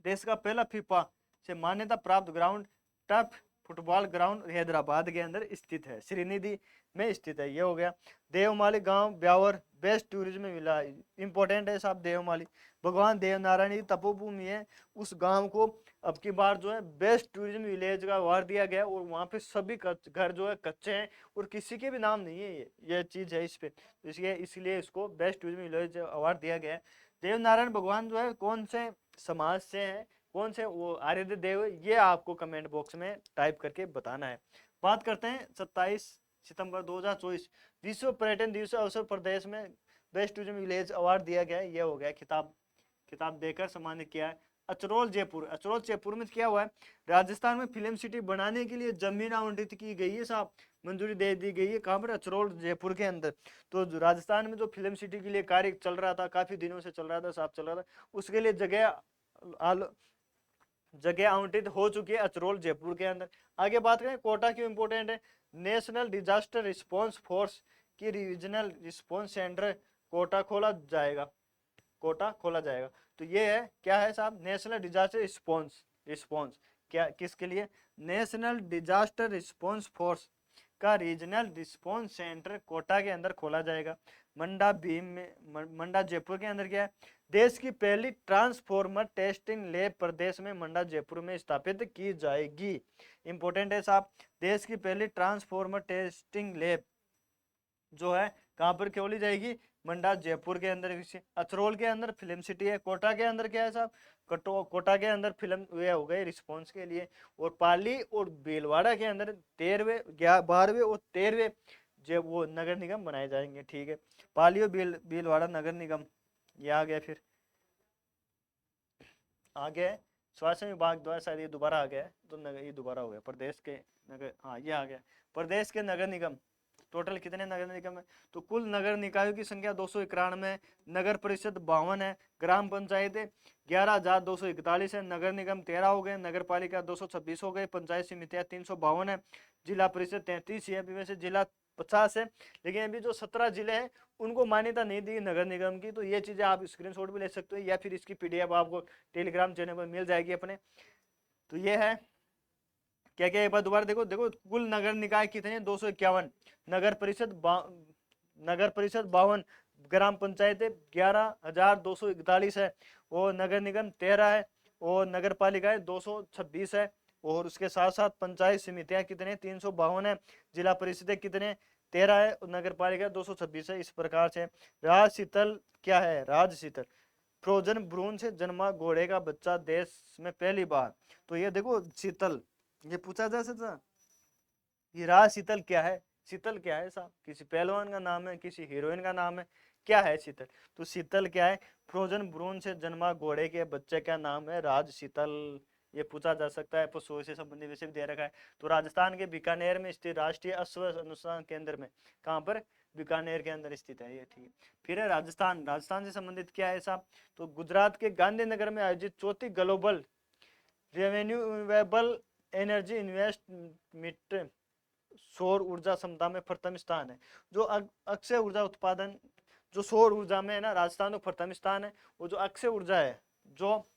देश का पहला फीफा से मान्यता प्राप्त ground tough football ground Hyderabad के अंदर स्थित है, श्रीनिधि में स्थित है। ये हो गया। देवमाली गांव ब्यावर बेस्ट टूरिज्म में मिला, इंपॉर्टेंट है साहब देवमाली। भगवान देवनारायण की तपोभूमि है, उस गांव को अब की बार जो है बेस्ट टूरिज्म विलेज का अवार्ड दिया गया, और वहाँ पे सभी घर जो है कच्चे हैं, और किसी के भी नाम नहीं है। ये चीज है इस पे, इसलिए इसको बेस्ट टूरिज्म विलेज अवार्ड दिया गया है। देवनारायण भगवान जो है कौन से समाज से है, कौन से? वो आर्य देव। ये आपको कमेंट बॉक्स में टाइप करके बताना है। बात करते हैं 27 सितंबर 2024 विश्व पर्यटन दिवस अवसर प्रदेश में बेस्ट टूरिज्म विलेज अवार्ड दिया गया है। ये हो गया, खिताब देकर सम्मानित किया है। अचरोल जयपुर में क्या हुआ है? राजस्थान में फिल्म सिटी बनाने के लिए जमीन आवंटित की गई है साहब, मंजूरी दे दी गई है। कहाँ पर? अचरोल जयपुर के अंदर। तो राजस्थान में जो फिल्म सिटी के लिए कार्य चल रहा था, काफी दिनों से चल रहा था साहब, चल रहा था, उसके लिए जगह आवंटित हो चुकी है अचरोल जयपुर के अंदर। आगे बात करें कोटा क्यों इंपोर्टेंट है? नेशनल डिजास्टर रिस्पांस फोर्स की रीजनल रिस्पांस सेंटर कोटा खोला जाएगा। कोटा खोला जाएगा। तो ये है क्या है साहब, नेशनल डिजास्टर रिस्पॉन्स। रिस्पॉन्स क्या किसके लिए, नेशनल डिजास्टर रिस्पॉन्स फोर्स का रीजनल रिस्पॉन्स सेंटर कोटा के अंदर खोला जाएगा। मंडा भीम में, मंडा जयपुर के अंदर क्या है, देश की पहली ट्रांसफॉर्मर टेस्टिंग लैब प्रदेश में मंडा जयपुर में स्थापित की जाएगी। इंपॉर्टेंट है साहब, देश की पहली ट्रांसफॉर्मर टेस्टिंग लैब जो है कहाँ पर खोली जाएगी, मंडा जयपुर के अंदर। अचरोल के अंदर फिल्म सिटी है। कोटा के अंदर क्या है साहब, कोटा के अंदर फिल्म वे हो गए रिस्पॉन्स के लिए। और पाली और भीलवाड़ा के अंदर 13वें 12वें और 13वें जो वो नगर निगम बनाए जाएंगे। ठीक है, पाली और भीलवाड़ा नगर निगम, ये आ गया। फिर आगे स्वास्थ्य विभाग द्वारा, शायद ये दोबारा आ गया है, तो नगर ये दोबारा हो गया, प्रदेश के नगर, हाँ ये आ गया, प्रदेश के नगर निगम। टोटल कितने नगर निगम है, तो कुल नगर निकायों की संख्या 291, नगर परिषद 52 है, ग्राम पंचायत 11,241 है, नगर निगम 13 हो गए, नगर पालिका 226 हो गए, पंचायत समितियां 352 है, जिला परिषद 33 है। अभी वैसे जिला 50 है, लेकिन अभी जो 17 जिले हैं उनको मान्यता नहीं दी नगर निगम की। तो ये चीजें आप स्क्रीनशॉट भी ले सकते हो, या फिर इसकी पीडीएफ आपको टेलीग्राम चैनल पर मिल जाएगी अपने। तो ये है क्या क्या, एक बार दोबारा देखो, कुल नगर निकाय कितने, 251, नगर परिषद नगर परिषद 52, ग्राम पंचायत 11,241 है, और नगर निगम 13 है, और नगर पालिका 226 है, और उसके साथ साथ पंचायत समितियां कितने, 352 है, जिला परिषद कितने, 13 है, और नगर पालिका 226 है। इस प्रकार से राज शीतल क्या है, राज शीतल फ्रोजन भ्रूण से जन्मा घोड़े का बच्चा देश में पहली बार। तो ये देखो शीतल, ये पूछा जा सकता, ये राज शीतल क्या है, शीतल क्या है साहब, किसी पहलवान का नाम है, किसी हीरोइन का नाम है, क्या है शीतल, तो शीतल क्या है, फ्रोजन भ्रूण से जन्मा घोड़े के बच्चे का नाम है राज शीतल। ये पूछा जा सकता है, पशुओं से संबंधित वैसे भी दे रखा है। तो राजस्थान के बीकानेर में स्थित राष्ट्रीय अश्व अनुसंधान केंद्र में, कहाँ पर, बीकानेर के अंदर स्थित है ये। ठीक है, फिर है राजस्थान, राजस्थान से संबंधित क्या है साहब, तो गुजरात के गांधीनगर में आयोजित चौथी ग्लोबल रिन्यूएबल एनर्जी इन्वेस्टमेंट सौर ऊर्जा क्षमता में प्रथम स्थान है। जो अक्षय ऊर्जा उत्पादन, जो सौर ऊर्जा में है ना, राजस्थान को प्रथम स्थान है। वो जो अक्षय ऊर्जा है, जो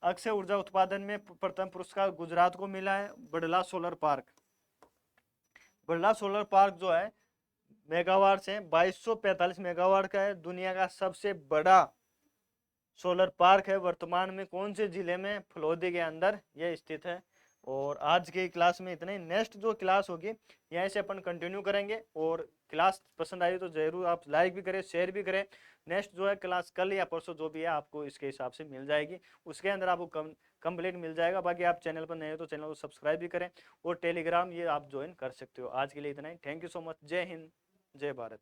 अक्षय ऊर्जा उत्पादन में प्रथम पुरस्कार गुजरात को मिला है, Bhadla solar park. Bhadla solar park जो है मेगावाट से 2245 मेगावाट का है, दुनिया का सबसे बड़ा सोलर पार्क है। वर्तमान में कौन से जिले में, फलोदी के अंदर ये स्थित है। और आज के क्लास में इतने, नेक्स्ट जो क्लास होगी यहीं से अपन कंटिन्यू करेंगे। और क्लास पसंद आई तो जरूर आप लाइक भी करें, शेयर भी करें। नेक्स्ट जो है क्लास कल या परसों जो भी है आपको इसके हिसाब से मिल जाएगी, उसके अंदर आपको कंप्लीट मिल जाएगा। बाकी आप चैनल पर नए हो तो चैनल को सब्सक्राइब भी करें, और टेलीग्राम ये आप ज्वाइन कर सकते हो। आज के लिए इतना ही, थैंक यू सो मच, जय हिंद, जय भारत।